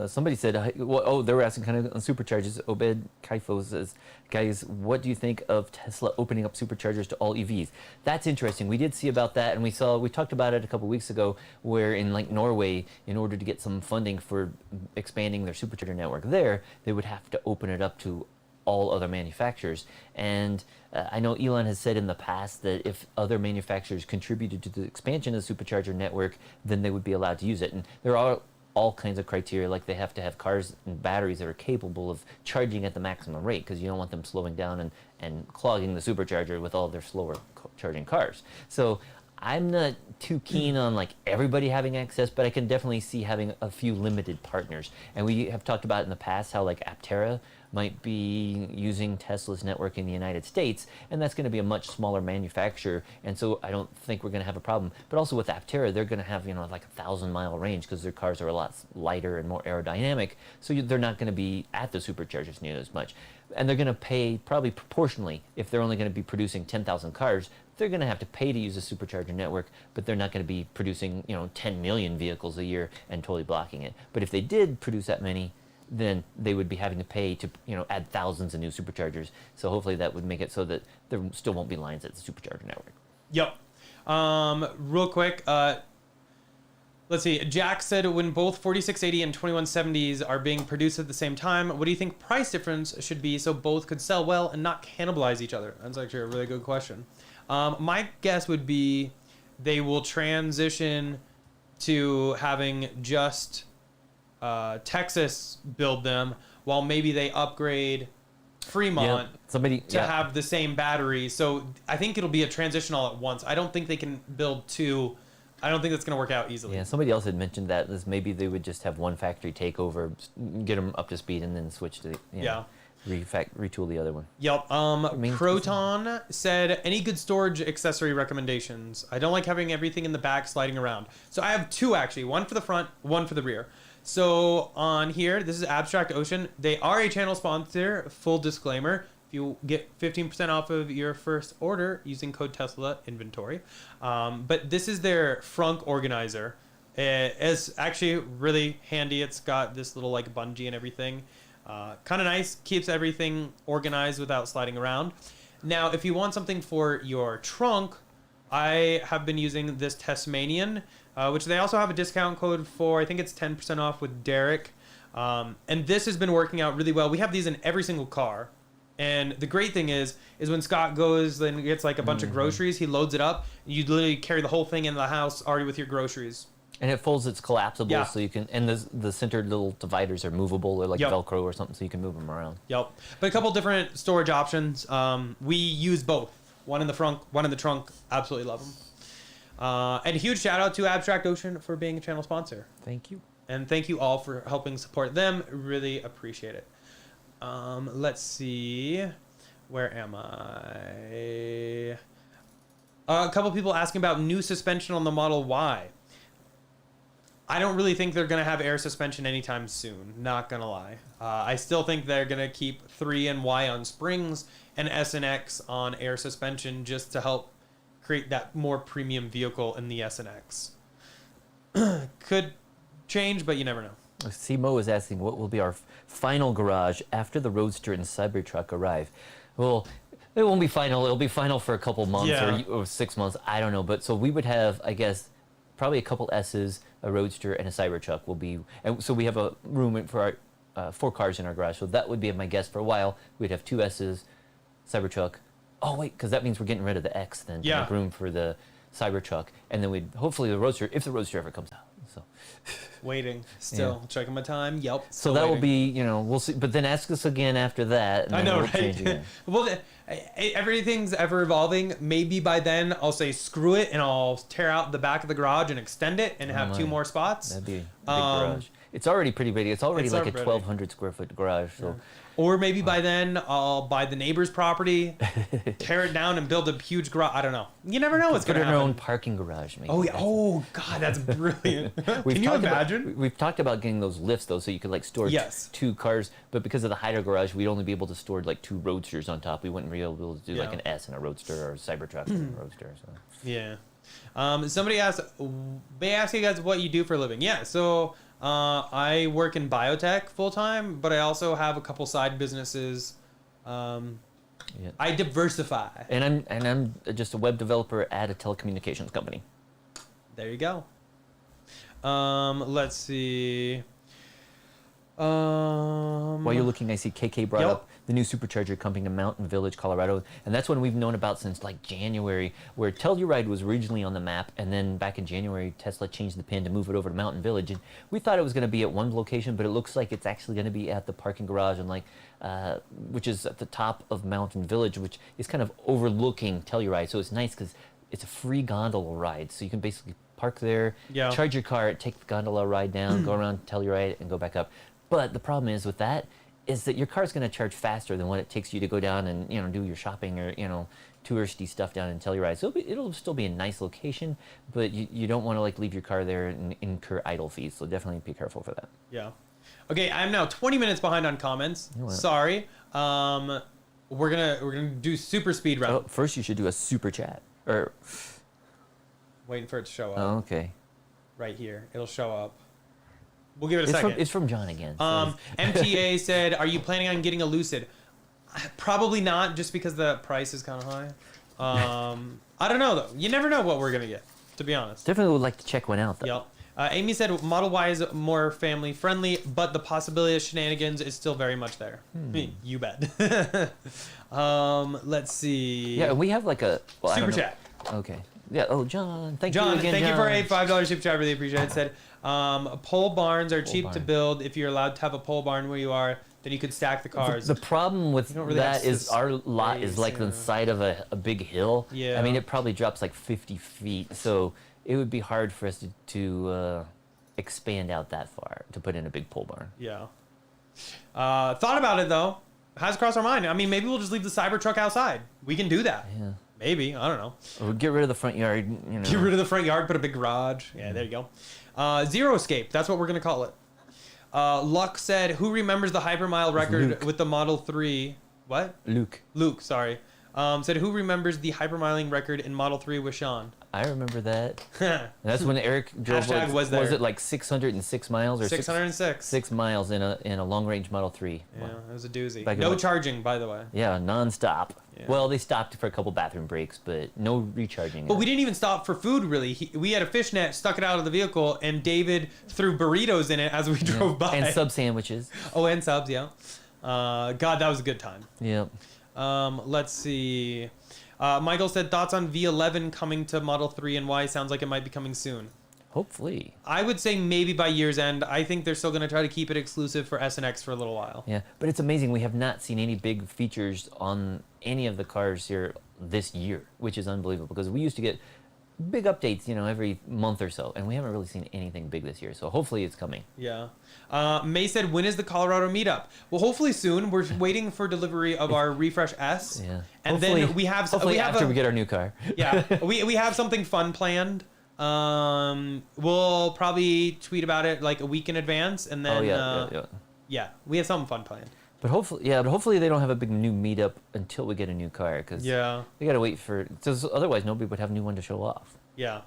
somebody said, they were asking kind of on superchargers. Obed Kaifo says, guys, what do you think of Tesla opening up superchargers to all EVs? That's interesting. We did see about that, and we talked about it a couple weeks ago, where in like Norway, in order to get some funding for expanding their supercharger network there, they would have to open it up to all other manufacturers. And I know Elon has said in the past that if other manufacturers contributed to the expansion of the supercharger network, then they would be allowed to use it. And there are all kinds of criteria, like they have to have cars and batteries that are capable of charging at the maximum rate, because you don't want them slowing down and clogging the supercharger with all their slower charging cars. So I'm not too keen on like everybody having access, but I can definitely see having a few limited partners. And we have talked about in the past how like Aptera might be using Tesla's network in the United States, and that's going to be a much smaller manufacturer, and so I don't think we're going to have a problem. But also with Aptera, they're going to have, you know, like 1,000-mile range because their cars are a lot lighter and more aerodynamic, so they're not going to be at the superchargers near as much. And they're going to pay probably proportionally. If they're only going to be producing 10,000 cars, they're going to have to pay to use a supercharger network, but they're not going to be producing, you know, 10 million vehicles a year and totally blocking it. But if they did produce that many, then they would be having to pay to, you know, add thousands of new superchargers. So hopefully that would make it so that there still won't be lines at the supercharger network. Yep. Real quick, let's see. Jack said, when both 4680 and 2170s are being produced at the same time, what do you think price difference should be so both could sell well and not cannibalize each other? That's actually a really good question. My guess would be they will transition to having just Texas build them, while maybe they upgrade Fremont somebody to have the same battery. So I think it'll be a transition all at once. I don't think they can build two. I don't think that's going to work out easily. Yeah, somebody else had mentioned that this maybe they would just have one factory take over, get them up to speed, and then switch to retool the other one. Yep. Proton said, any good storage accessory recommendations? I don't like having everything in the back sliding around. So I have two actually, one for the front, one for the rear. So on here, this is Abstract Ocean. They are a channel sponsor, full disclaimer. If you get 15% off of your first order using code Tesla inventory. But this is their frunk organizer. It's actually really handy. It's got this little like bungee and everything. Kind of nice, keeps everything organized without sliding around. Now, if you want something for your trunk, I have been using this Tasmanian, which they also have a discount code for. I think it's 10% off with Derek. And this has been working out really well. We have these in every single car. And the great thing is when Scott goes and gets like a bunch of groceries, he loads it up. You literally carry the whole thing into the house already with your groceries. And it folds, it's collapsible, so you can, and the centered little dividers are movable, or like Velcro or something, so you can move them around. Yep. But a couple different storage options. We use both. One in the front, one in the trunk. Absolutely love them. And a huge shout out to Abstract Ocean for being a channel sponsor. Thank you. And thank you all for helping support them. Really appreciate it. Let's see. Where am I? A couple people asking about new suspension on the Model Y. I don't really think they're going to have air suspension anytime soon. Not going to lie. I still think they're going to keep 3 and Y on springs and S and X on air suspension just to help create that more premium vehicle in the S and X. Could change, but you never know. Simo is asking, what will be our final garage after the Roadster and Cybertruck arrive? Well, it won't be final. It'll be final for a couple months or 6 months. I don't know. But so we would have, I guess, probably a couple S's, a Roadster, and a Cybertruck will be. And so we have a room for our 4 cars in our garage. So that would be my guess for a while. We'd have 2 S's, Cybertruck. Oh, wait, because that means we're getting rid of the X then to make room for the Cybertruck. And then we'd, hopefully the Roadster, if the Roadster ever comes out. So waiting still checking my time. Yep. So that will be, we'll see. But then ask us again after that. And I know, we'll change right? again. Well, everything's ever evolving. Maybe by then I'll say screw it and I'll tear out the back of the garage and extend it and have 2 more spots. That'd be a big garage. It's already pretty big. It's already like a already. 1,200 square foot garage. So. Or maybe by then I'll buy the neighbor's property, tear it down, and build a huge garage. I don't know. You never know what's going to happen. Put in our own parking garage, maybe. Oh yeah. Oh God, that's brilliant. Can you imagine? We've talked about getting those lifts though, so you could like store 2 cars. But because of the hydro garage, we'd only be able to store like 2 Roadsters on top. We wouldn't be able to do like an S and a Roadster or a Cybertruck and a Roadster. So. Yeah. Somebody asked, they ask you guys what you do for a living. Yeah. So. I work in biotech full time, but I also have a couple side businesses. I diversify. And I'm just a web developer at a telecommunications company. There you go. Let's see. While you're looking, I see KK brought up the new supercharger coming to Mountain Village, Colorado, and that's one we've known about since like January, where Telluride was originally on the map, and then back in January, Tesla changed the pin to move it over to Mountain Village, and we thought it was going to be at one location, but it looks like it's actually going to be at the parking garage, and which is at the top of Mountain Village, which is kind of overlooking Telluride, so it's nice because it's a free gondola ride, so you can basically park there, charge your car, take the gondola ride down, go around Telluride, and go back up. But the problem is with that is that your car's going to charge faster than what it takes you to go down and do your shopping or touristy stuff down in Telluride. So it'll still be a nice location, but you don't want to like leave your car there and incur idle fees. So definitely be careful for that. Yeah. Okay, I'm now 20 minutes behind on comments. Sorry. We're gonna do super speed round. Oh, first you should do a super chat or waiting for it to show up. Oh, okay. Right here, it'll show up. We'll give it a second. It's from John again. So MTA said, "Are you planning on getting a Lucid?" Probably not, just because the price is kind of high. I don't know though. You never know what we're gonna get. To be honest. Definitely would like to check one out though. Yep. Amy said Model Y is more family friendly, but the possibility of shenanigans is still very much there. You bet. Let's see. Yeah, we have like a super chat. Okay. Yeah. Oh, John. Thank you again, thank you for a $5 super chat. Really appreciate it. Said, pole barns are cheap to build if you're allowed to have a pole barn where you are. then you could stack the cars. The problem with don't really have that is our lot is space, like the yeah. side of a big hill. Yeah. I mean, it probably drops like 50 feet, so it would be hard for us to expand out that far to put in a big pole barn. Yeah. Thought about it though. Has crossed our mind. I mean, maybe we'll just leave the Cybertruck outside. We can do that. Yeah. Maybe. I don't know. Or get rid of the front yard. You know. Get rid of the front yard, put a big garage. Yeah, there you go. Zero Escape. That's what we're going to call it. Luck said, who remembers the Hypermile record Luke. with the Model 3? What? Luke, sorry. Said, who remembers the hypermiling record in Model 3 with Sean? I remember that. That's when Eric drove. Hashtag was there. Was it like 606 miles or 606. 6 miles in a long range Model 3? Yeah, it was a doozy. Back in No what- charging, by the way. Yeah, nonstop. Yeah. Well, they stopped for a couple bathroom breaks, but no recharging. But we didn't even stop for food, really. We had a fishnet, stuck it out of the vehicle, and David threw burritos in it as we drove by. And sub sandwiches. Oh, and subs, yeah. God, that was a good time. Yep. Let's see. Michael said, thoughts on V11 coming to Model 3 and why? Sounds like it might be coming soon. Hopefully. I would say maybe by year's end. I think they're still going to try to keep it exclusive for S and X for a little while. Yeah, but it's amazing. We have not seen any big features on any of the cars here this year, which is unbelievable because we used to get big updates, every month or so, and we haven't really seen anything big this year. So hopefully it's coming. Yeah. May said, when is the Colorado meetup? Well, hopefully soon. We're waiting for delivery of our Refresh S. Yeah. And hopefully, then we have hopefully we have after we get our new car. yeah, we have something fun planned. We'll probably tweet about it like a week in advance, and then yeah, we have something fun planned. But hopefully they don't have a big new meetup until we get a new car because we gotta wait for because otherwise nobody would have a new one to show off. Yeah,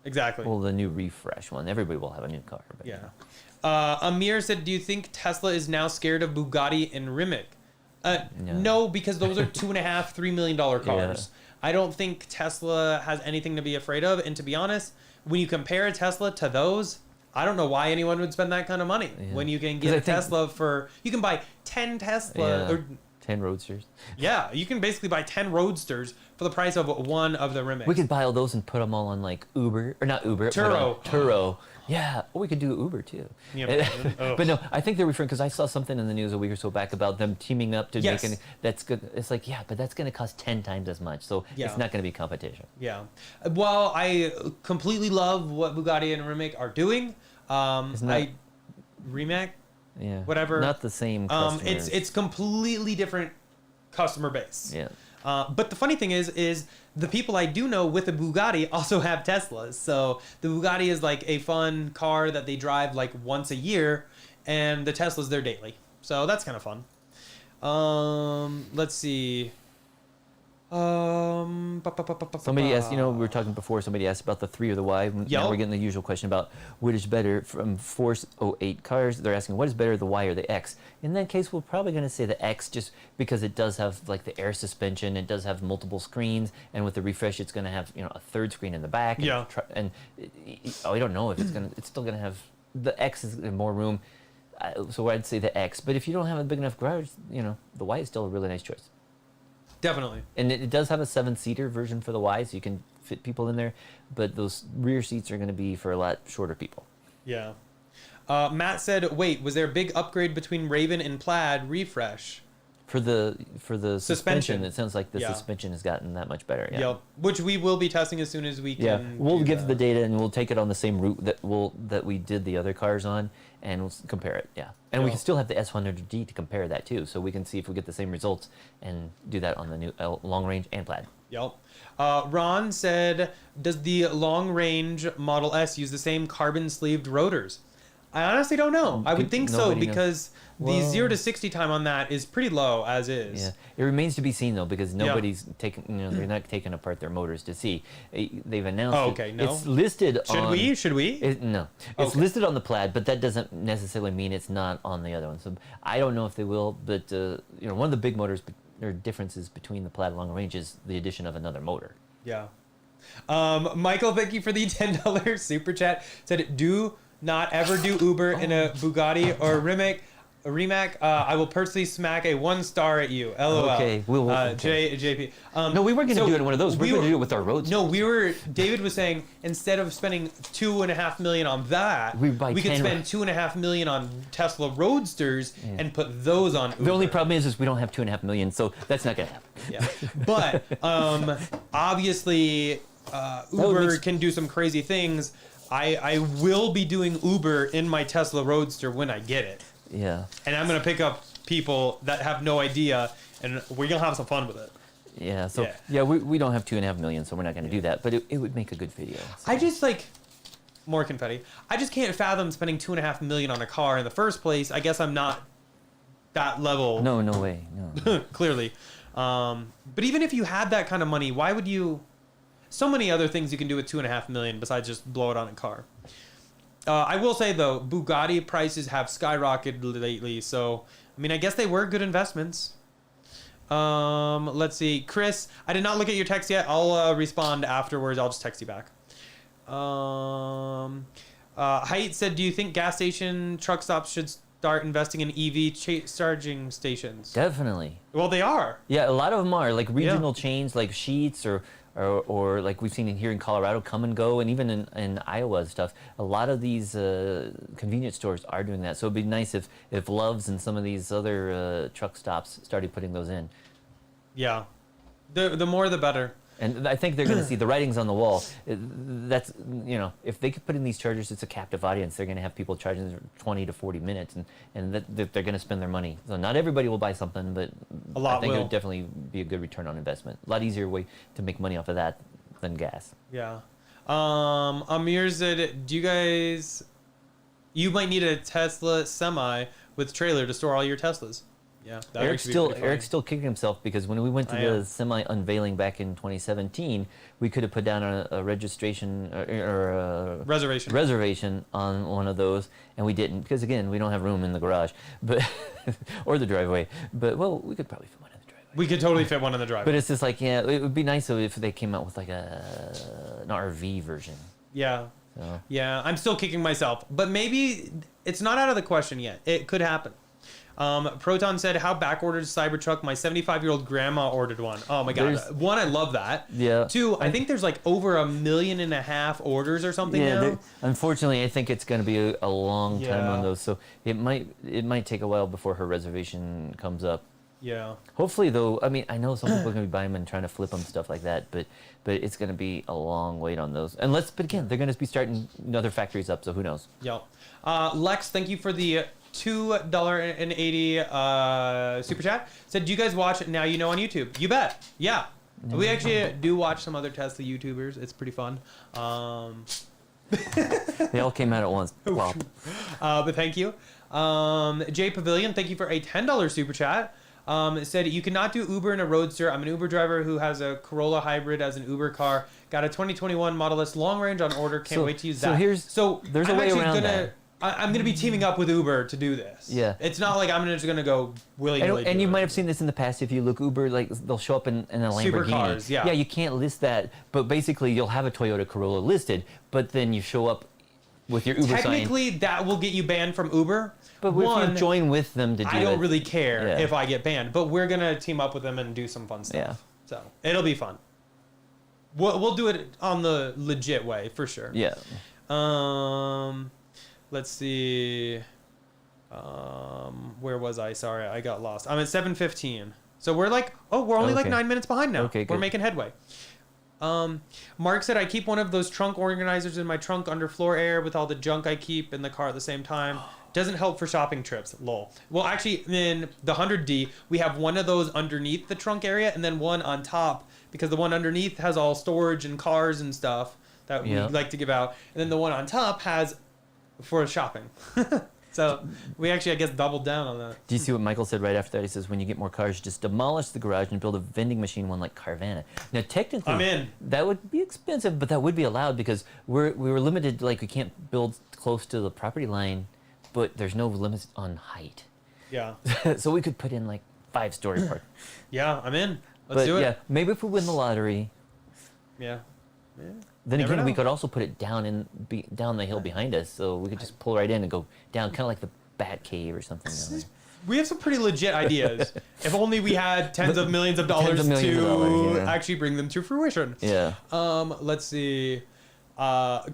exactly. Well, the new refresh one, everybody will have a new car. But, Yeah. Amir said, do you think Tesla is now scared of Bugatti and Rimac? No, because those are $2.5–3 million cars. Yeah. I don't think Tesla has anything to be afraid of. And to be honest, when you compare a Tesla to those, I don't know why anyone would spend that kind of money when you can get a Tesla you can buy 10 Tesla or 10 Roadsters. Yeah, you can basically buy 10 Roadsters for the price of one of the Rimacs. We could buy all those and put them all on like Uber or not Uber, Turo. Turo. Yeah, or we could do Uber too. Yeah, but no, I think they're referring because I saw something in the news a week or so back about them teaming up to make an. That's good. It's like but that's going to cost 10 times as much, so it's not going to be competition. Yeah, well, I completely love what Bugatti and Rimac are doing. Rimac, whatever. Not the same. Customers. It's completely different customer base. Yeah. But the funny thing is the people I do know with a Bugatti also have Teslas. So the Bugatti is like a fun car that they drive like once a year, and the Tesla's their daily. So that's kind of fun. Let's see. Somebody asked, we were talking before, somebody asked about the 3 or the Y. Now we're getting the usual question about what is better from Force 08 cars. They're asking what is better, the Y or the X? In that case, we're probably going to say the X just because it does have like the air suspension, it does have multiple screens, and with the refresh, it's going to have, a third screen in the back. And I don't know if it's still going to have, the X is more room. So I'd say the X. But if you don't have a big enough garage, the Y is still a really nice choice. Definitely. And it does have a 7-seater version for the Y, so you can fit people in there. But those rear seats are going to be for a lot shorter people. Yeah. Matt said, wait, was there a big upgrade between Raven and Plaid refresh? For the suspension, it sounds like the Yeah. suspension has gotten that much better. Yeah. Yep. Which we will be testing as soon as we can. Yeah, we'll do give that. the data and we'll take it on the same route that we did the other cars on, and we'll compare it. Yeah, and we Yeah. can still have the S100D to compare that too, so we can see if we get the same results and do that on the new long range and Plaid. Yep. Ron said, does the long range Model S use the same carbon sleeved rotors? I honestly don't know. I would think so Nobody knows. because the 0 to 60 time on that is pretty low as is. Yeah, it remains to be seen though because nobody's taking, they're not taking apart their motors to see. They've announced. Oh, okay, no. It's listed. Should we? No, it's Okay. listed on the Plaid, but that doesn't necessarily mean it's not on the other one. So I don't know if they will, but one of the big motors or differences between the Plaid and long range is the addition of another motor. Yeah. Michael, thank you for the $10 super chat. Said, do not ever do Uber in a Bugatti or Rimac. Remac, I will personally smack a 1 star at you. LOL. Okay, okay. JP. No, we weren't going to do it in one of those. We were going to do it with our roads. No, David was saying instead of spending $2.5 million on that, we could spend $2.5 million on Tesla Roadsters and put those on Uber. The only problem is we don't have $2.5 million, so that's not going to happen. Yeah, but obviously Uber can do some crazy things. I will be doing Uber in my Tesla Roadster when I get it. Yeah. And I'm going to pick up people that have no idea, and we're going to have some fun with it. Yeah, so, we don't have $2.5 million, so we're not going to do that, but it would make a good video. So. I just, more confetti. I just can't fathom spending $2.5 million on a car in the first place. I guess I'm not that level. No way, no. Clearly. But even if you had that kind of money, why would you... So many other things you can do with $2.5 million besides just blow it on a car. I will say, though, Bugatti prices have skyrocketed lately, so, I mean, I guess they were good investments. Let's see. Chris, I did not look at your text yet. I'll respond afterwards. I'll just text you back. Height said, do you think gas station truck stops should start investing in EV charging stations? Definitely. Well, they are. Yeah, a lot of them are, like regional chains like Sheetz or like we've seen here in Colorado, Come and Go, and even in Iowa and stuff. A lot of these convenience stores are doing that. So it'd be nice if Love's and some of these other truck stops started putting those in. Yeah, the more the better. And I think they're going to see the writings on the wall. That's, if they could put in these chargers, it's a captive audience. They're going to have people charging 20 to 40 minutes, and they're going to spend their money. So not everybody will buy something, but I think it would definitely be a good return on investment. A lot easier way to make money off of that than gas. Yeah. Amir said, you might need a Tesla semi with trailer to store all your Teslas. Yeah, Eric's still kicking himself because when we went to the semi unveiling back in 2017, we could have put down a registration or a reservation on one of those, and we didn't because again we don't have room in the garage, but or the driveway. But we could probably fit one in the driveway. We could totally fit one in the driveway. But it's just like it would be nice if they came out with like an RV version. Yeah. So. Yeah, I'm still kicking myself, but maybe it's not out of the question yet. It could happen. Proton said, how backordered is Cybertruck? My 75-year-old grandma ordered one. Oh my God. One, I love that. Yeah. Two, I think there's like over 1.5 million orders or something now. Unfortunately, I think it's going to be a long time on those. So it might take a while before her reservation comes up. Yeah. Hopefully, though, I mean, I know some people are going to be buying them and trying to flip them, stuff like that, but it's going to be a long wait on those. But again, they're going to be starting other factories up, so who knows? Yep. Lex, thank you for the $2.80 super chat. Said, do you guys watch Now You Know on YouTube? You bet. Yeah. We actually do watch some other Tesla YouTubers. It's pretty fun. They all came out at once. Wow. But thank you. Jay Pavilion, thank you for a $10 super chat. It said, you cannot do Uber in a Roadster. I'm an Uber driver who has a Corolla hybrid as an Uber car. Got a 2021 Model S long range on order. Can't wait to use that. There's a way around that. I'm going to be teaming up with Uber to do this. Yeah. It's not like I'm just going to go willy-nilly. And you might have seen this in the past. If you look Uber, like they'll show up in a Lamborghini. Supercars, yeah. Yeah, you can't list that. But basically, you'll have a Toyota Corolla listed, but then you show up with your Uber sign. Technically, that will get you banned from Uber. But if you join with them to do it. I don't really care if I get banned. But we're going to team up with them and do some fun stuff. Yeah. So it'll be fun. We'll do it on the legit way, for sure. Yeah. Let's see. Where was I? Sorry, I got lost. I'm at 7:15. So we're only like 9 minutes behind now. Okay, good. We're making headway. Mark said, I keep one of those trunk organizers in my trunk under floor air with all the junk I keep in the car at the same time. Doesn't help for shopping trips. Lol. Well, actually, in the 100D, we have one of those underneath the trunk area and then one on top because the one underneath has all storage and cars and stuff that we like to give out. And then the one on top has for shopping. So we actually, I guess, doubled down on that. Do you see what Michael said right after that? He says, when you get more cars, just demolish the garage and build a vending machine one like Carvana. Now, technically, I'm in. That would be expensive, but that would be allowed because we were limited. Like, we can't build close to the property line, but there's no limits on height. Yeah. So we could put in like 5-story park. Yeah, I'm in. Let's do it. Yeah, maybe if we win the lottery. Yeah. Then again, we could also put it down the hill behind us, so we could just pull right in and go down, kind of like bat cave or something. Down there. We have some pretty legit ideas. If only we had tens of millions of dollars to actually bring them to fruition. Yeah. Let's see.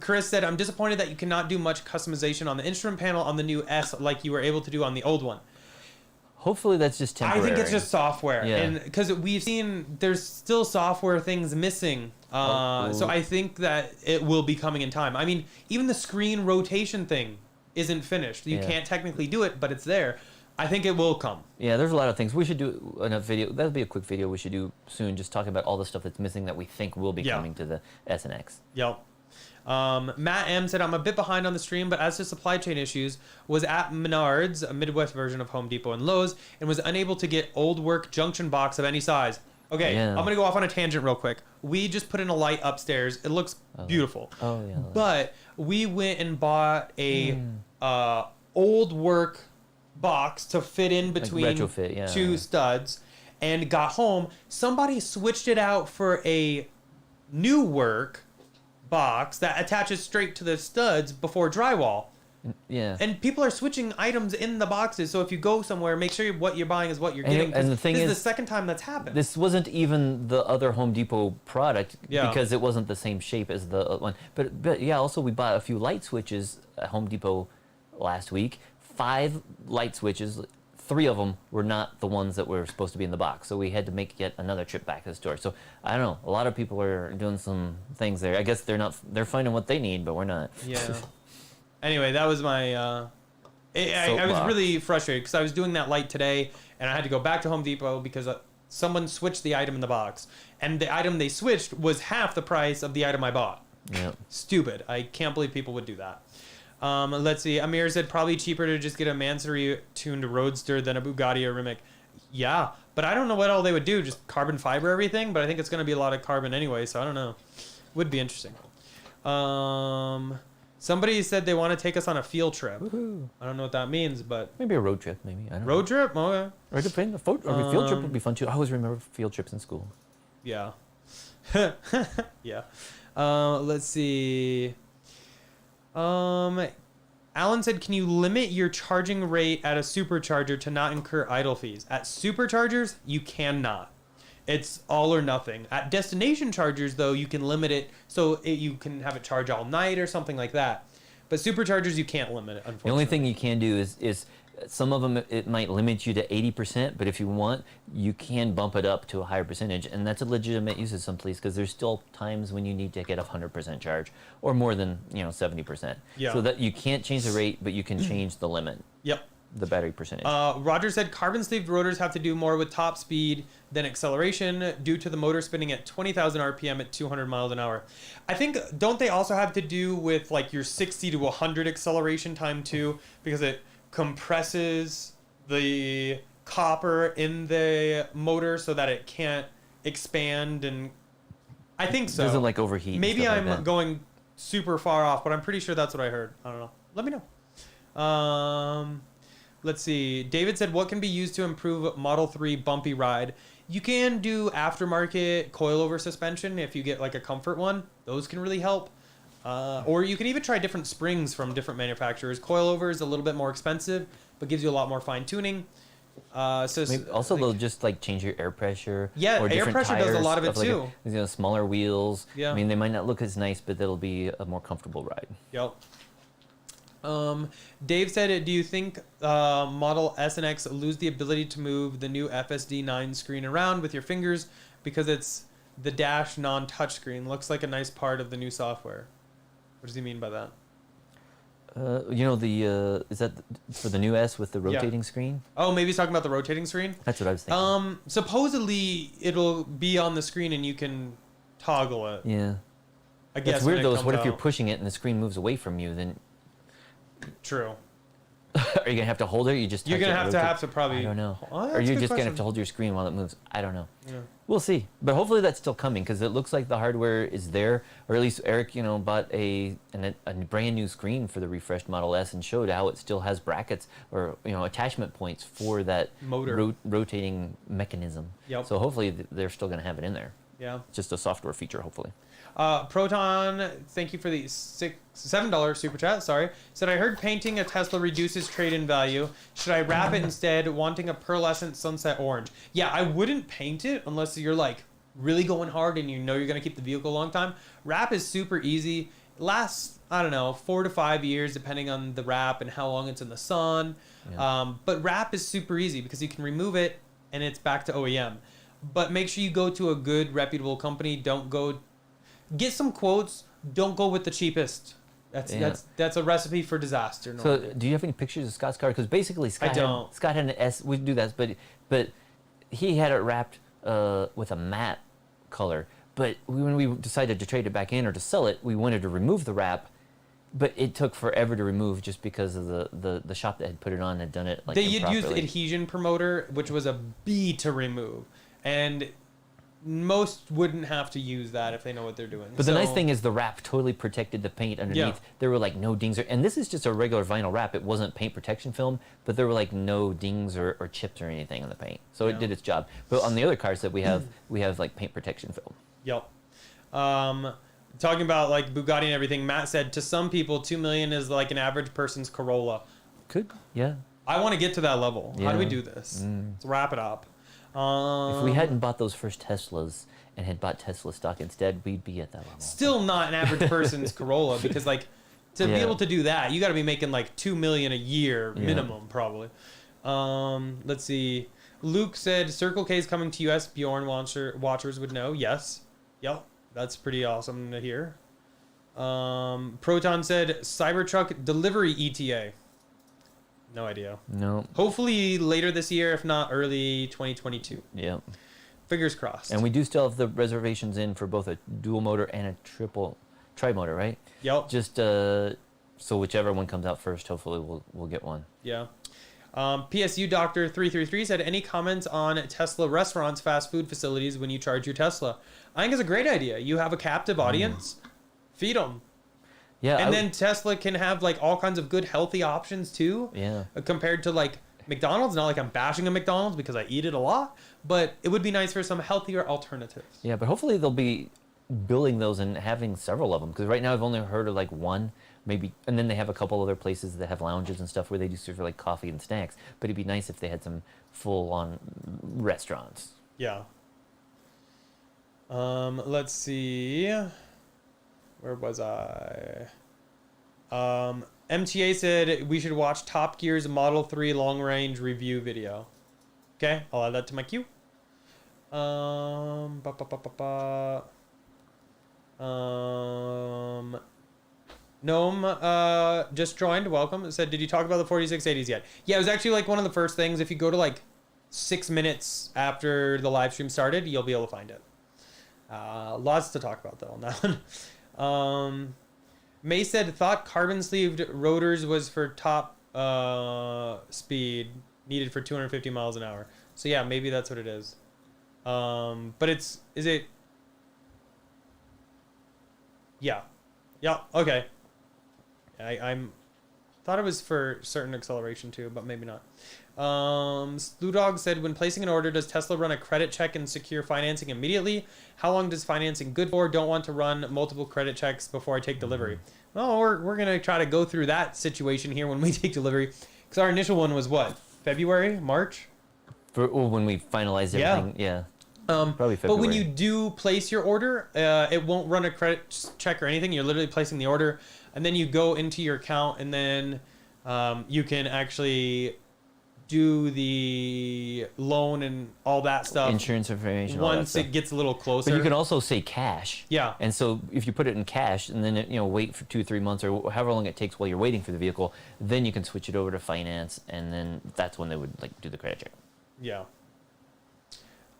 Chris said, I'm disappointed that you cannot do much customization on the instrument panel on the new S like you were able to do on the old one. Hopefully that's just temporary. I think it's just software. Yeah. And because we've seen there's still software things missing. So I think that it will be coming in time. I mean, even the screen rotation thing isn't finished. You can't technically do it, but it's there. I think it will come. Yeah, there's a lot of things. We should do a video. That'll be a quick video we should do soon, just talking about all the stuff that's missing that we think will be coming to the S and X. Yep. Matt M said, I'm a bit behind on the stream, but as to supply chain issues, was at Menards, a Midwest version of Home Depot and Lowe's, and was unable to get old work junction box of any size. Okay, I'm going to go off on a tangent real quick. We just put in a light upstairs. It looks beautiful. Oh, yeah. But we went and bought a old work box to fit in between retrofit, two studs, and got home. Somebody switched it out for a new work box that attaches straight to the studs before drywall. Yeah. And people are switching items in the boxes, so if you go somewhere, make sure what you're buying is what you're getting. And the thing this is the second time that's happened. This wasn't even the other Home Depot product because it wasn't the same shape as the one. But yeah, also we bought a few light switches at Home Depot last week. 5 light switches. 3 of them were not the ones that were supposed to be in the box, so we had to make yet another trip back to the store. So I don't know. A lot of people are doing some things there. I guess they're finding what they need, but we're not. Yeah. Anyway, that was my. I was really frustrated because I was doing that light today, and I had to go back to Home Depot because someone switched the item in the box, and the item they switched was half the price of the item I bought. Yeah. Stupid. I can't believe people would do that. Let's see. Amir said probably cheaper to just get a Mansory-tuned Roadster than a Bugatti or Rimac. Yeah, but I don't know what all they would do. Just carbon fiber everything, but I think it's going to be a lot of carbon anyway, so I don't know. Would be interesting. Somebody said they want to take us on a field trip. Woohoo. I don't know what that means, but... Maybe a road trip, maybe. I don't know. Road trip? Okay. Or a field trip would be fun too. I always remember field trips in school. Yeah. Yeah. Let's see. Alan said, can you limit your charging rate at a supercharger to not incur idle fees? At superchargers, you cannot. It's all or nothing. At destination chargers, though, you can limit it so you can have it charge all night or something like that. But superchargers, you can't limit it, unfortunately. The only thing you can do is some of them, it might limit you to 80%, but if you want, you can bump it up to a higher percentage, and that's a legitimate use of some place because there's still times when you need to get a 100% charge or more than 70%. Yeah. So that you can't change the rate, but you can change the limit. Yep. The battery percentage. Roger said carbon sleeved rotors have to do more with top speed than acceleration due to the motor spinning at 20,000 RPM at 200 miles an hour. I think, don't they also have to do with like your 60 to 100 acceleration time too? Because it compresses the copper in the motor so that it can't expand, and I think so. Doesn't like overheat. Maybe I'm like going super far off, but I'm pretty sure that's what I heard. I don't know. Let me know. Let's see. David said, what can be used to improve Model 3 bumpy ride? You can do aftermarket coilover suspension if you get like a comfort one. Those can really help. Or you can even try different springs from different manufacturers. Coilover is a little bit more expensive, but gives you a lot more fine tuning. They'll just like change your air pressure. Yeah, or air pressure does a lot of it too. Smaller wheels. Yeah. I mean, they might not look as nice, but it'll be a more comfortable ride. Yep. Dave said, do you think Model S and X lose the ability to move the new FSD 9 screen around with your fingers because it's the dash non-touch screen? Looks like a nice part of the new software. What does he mean by that? Is that for the new S with the rotating screen? Oh, maybe he's talking about the rotating screen? That's what I was thinking. Supposedly it'll be on the screen and you can toggle it. Yeah. I guess It's weird though. What if you're out. pushing it and the screen moves away from you? Then True. are you gonna have to hold it? Or you just You're gonna have to probably. I don't know. Oh, that's or a you're good just gonna question. have to hold your screen while it moves. I don't know. Yeah. We'll see. But hopefully that's still coming because it looks like the hardware is there, or at least Eric, bought a brand new screen for the refreshed Model S and showed how it still has brackets or attachment points for that motor rotating mechanism. Yep. So hopefully they're still gonna have it in there. Yeah. It's just a software feature, hopefully. Proton, thank you for the $7 super chat. Sorry, said I heard painting a Tesla reduces trade-in value. Should I wrap it instead? Wanting a pearlescent sunset orange. Yeah, I wouldn't paint it unless you're like really going hard and you know you're gonna keep the vehicle a long time. Wrap is super easy. It lasts, I don't know, 4 to 5 years depending on the wrap and how long it's in the sun. Yeah. But wrap is super easy because you can remove it and it's back to OEM. But make sure you go to a good reputable company. Don't go, get some quotes. Don't go with the cheapest. That's a recipe for disaster. So, do you have any pictures of Scott's car? Because basically, Scott had an S. We do that, but he had it wrapped with a matte color. But when we decided to trade it back in or to sell it, we wanted to remove the wrap. But it took forever to remove just because of the shop that had put it on had done it like they had improperly. used adhesion promoter, which was a B to remove, and most wouldn't have to use that if they know what they're doing. But the nice thing is the wrap totally protected the paint underneath. Yeah. There were like no dings, and this is just a regular vinyl wrap. It wasn't paint protection film, but there were like no dings or chips or anything on the paint. So it did its job. But on the other cars that we have like paint protection film. Yep. Talking about like Bugatti and everything, Matt said to some people 2 million is like an average person's Corolla. Yeah. I want to get to that level. How do we Yeah. do this? Let's wrap it up. If we hadn't bought those first Teslas and had bought Tesla stock instead, we'd be at that level. Still not an average person's Corolla because like to be Yeah. able to do that, you got to be making like 2 million a year minimum probably. Let's see. Luke said Circle K is coming to US. Bjorn watchers would know. Yes. Yep. That's pretty awesome to hear. Proton said Cybertruck delivery ETA. No idea. No. Hopefully later this year, if not early 2022. Yeah. Fingers crossed. And we do still have the reservations in for both a dual motor and a tri-motor, right? Yep. Just so whichever one comes out first, hopefully we'll get one. Yeah. PSU Doctor 333 said, any comments on Tesla restaurants, fast food facilities when you charge your Tesla? I think it's a great idea. You have a captive audience, feed them. Yeah. And then Tesla can have like all kinds of good healthy options too. Yeah. Compared to like McDonald's. Not like I'm bashing a McDonald's because I eat it a lot, but it would be nice for some healthier alternatives. Yeah, but hopefully they'll be building those and having several of them, because right now I've only heard of like one, maybe, and then they have a couple other places that have lounges and stuff where they do serve like coffee and snacks. But it'd be nice if they had some full-on restaurants. Yeah. Let's see. Where was I? MTA said we should watch Top Gear's Model 3 long range review video. Okay, I'll add that to my queue. Gnome just joined. Welcome. It said, did you talk about the 4680s yet? Yeah, it was actually like one of the first things. If you go to like 6 minutes after the live stream started, you'll be able to find it. Lots to talk about though on that one. May said thought carbon sleeved rotors was for top speed needed for 250 miles an hour. So yeah, maybe that's what it is. But is it? Yeah. Yeah. Okay. I'm thought it was for certain acceleration too, but maybe not. Slewdog said, when placing an order, does Tesla run a credit check and secure financing immediately? How long does financing good for? Don't want to run multiple credit checks before I take delivery. Well, we're going to try to go through that situation here when we take delivery. Because our initial one was what? February? March? When we finalize everything, yeah. Probably February. But when you do place your order, it won't run a credit check or anything. You're literally placing the order, and then you go into your account, and then you can actually do the loan and all that stuff. Insurance information. Once it gets a little closer. But you can also say cash. Yeah. And so if you put it in cash and then wait for 2-3 months or however long it takes while you're waiting for the vehicle, then you can switch it over to finance, and then that's when they would do the credit check. Yeah.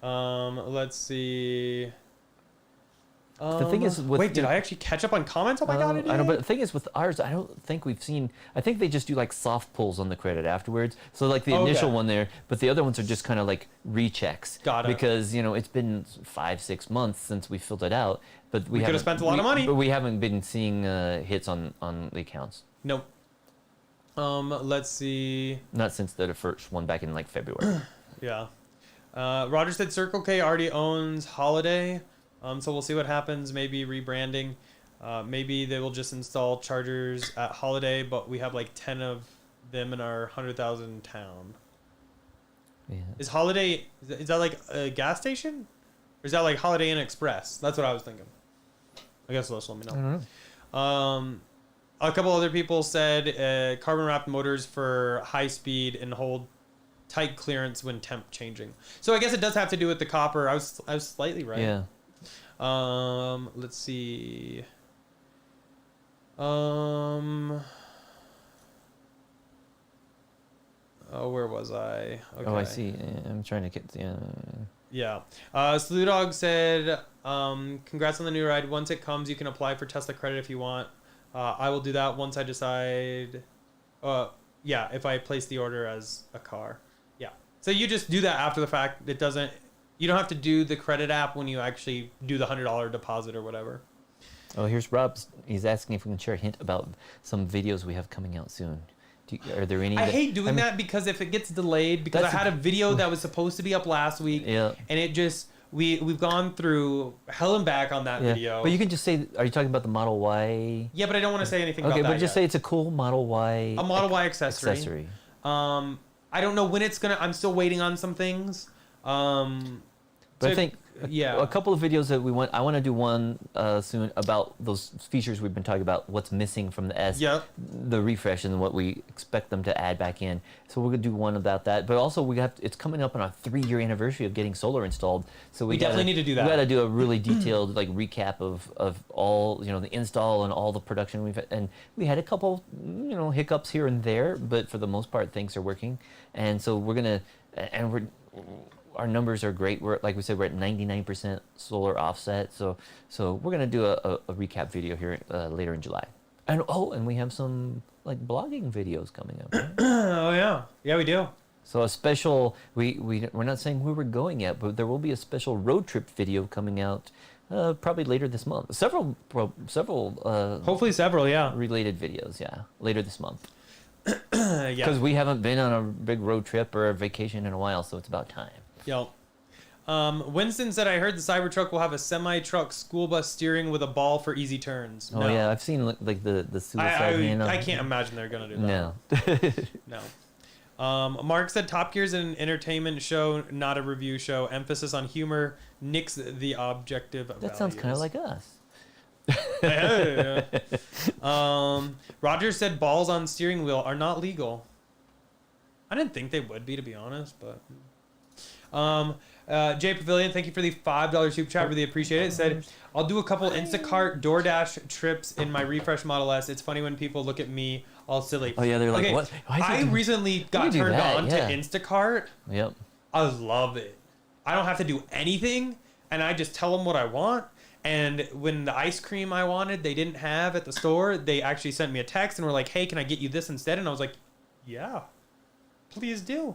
Let's see. The thing is with wait, did I actually catch up on comments? Oh my god, I did. I know, but the thing is with ours, I don't think we've seen. I think they just do like soft pulls on the credit afterwards. So like the initial one there, but the other ones are just kind of like rechecks. Got it. Because it's been 5-6 months since we filled it out, but we could have spent a lot of money. But we haven't been seeing hits on the accounts. Nope. Let's see. Not since the first one back in like February. Yeah. Roger said Circle K already owns Holiday. So we'll see what happens. Maybe rebranding. Maybe they will just install chargers at Holiday, but we have like 10 of them in our 100,000 town. Yeah. Is Holiday, is that like a gas station? Or is that like Holiday Inn Express? That's what I was thinking. I guess let me know. I don't know. A couple other people said carbon wrapped motors for high speed and hold tight clearance when temp changing. So I guess it does have to do with the copper. I was slightly right. Yeah. Let's see. Oh, where was I? Okay. Oh, I see. Yeah, I'm trying to get. Yeah. Yeah. Slew Dog said, congrats on the new ride. Once it comes, you can apply for Tesla credit if you want. I will do that once I decide. Yeah, if I place the order as a car. Yeah. So you just do that after the fact. It doesn't. You don't have to do the credit app when you actually do the $100 deposit or whatever. Oh, here's Rob. He's asking if we can share a hint about some videos we have coming out soon. Are there any? I hate doing that because if it gets delayed, because I had a video that was supposed to be up last week, Yeah. and it just we've gone through hell and back on that Yeah. video. But you can just say, are you talking about the Model Y? Yeah, but I don't want to say anything Okay, about that. but just say it's a cool Model Y. a Model Y accessory. accessory. I don't know when it's gonna. I'm still waiting on some things. But I think yeah. a couple of videos that I want to do one soon about those features we've been talking about, what's missing from the S, Yep. the refresh, and what we expect them to add back in. So we're going to do one about that. But also it's coming up on our 3-year anniversary of getting solar installed. So we definitely need to do that. We got to do a really detailed like recap of all, the install and all the production we've had. And we had a couple, hiccups here and there, but for the most part, things are working. And so our numbers are great. Like we said, we're at 99% solar offset. So we're gonna do a recap video here later in July. And we have some like blogging videos coming up. Right? Oh yeah, we do. So a special. We're not saying where we're going yet, but there will be a special road trip video coming out probably later this month. Several. Hopefully several. Yeah. Related videos. Yeah, later this month. Yeah. Because we haven't been on a big road trip or a vacation in a while, so it's about time. Yep. Winston said, I heard the Cybertruck will have a semi-truck school bus steering with a ball for easy turns. Oh No. yeah, I've seen like the suicide hand. I can't imagine they're going to do that. No. No. Mark said Top Gear is an entertainment show, not a review show. Emphasis on humor nicks the objective That sounds kind of like us. Yeah. Roger said balls on steering wheel are not legal. I didn't think they would be, to be honest, but... Jay Pavilion, thank you for the $5 super chat. Really appreciate it. It said, I'll do a couple Instacart DoorDash trips in my refresh Model S. It's funny when people look at me all silly. Oh yeah, they're like, what? I recently got turned on to Instacart. Yep. I love it. I don't have to do anything, and I just tell them what I want. And when the ice cream I wanted, they didn't have at the store, they actually sent me a text and were like, hey, can I get you this instead? And I was like, yeah, please do.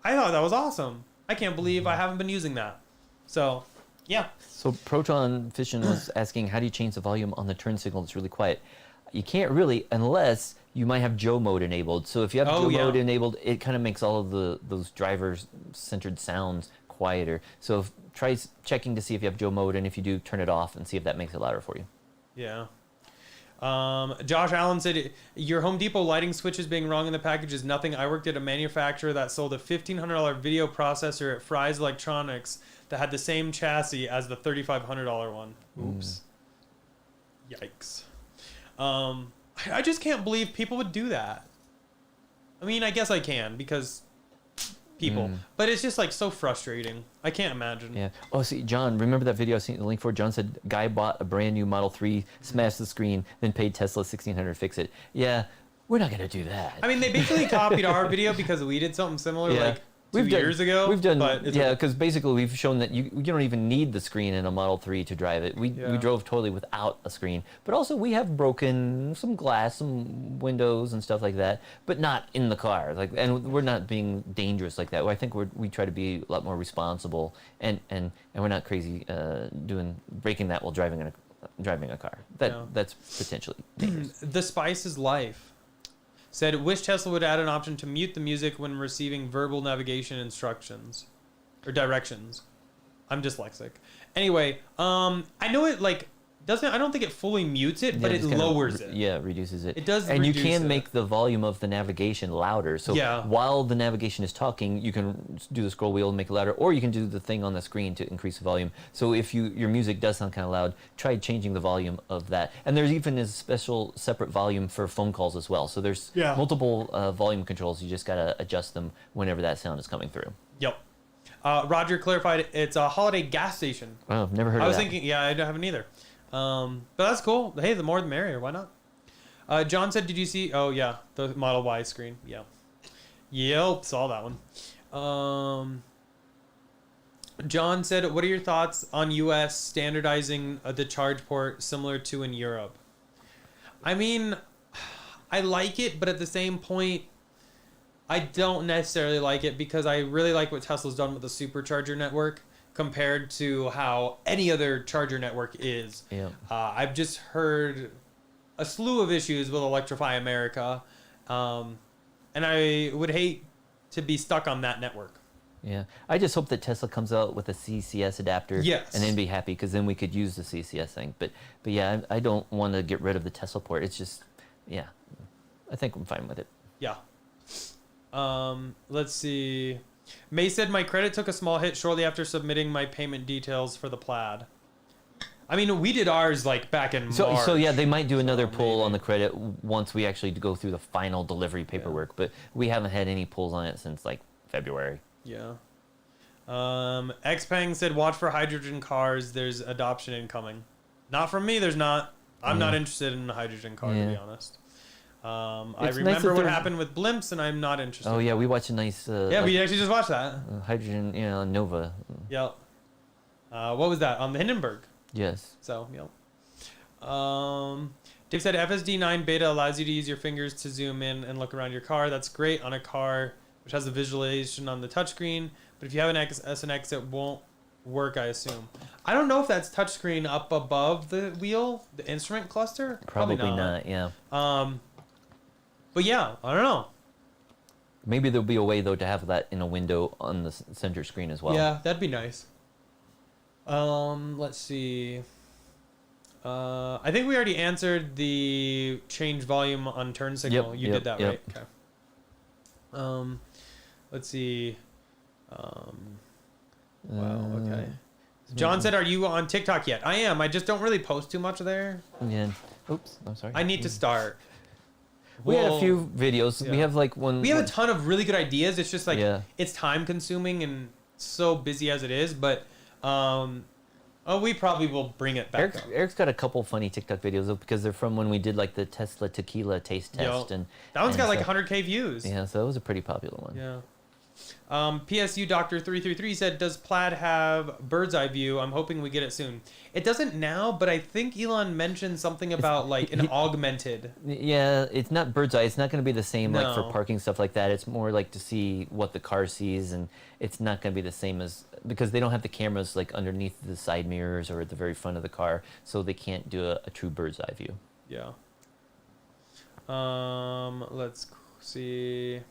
I thought that was awesome. I can't believe I haven't been using that. So, yeah. So Proton Fission was asking, how do you change the volume on the turn signal that's really quiet? You can't really, unless you might have Joe mode enabled. So if you have Joe mode enabled, it kind of makes all of those driver-centered sounds quieter. So try checking to see if you have Joe mode, and if you do, turn it off and see if that makes it louder for you. Yeah. Josh Allen said, your Home Depot lighting switches being wrong in the package is nothing. I worked at a manufacturer that sold a $1,500 video processor at Fry's Electronics that had the same chassis as the $3,500 one. Oops. Yikes. I just can't believe people would do that. I mean, I guess I can because people, but it's just like so frustrating. I can't imagine. Yeah. Oh, see, John, remember that video I sent you the link for? John said, guy bought a brand new Model 3, smashed the screen, then paid Tesla $1,600 to fix it. Yeah, we're not going to do that. I mean, they basically copied our video because we did something similar like 2 years ago. We've done, but yeah, because basically we've shown that you don't even need the screen in a Model 3 to drive it. We drove totally without a screen. But also we have broken some glass, some windows and stuff like that, but not in the car. And we're not being dangerous like that. I think we try to be a lot more responsible, and we're not crazy breaking that while driving a car. That's potentially dangerous. The Spice is Life said, wish Tesla would add an option to mute the music when receiving verbal navigation instructions or directions. I'm dyslexic. Anyway, I know it like doesn't. I don't think it fully mutes it, but Yeah, it just kinda lowers it. Yeah, reduces it. It does and you reduce can it. make the volume of the navigation louder. So Yeah. while the navigation is talking, you can do the scroll wheel and make it louder, or you can do the thing on the screen to increase the volume. So if your music does sound kind of loud, try changing the volume of that. And there's even a special separate volume for phone calls as well. So there's multiple volume controls. You just gotta adjust them whenever that sound is coming through. Yep. Roger clarified it's a holiday gas station. Oh, I've never heard I of was that. thinking, yeah, I haven't either. But that's cool. Hey, the more the merrier. Why not? John said, "Did you see?" Oh yeah, the Model Y screen. Yeah. Yep, saw that one. John said, "What are your thoughts on U.S. standardizing the charge port similar to in Europe?" I mean, I like it, but at the same point, I don't necessarily like it because I really like what Tesla's done with the Supercharger network compared to how any other charger network is. Yeah. I've just heard a slew of issues with Electrify America, and I would hate to be stuck on that network. Yeah, I just hope that Tesla comes out with a CCS adapter, Yes. and then be happy because then we could use the CCS thing. But yeah, I don't want to get rid of the Tesla port. It's just, yeah, I think I'm fine with it. Yeah. Let's see. May said my credit took a small hit shortly after submitting my payment details for the Plaid. I mean, we did ours like back in March. So yeah, they might do another So pull maybe. on the credit once we actually go through the final delivery paperwork. But we haven't had any pulls on it since like February. Yeah. Xpeng said, watch for hydrogen cars. There's adoption incoming. Not from me. There's not. I'm not interested in a hydrogen car, to be honest. I It's nice remember that what they're- happened with blimps, and I'm not interested. Oh yeah, we watched a nice Yeah, we actually just watched that. hydrogen, Nova. Yep. What was that? On the Hindenburg. Yes. So, yep. Dave said FSD9 beta allows you to use your fingers to zoom in and look around your car. That's great on a car which has the visualization on the touchscreen. But if you have an S and X, it won't work, I assume. I don't know if that's touchscreen up above the wheel, the instrument cluster. Probably not. Yeah. But yeah, I don't know. Maybe there'll be a way though to have that in a window on the center screen as well. Yeah, that'd be nice. Let's see. I think we already answered the change volume on turn signal. You did that, right? Okay. Let's see. Wow. Okay. John said, "Are you on TikTok yet?" I am. I just don't really post too much there. Yeah. Oops. I'm sorry. I need to start. We had a Well, few videos. yeah. We have like one. We have a ton of really good ideas. It's just like Yeah. it's time consuming and so busy as it is. But we probably will bring it back up. Eric's got a couple funny TikTok videos though, because they're from when we did like the Tesla tequila taste test, and That one's and got like stuff. 100K views. Yeah, so that was a pretty popular one. Yeah. PSU Doctor 333 said, "Does Plaid have bird's eye view? I'm hoping we get it soon." It doesn't now, but I think Elon mentioned something about like an augmented. Yeah, it's not bird's eye. It's not going to be the same like for No. parking stuff like that. It's more like to see what the car sees, and it's not going to be the same as because they don't have the cameras like underneath the side mirrors or at the very front of the car, so they can't do a true bird's eye view. Yeah. Let's see.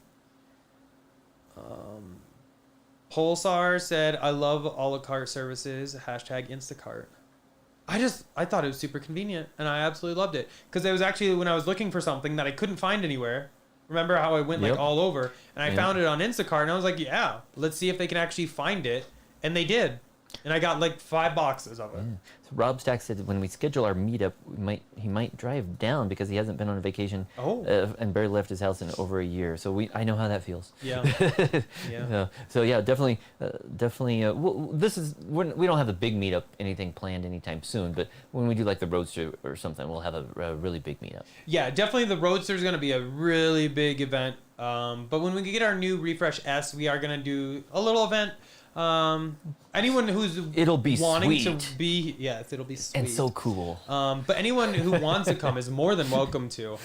Pulsar said, "I love a la carte services. Hashtag Instacart." I thought it was super convenient, and I absolutely loved it because it was actually when I was looking for something that I couldn't find anywhere. Remember how I went like Yep. all over, and I Yep. found it on Instacart, and I was like, "Yeah, let's see if they can actually find it," and they did, and I got like 5 boxes of it. Yeah. So Rob Stack said when we schedule our meetup, he might drive down because he hasn't been on a vacation and barely left his house in over a year. So I know how that feels. Yeah. Yeah. So yeah, definitely. We don't have a big meetup, anything planned anytime soon. But when we do like the Roadster or something, we'll have a really big meetup. Yeah, definitely the Roadster is going to be a really big event. But when we get our new Refresh S, we are going to do a little event. Anyone who's It'll be wanting sweet. to be, yes, it'll be sweet. And so cool. But anyone who wants to come is more than welcome to.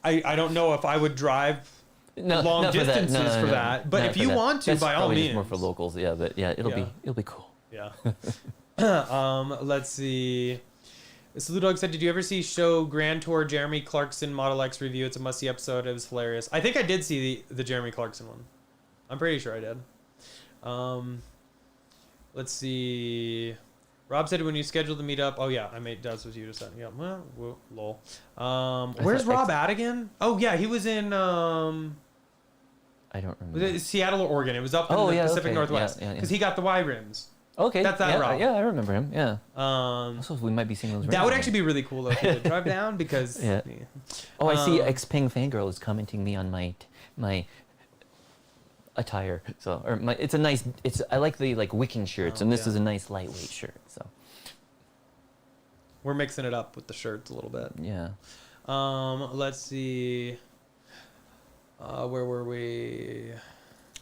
I don't know if I would drive long not for that. distances for that, but Not if for you that. want to, That's by all probably means. just more for locals. Yeah, but yeah, it'll be cool. Yeah. Let's see. Blue Dog said, "Did you ever see show Grand Tour Jeremy Clarkson Model X review? It's a must-see episode. It was hilarious." I think I did see the Jeremy Clarkson one. I'm pretty sure I did. Let's see. Rob said when you scheduled the meetup. Oh yeah, I made does with you to set me up. Well, lol. Where's Rob at again? Oh yeah, he was in I don't was remember. it Seattle or Oregon. It was up in the Pacific okay. Northwest Yeah, because he got the Y rims. Okay. That's that yeah, Rob. Yeah, I remember him. Yeah. Um, Also, we might be seeing those. that rims would on. actually be really cool though if you did drive down because. Yeah. Oh, I see. Um, Xping Fangirl is commenting me on my attire. So, or my, it's a nice. It's I like the like wicking shirts, and this yeah. is a nice lightweight shirt. So. We're mixing it up with the shirts a little bit. Yeah. Let's see. Where were we?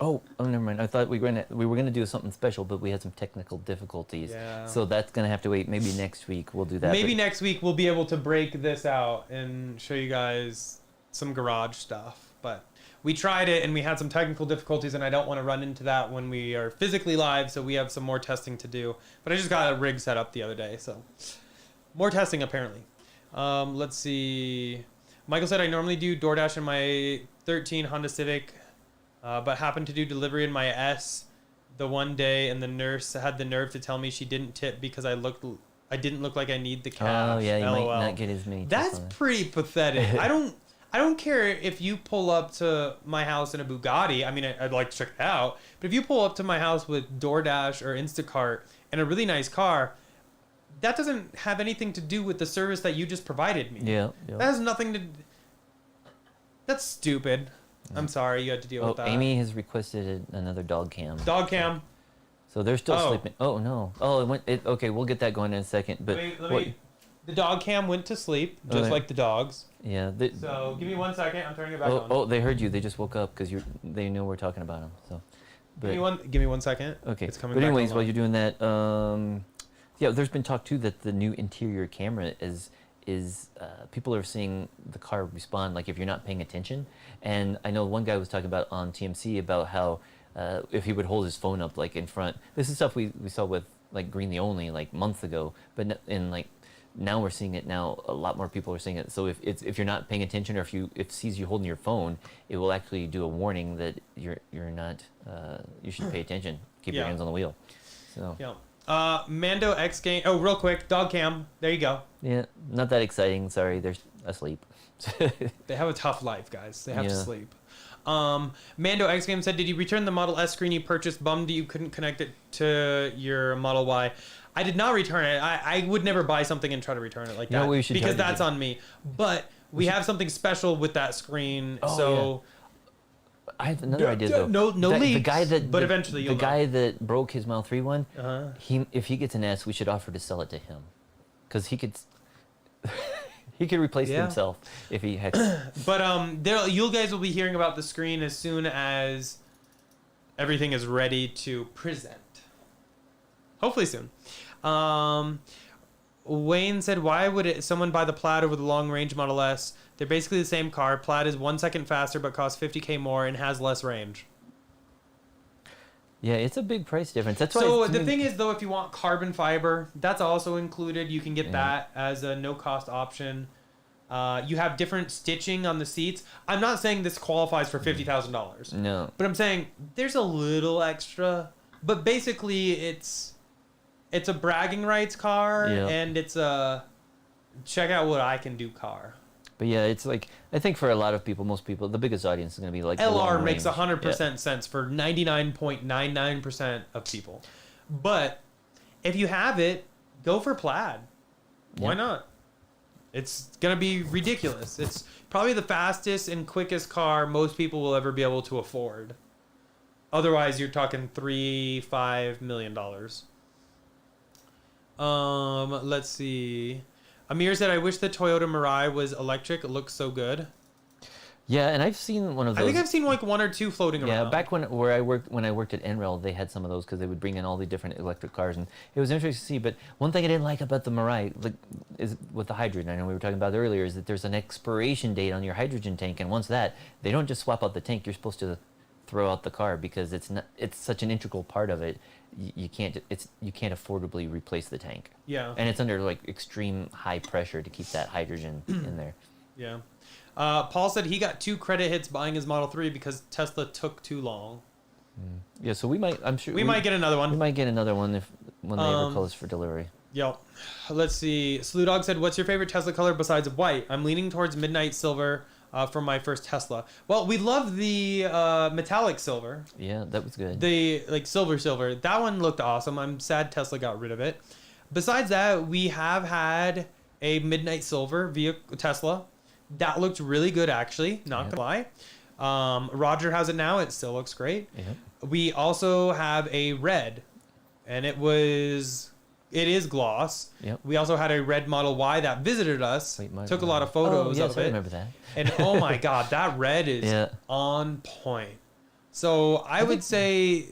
Oh, never mind. I thought we were gonna do something special, but we had some technical difficulties. Yeah. So that's gonna have to wait. Maybe next week we'll do that. Maybe but- next week we'll be able to break this out and show you guys some garage stuff. But we tried it and we had some technical difficulties, and I don't want to run into that when we are physically live. So we have some more testing to do. But I just got a rig set up the other day, so more testing apparently. Let's see. Michael said I normally do DoorDash in my 13 Honda Civic. But happened to do delivery in my S the one day, and the nurse had the nerve to tell me she didn't tip because I didn't look like I need the cash. Oh yeah, you LOL. might not get as many. That's tips on it. pretty pathetic. I don't care if you pull up to my house in a Bugatti. I mean, I'd like to check it out. But if you pull up to my house with DoorDash or Instacart and a really nice car, that doesn't have anything to do with the service that you just provided me. Yeah. That has nothing to. That's stupid. I'm sorry you had to deal with that. Amy has requested another dog cam. Dog cam. So they're still Oh. sleeping. Oh no. Oh, it went. Okay, we'll get that going in a second. But The dog cam went to sleep, just Okay. like the dogs. yeah. So give me 1 second. I'm turning it back on. Oh, they heard you. They just woke up because they know we're talking about them. So. But, Give me 1 second. Okay. It's coming But back anyways, online. while you're doing that, yeah, there's been talk too that the new interior camera is people are seeing the car respond like if you're not paying attention. And I know one guy was talking about on TMC about how if he would hold his phone up like in front. This is stuff we saw with like Green the Only like months ago, but now we're seeing it now. A lot more people are seeing it. So if you're not paying attention, or if it sees you holding your phone, it will actually do a warning that you're not. You should pay attention. Keep your Yeah. hands on the wheel. So Yeah. Mando X game. Oh, real quick, dog cam. There you go. yeah, not that exciting. Sorry, they're asleep. They have a tough life, guys. They have to Yeah. sleep. Mando X game said, "Did you return the Model S screen you purchased? Bummed you couldn't connect it to your Model Y." I did not return it. I would never buy something and try to return it like You know that what we should because try to that's do? on me. But we have something special with that screen. Oh, So I have another idea though. no The leaks, guy that but eventually the you'll know. guy that broke his Model 3 one. Uh-huh. If he gets an S, we should offer to sell it to him, because he could. He could replace Yeah. himself if he had. But you guys will be hearing about the screen as soon as everything is ready to present. Hopefully soon. Wayne said, "Why would someone buy the Plaid over the long-range Model S? They're basically the same car. Plaid is 1 second faster, but costs $50K more and has less range." Yeah, it's a big price difference. That's why. So to the me- thing is, though, if you want carbon fiber, that's also included. You can get Yeah. that as a no-cost option. You have different stitching on the seats. I'm not saying this qualifies for $50,000. No. But I'm saying there's a little extra. But basically, it's a bragging rights car, Yeah. and it's a check out what I can do car. But yeah, it's like I think for a lot of people, most people, the biggest audience is going to be like the LR long makes range. 100% sense for 99.99% of people. But if you have it, go for Plaid. Why Yep. not? It's going to be ridiculous. It's probably the fastest and quickest car most people will ever be able to afford. Otherwise, you're talking $3-5 million. Let's see. Amir said, "I wish the Toyota Mirai was electric. It looks so good." Yeah, and I've seen one of those. I think I've seen like one or two floating Yeah, around. back when I worked at NREL, they had some of those because they would bring in all the different electric cars, and it was interesting to see. But one thing I didn't like about the Mirai, like, is with the hydrogen. I know we were talking about it earlier, is that there's an expiration date on your hydrogen tank, and once that, they don't just swap out the tank. You're supposed to throw out the car because it's such an integral part of it. You can't affordably replace the tank. Yeah. And it's under like extreme high pressure to keep that hydrogen in there. Yeah. Paul said he got 2 credit hits buying his Model 3 because Tesla took too long. Yeah, so we might. I'm sure We might get another We one. might get another one when they ever call us for delivery. Yep. Let's see. Slew Dog said, "What's your favorite Tesla color besides white?" I'm leaning towards midnight silver for my first Tesla. Well, we love the metallic silver. Yeah, that was good. The like silver. That one looked awesome. I'm sad Tesla got rid of it. Besides that, we have had a midnight silver via Tesla. That looked really good, actually. Not gonna lie. Roger has it now. It still looks great. Yep. We also have a red, and it is gloss. Yep. We also had a red Model Y that visited us. Wait, took a lot of photos yes, of I it. remember that. And oh my god, that red is on point. So I would say,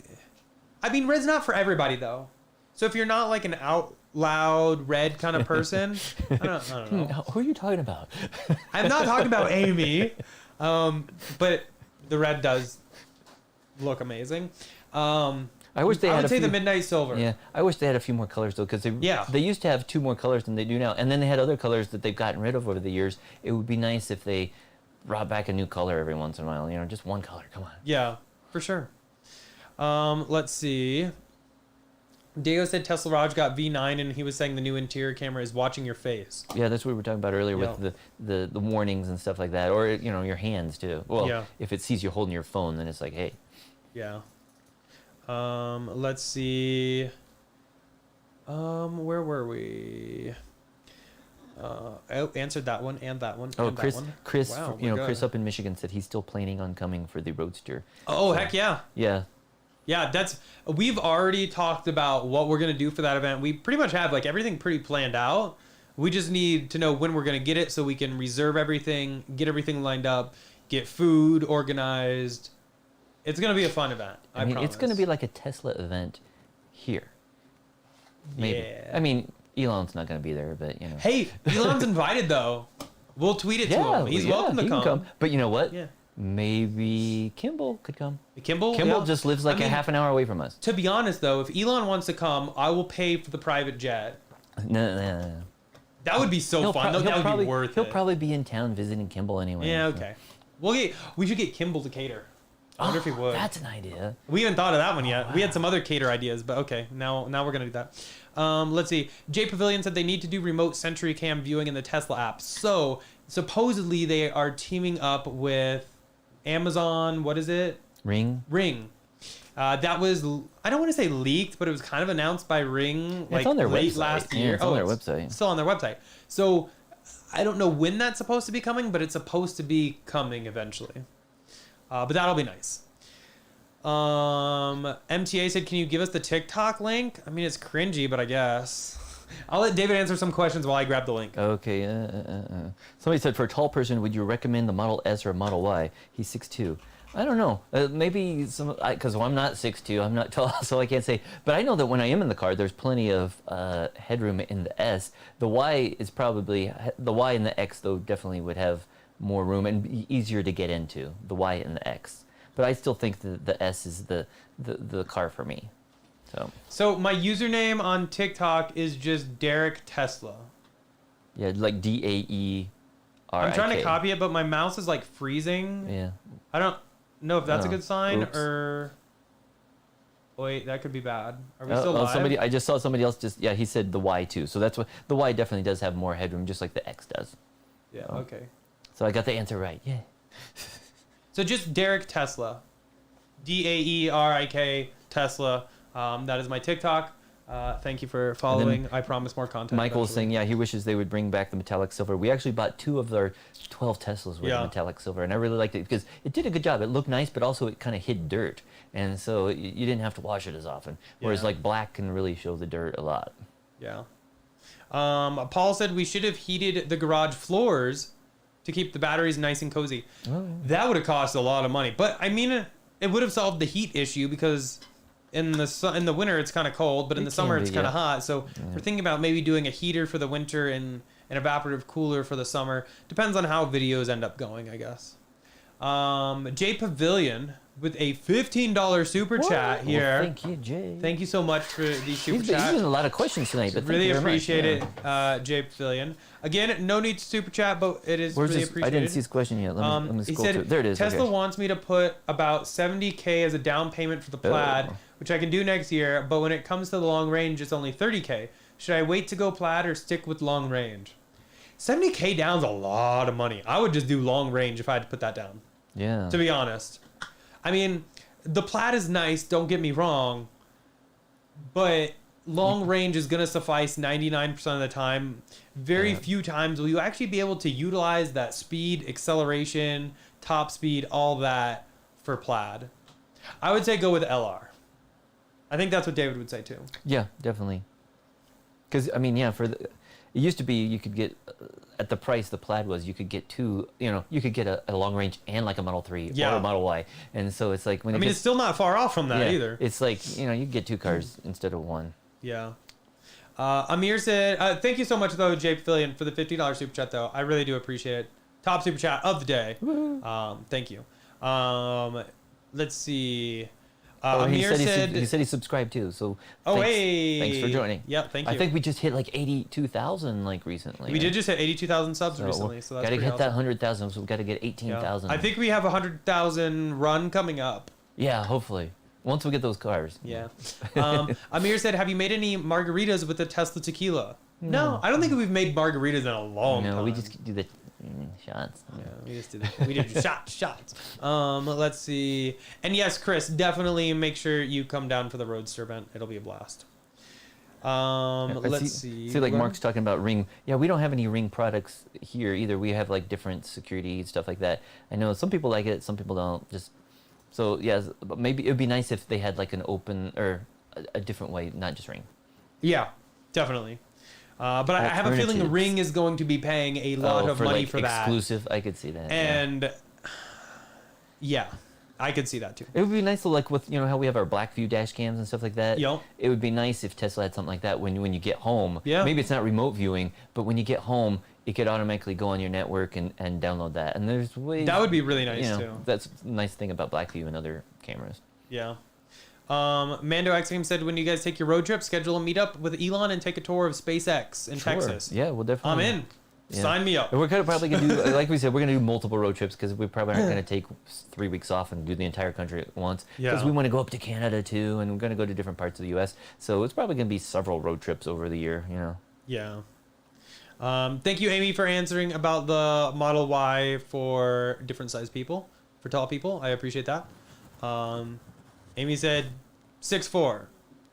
I mean, red's not for everybody though. So if you're not like an out loud red kind of person, I don't know. Who are you talking about? I'm not talking about Amy, but the red does look amazing. I wish they I had would say a few, the midnight silver. Yeah, I wish they had a few more colors though, because they used to have 2 more colors than they do now, and then they had other colors that they've gotten rid of over the years. It would be nice if they brought back a new color every once in a while. You know, just one color. Come on. Yeah, for sure. Let's see. Diego said Tesla Raj got V9, and he was saying the new interior camera is watching your face. Yeah, that's what we were talking about earlier with the warnings and stuff like that, or you know, your hands too. Well, if it sees you holding your phone, then it's like, hey. Yeah. Let's see. Where were we? I answered that one and that one. Oh, and Chris, that one. Chris, Wow, you know, we're Chris good. up in Michigan said he's still planning on coming for the Roadster. Oh, So, heck yeah. Yeah. Yeah, we've already talked about what we're going to do for that event. We pretty much have like everything pretty planned out. We just need to know when we're going to get it so we can reserve everything, get everything lined up, get food organized. It's going to be a fun event. I mean, it's going to be like a Tesla event here. Maybe. Yeah. I mean, Elon's not going to be there, but you know. Hey, Elon's invited though. We'll tweet it to him. He's welcome to he can come. But you know what? Yeah. Maybe Kimball could come. Kimball just lives like a half an hour away from us. To be honest though, if Elon wants to come, I will pay for the private jet. No. That would be so fun. That would be worth it. He'll probably be in town visiting Kimball anyway. Yeah, so. okay. We should get Kimball to cater. I wonder if he would. That's an idea. We haven't thought of that one yet. wow. We had some other cater ideas, but okay, now we're gonna do that. Let's see. Jay Pavilion said they need to do remote Sentry cam viewing in the Tesla app. So supposedly they are teaming up with Amazon. What is it? Ring. That was, I don't want to say leaked, but it was kind of announced by Ring It's on their late website. last Yeah, year. it's on their website. It's still on their website. So I don't know when that's supposed to be coming, but it's supposed to be coming eventually. But that'll be nice. MTA said, can you give us the TikTok link? I mean, it's cringy, but I guess. I'll let David answer some questions while I grab the link. Okay. Somebody said, for a tall person, would you recommend the Model S or Model Y? He's 6'2". I don't know. Maybe some, because I'm not 6'2", I'm not tall, so I can't say. But I know that when I am in the car, there's plenty of headroom in the S. The Y is probably, the Y and the X, though, definitely would have more room and be easier to get into, the Y and the X. But I still think that the S is the car for me. So my username on TikTok is just Derek Tesla. Yeah, like DAERIK. I'm trying to copy it, but my mouse is like freezing. Yeah. I don't know if that's a Oh, good sign oops. or. Wait, that could be bad. Are we still live? I just saw somebody else he said the Y too. So that's what, the Y definitely does have more headroom, just like the X does. Yeah, Oh. okay. So I got the answer right. Yeah. So just Derek Tesla. DAERIK Tesla. That is my TikTok. Thank you for following. I promise more content. Michael was eventually. saying, he wishes they would bring back the metallic silver. We actually bought 2 of their 12 Teslas with Yeah. metallic silver, and I really liked it because it did a good job. It looked nice, but also it kind of hid dirt, and so you didn't have to wash it as often. Whereas Yeah. like black can really show the dirt a lot. Yeah. Paul said we should have heated the garage floors to keep the batteries nice and cozy. Oh. That would have cost a lot of money, but I mean, it would have solved the heat issue because in the winter it's kind of cold, but in the summer it's kind of hot. So we're thinking about maybe doing a heater for the winter and an evaporative cooler for the summer. Depends on how videos end up going, I guess. Jay Pavilion, with a $15 super chat here. Well, thank you, Jay. Thank you so much for the super He's been chat. a lot of questions tonight, but Really thank you very appreciate much. it, Jay Pavilion. Again, no need to super chat, but it is Where's really this? appreciated. I didn't see his question yet. Let me He scroll said, through. There it is. Tesla okay. wants me to put about $70K as a down payment for the Plaid, Oh. which I can do next year, but when it comes to the long range, it's only $30K. Should I wait to go Plaid or stick with long range? $70K down's a lot of money. I would just do long range if I had to put that down, Yeah. to be honest. I mean, the Plaid is nice, don't get me wrong, but long range is going to suffice 99% of the time. Very few times will you actually be able to utilize that speed, acceleration, top speed, all that for Plaid. I would say go with LR. I think that's what David would say too. Yeah, definitely. Because I mean, yeah, it used to be you could get at the price the Plaid was, you could get two. You could get a long range and like a Model 3 or a Model Y, and so it's like when I mean, it's still not far off from that either. It's like you could get two cars instead of one. Yeah. Amir said, thank you so much though, Jay Pavilion, for the $50 super chat though. I really do appreciate it. Top super chat of the day. Thank you. Let's see. Amir he said he subscribed too. So thanks for joining. Yep, thank you. I think we just hit like 82,000 like recently. We did just hit 82,000 subs recently, so that's gotta pretty get that awesome. 100,000. So we gotta get 18,000. I think we have a 100,000 run coming up. Yeah, hopefully. Once we get those cars. Yeah. Amir said, have you made any margaritas with the Tesla tequila? No, I don't think we've made margaritas in a long time. No, we just do the shots. Yeah, we just do that. We did shots. Let's see. And yes, Chris, definitely make sure you come down for the Roadster event. It'll be a blast. Let's see. See, like Mark's talking about Ring. Yeah, we don't have any Ring products here either. We have like different security stuff like that. I know some people like it, some people don't. So yeah, but maybe it would be nice if they had like an open or a different way, not just Ring. Yeah, definitely. But I have a feeling the Ring is going to be paying a lot of money for that. Exclusive, I could see that. And yeah, I could see that too. It would be nice to like with how we have our Blackview dash cams and stuff like that. Yep. It would be nice if Tesla had something like that when you get home. Yeah. Maybe it's not remote viewing, but when you get home, it could automatically go on your network and download that. And there's ways That would be really nice too. That's the nice thing about Blackview and other cameras. Yeah. Mando X Game said, when you guys take your road trip, schedule a meetup with Elon and take a tour of SpaceX in Texas. Yeah, we'll definitely. I'm in. Yeah. Sign me up. And we're probably going to do, like we said, we're going to do multiple road trips because we probably aren't going to take 3 weeks off and do the entire country at once. Because we want to go up to Canada too, and we're going to go to different parts of the U.S. So it's probably going to be several road trips over the year, Yeah. Thank you, Amy, for answering about the Model Y for different size people, for tall people. I appreciate that. Amy said 6'4",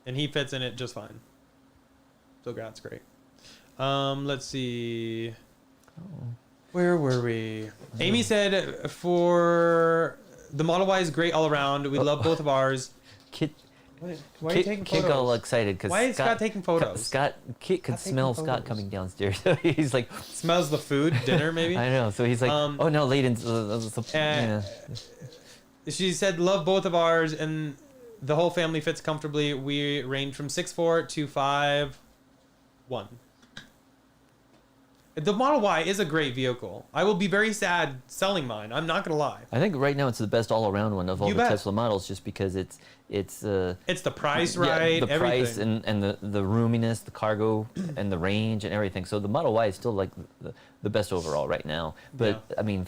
and he fits in it just fine. So that's great. Let's see. Where were we? Amy said for the Model Y is great all around. We love both of ours. Kit, Why are you taking Kit photos? got all excited because Why is Scott taking photos? Kit could taking smell Scott photos. coming downstairs. He's like, Smells the food, dinner maybe. I know. So he's like, oh no, Layden's. Yeah. She said, love both of ours, and the whole family fits comfortably. We range from 6'4" to 5'1". The Model Y is a great vehicle. I will be very sad selling mine. I'm not going to lie. I think right now it's the best all-around one of all You the bet. Tesla models, just because it's It's the price yeah, right, the everything. price and the roominess, the cargo, and the range and everything. So the Model Y is still like the best overall right now. But Yeah. I mean,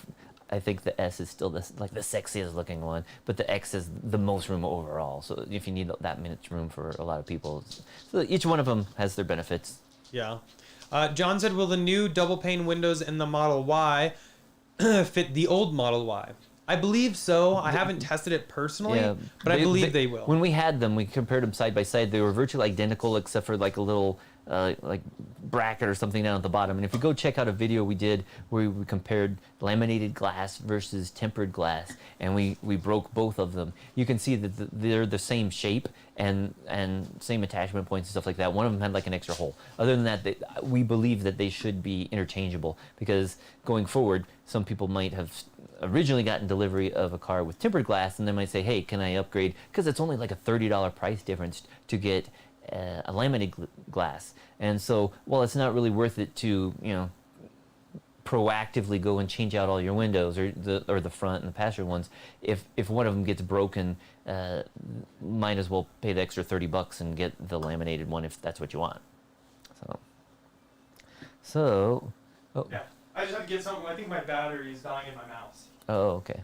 I think the S is still the sexiest looking one, but the X is the most room overall. So if you need that much room for a lot of people, so each one of them has their benefits. Yeah. John said, will the new double pane windows in the Model Y fit the old Model Y? I believe so. I haven't tested it personally, but I believe they will. When we had them, we compared them side by side. They were virtually identical except for like a little like bracket or something down at the bottom. And if you go check out a video we did where we compared laminated glass versus tempered glass, and we broke both of them, you can see that they're the same shape and same attachment points and stuff like that. One of them had like an extra hole. Other than that, we believe that they should be interchangeable, because going forward, some people might have originally gotten delivery of a car with tempered glass, and they might say, hey, can I upgrade? Because it's only like a $30 price difference to get a laminated glass. And so, well, it's not really worth it to, proactively go and change out all your windows or the front and the passenger ones. If one of them gets broken, might as well pay the extra $30 and get the laminated one if that's what you want. So, oh. Yeah. I just have to get something. I think my battery is dying in my mouse. Oh, okay.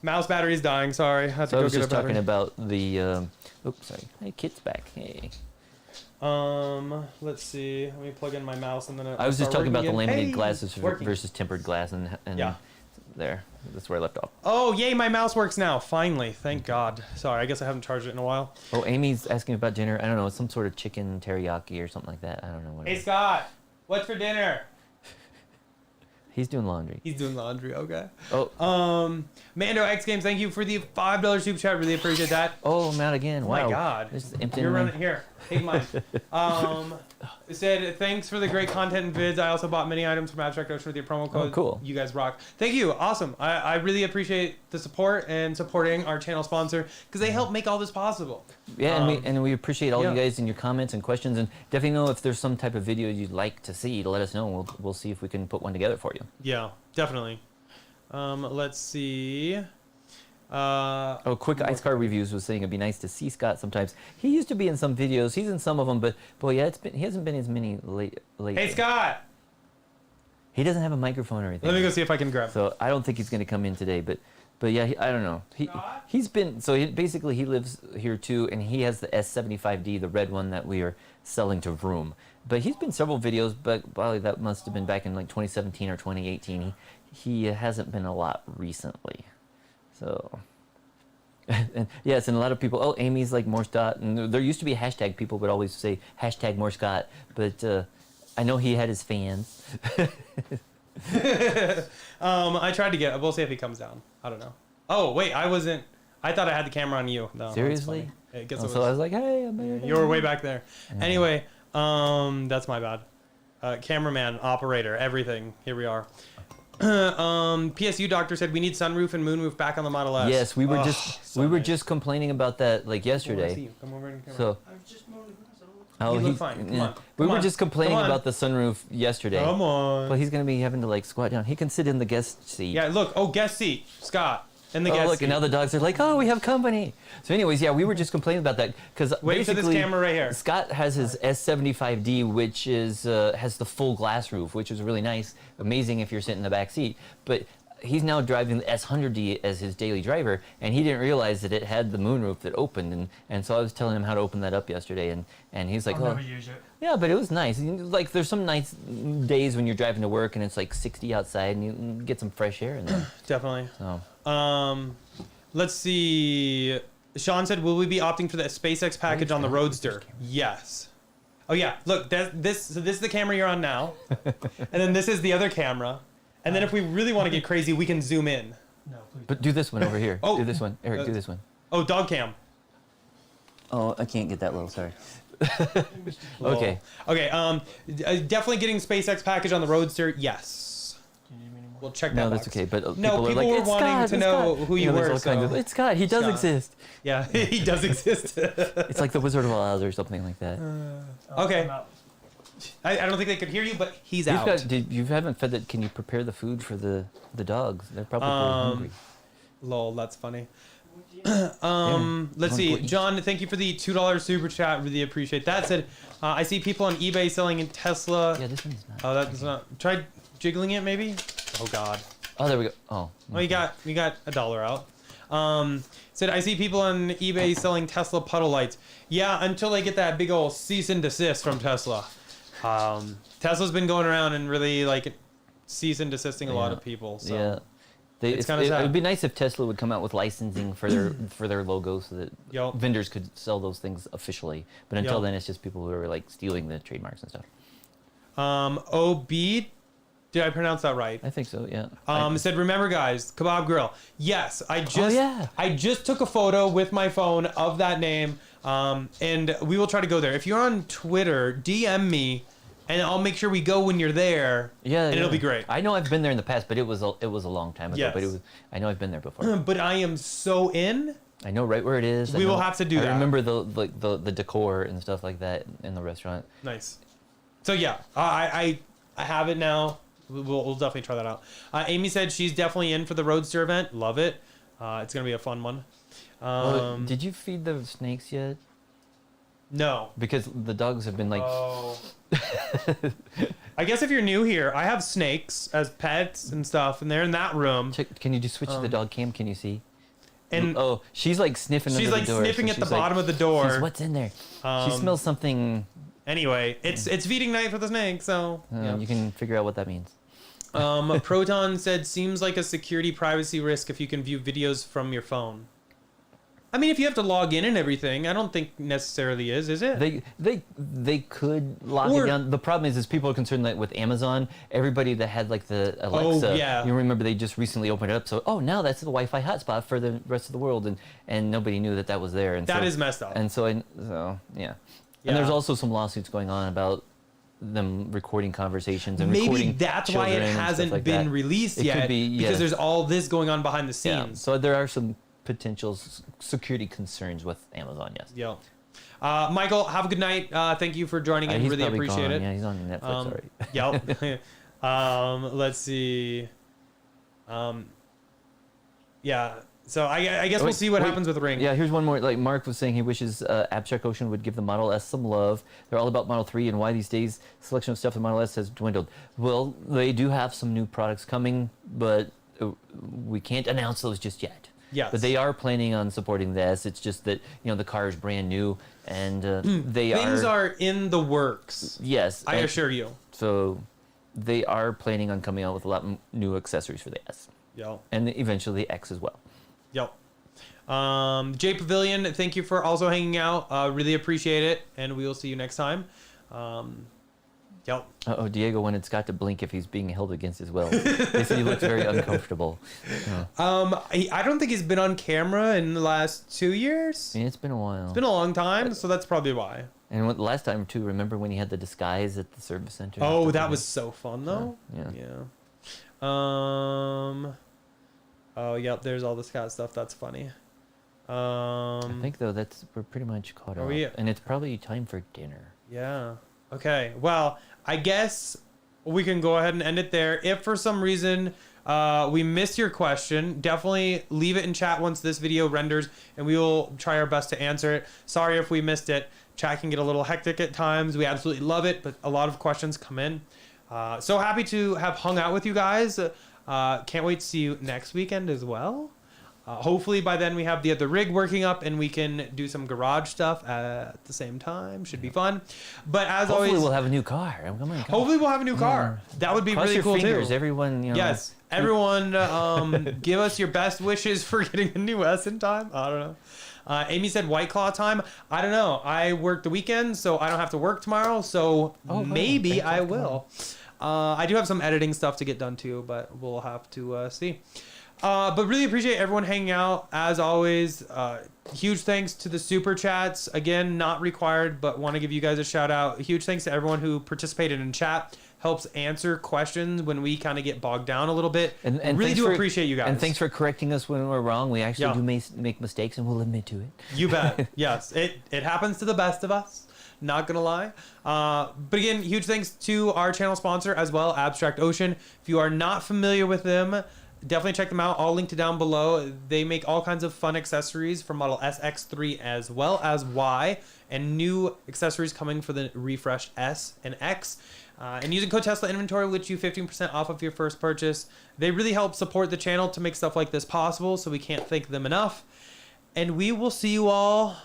Mouse battery is dying. Sorry. I have to So I go was get just a battery. talking about the. Oops, sorry. Hey, Kit's back. Hey. Let's see. Let me plug in my mouse and then I was just talking about the laminated glasses working. versus tempered glass, and Yeah. there. That's where I left off. Oh, yay, my mouse works now. Finally. Thank God. Sorry, I guess I haven't charged it in a while. Oh, Amy's asking about dinner. I don't know. It's some sort of chicken teriyaki or something like that. I don't know what it Hey, is. Scott. What's for dinner? He's doing laundry. He's doing laundry. Okay. Oh, Mando X Games, thank you for the $5 super chat. Really appreciate that. oh, I'm out again. Oh Wow. my God. This is empty. You're running here. Take mine. It said, thanks for the great content and vids. I also bought many items from Abstract Ocean with your promo code. Oh, cool. You guys rock. Thank you. Awesome. I really appreciate the support and supporting our channel sponsor because they help make all this possible. Yeah, and we appreciate all yeah. you guys and your comments and questions, and definitely know if there's some type of video you'd like to see, to let us know. We'll see if we can put one together for you. Yeah, definitely. Let's see. Oh, quick Ice Car Reviews was saying it'd be nice to see Scott sometimes. He used to be in some videos. He's in some of them, but boy, yeah, he hasn't been as many lately. Hey, Scott. He doesn't have a microphone or anything. Let me go see if I can grab it. So I don't think he's going to come in today, but yeah, I don't know. He's been, so basically he lives here too, and he has the S75D, the red one that we are selling to Vroom. But he's been several videos, but probably that must have been back in like 2017 or 2018. He hasn't been a lot recently. So, and yes, and a lot of people, oh, Amy's like more Scott, and there used to be a hashtag, people would always say hashtag more Scott, but I know he had his fans. I tried to get, we'll see if he comes down. I don't know. Oh, wait, I thought I had the camera on you. No, that's Seriously? funny. I guess Oh, it so I was like, hey, I'm here. you were way back there. Yeah. Anyway, that's my bad. Cameraman, operator, everything. Here we are. PSU doctor said we need sunroof and moonroof back on the Model S. Yes, we were so nice. just complaining about that like yesterday. Come over in the camera. So, oh, You look fine. Come on. we Come were on. just complaining Come on. about the sunroof yesterday. Come on. Well, he's gonna be having to like squat down. He can sit in the guest seat. Yeah, look. Oh, guest seat. Scott. In the Oh, guest look, seat. and now the dogs are like, oh, we have company. So, anyways, yeah, we were just complaining about that because Wait for this basically, camera right here. Scott has his S75D, which is has the full glass roof, which is really nice, amazing if you're sitting in the back seat. But he's now driving the S100D as his daily driver, and he didn't realize that it had the moonroof that opened, and so I was telling him how to open that up yesterday, and he's like, I'll oh, never use it. yeah, but it was nice. Like, there's some nice days when you're driving to work and it's like 60 outside, and you get some fresh air in there. Definitely. So. Let's see. Sean said, will we be opting for the SpaceX package on the Roadster? Yes. Oh, yeah. Look, so this is the camera you're on now. And then this is the other camera. And then if we really want to get crazy, we can zoom in. No, please. But do this one over here. Oh. Do this one. Eric, do this one. Oh, dog cam. Oh, I can't get that little, sorry. Okay. Okay, definitely getting SpaceX package on the Roadster, yes. Do you need me anymore? We'll check that No, box. that's okay. But No, people are people like, were it's wanting Scott, to it's know Scott. who you there's were, all kinds so- of, it's Scott. He does Scott. exist. Yeah, he does exist. It's like the Wizard of Oz or something like that. Okay. I'm out. I don't think they could hear you, but he's You've out. got, you haven't fed that. Can you prepare the food for the dogs? They're probably pretty hungry. Lol, that's funny. Yeah. Let's Go see. eat. John, thank you for the $2 super chat. Really appreciate that. Said, I see people on eBay selling in Tesla. Yeah, this one's not. Oh, that's not. Try jiggling it, maybe. Oh God. Oh, there we go. Oh. Well, you got $1 out. Said I see people on eBay selling Tesla puddle lights. Yeah, until they get that big old cease and desist from Tesla. Tesla's been going around and really like cease and desisting a lot Yeah. of people. So. Yeah. It's kinda it sad. would be nice if Tesla would come out with licensing for their logo so that Yup. vendors could sell those things officially. But until Yup. then, it's just people who are like stealing the trademarks and stuff. OB, did I pronounce that right? I think so. Yeah. It said, remember guys, Kebab Grill. Yes, I just took a photo with my phone of that name, and we will try to go there. If you're on Twitter, DM me, and I'll make sure we go when you're there. Yeah, and it'll be great. I know I've been there in the past, but it was a long time ago. Yes. But I know I've been there before. But I am so in. I know right where it is. We will have to do that. I remember the decor and stuff like that in the restaurant. Nice. So yeah, I have it now. we'll definitely try that out. Amy said she's definitely in for the Roadster event. Love it. It's gonna be a fun one. Did you feed the snakes yet? No. Because the dogs have been like. Oh. I guess if you're new here, I have snakes as pets and stuff, and they're in that room. Can you just switch to the dog cam? Can you see? And she's like sniffing. she's under like the door, sniffing so at the she's like, bottom of the door. She's, what's in there? She smells something. Anyway, it's feeding night for the snake, so yeah. You can figure out what that means. Proton said, seems like a security privacy risk if you can view videos from your phone. I mean, if you have to log in and everything, I don't think necessarily is it? They could lock it down. The problem is people are concerned that with Amazon, everybody that had like the Alexa, you remember they just recently opened it up. So now that's the Wi-Fi hotspot for the rest of the world, and nobody knew that was there. And that is messed up. And so yeah. And there's also some lawsuits going on about them recording conversations and maybe recording that's why it hasn't been released it yet. Could be, because there's all this going on behind the scenes. Yeah. So there are some potential security concerns with Amazon. Yes. Yeah. Michael, have a good night. Thank you for joining in. Really appreciate it. Yeah, he's on Netflix already. Yep. Let's see. Yeah. So I guess we'll see what happens with Ring. Yeah, here's one more. Like Mark was saying, he wishes Abstract Ocean would give the Model S some love. They're all about Model 3 and why these days selection of stuff in Model S has dwindled. Well, they do have some new products coming, but we can't announce those just yet. Yes. But they are planning on supporting the S. It's just that the car is brand new and things are in the works. Yes, I assure you. So they are planning on coming out with a lot new accessories for the S. Yeah. And eventually the X as well. Yep. Jay Pavilion, thank you for also hanging out. Really appreciate it, and we will see you next time. Yep. Diego wanted Scott to blink if he's being held against his will. They said he looks very uncomfortable. I don't think he's been on camera in the last 2 years. Yeah, it's been a while. It's been a long time, so that's probably why. And last time too, remember when he had the disguise at the service center? Oh, that was so fun though. Yeah. Oh, yep. There's all the Scott stuff. That's funny. I think though we're pretty much caught up, and it's probably time for dinner. Yeah. Okay. Well, I guess we can go ahead and end it there. If for some reason we missed your question, definitely leave it in chat once this video renders, and we will try our best to answer it. Sorry if we missed it. Chat can get a little hectic at times. We absolutely love it, but a lot of questions come in. So happy to have hung out with you guys. Can't wait to see you next weekend as well. Hopefully by then we have the other rig working up and we can do some garage stuff at the same time. Should be fun. But as hopefully always, we'll have a new car. Hopefully we'll have a new car. That would be Cross really your cool fingers, too. Everyone, Yes, everyone, give us your best wishes for getting a new S in time. I don't know. Amy said White Claw time. I don't know. I work the weekend, so I don't have to work tomorrow. So maybe I will. I do have some editing stuff to get done too, but we'll have to see. But really appreciate everyone hanging out. As always, huge thanks to the super chats. Again, not required, but want to give you guys a shout out. Huge thanks to everyone who participated in chat. Helps answer questions when we kind of get bogged down a little bit. And really do appreciate you guys. And thanks for correcting us when we're wrong. We actually do make mistakes, and we'll admit to it. You bet. Yes, it happens to the best of us. Not gonna lie. But again, huge thanks to our channel sponsor as well, Abstract Ocean. If you are not familiar with them, definitely check them out. I'll link to down below. They make all kinds of fun accessories for Model S, X3 as well as Y, and new accessories coming for the refreshed S and X. And using code Tesla Inventory will get you 15% off of your first purchase. They really help support the channel to make stuff like this possible, so we can't thank them enough. And we will see you all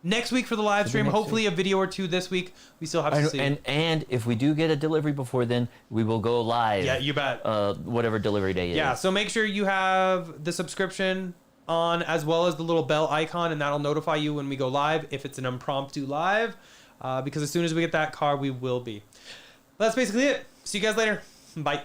next week for the live stream. Hopefully a video or two this week. We still have to see. And if we do get a delivery before then, we will go live. Yeah, you bet. Whatever delivery day is. Yeah, so make sure you have the subscription on as well as the little bell icon, and that'll notify you when we go live if it's an impromptu live. Because as soon as we get that car, we will be. That's basically it. See you guys later. Bye.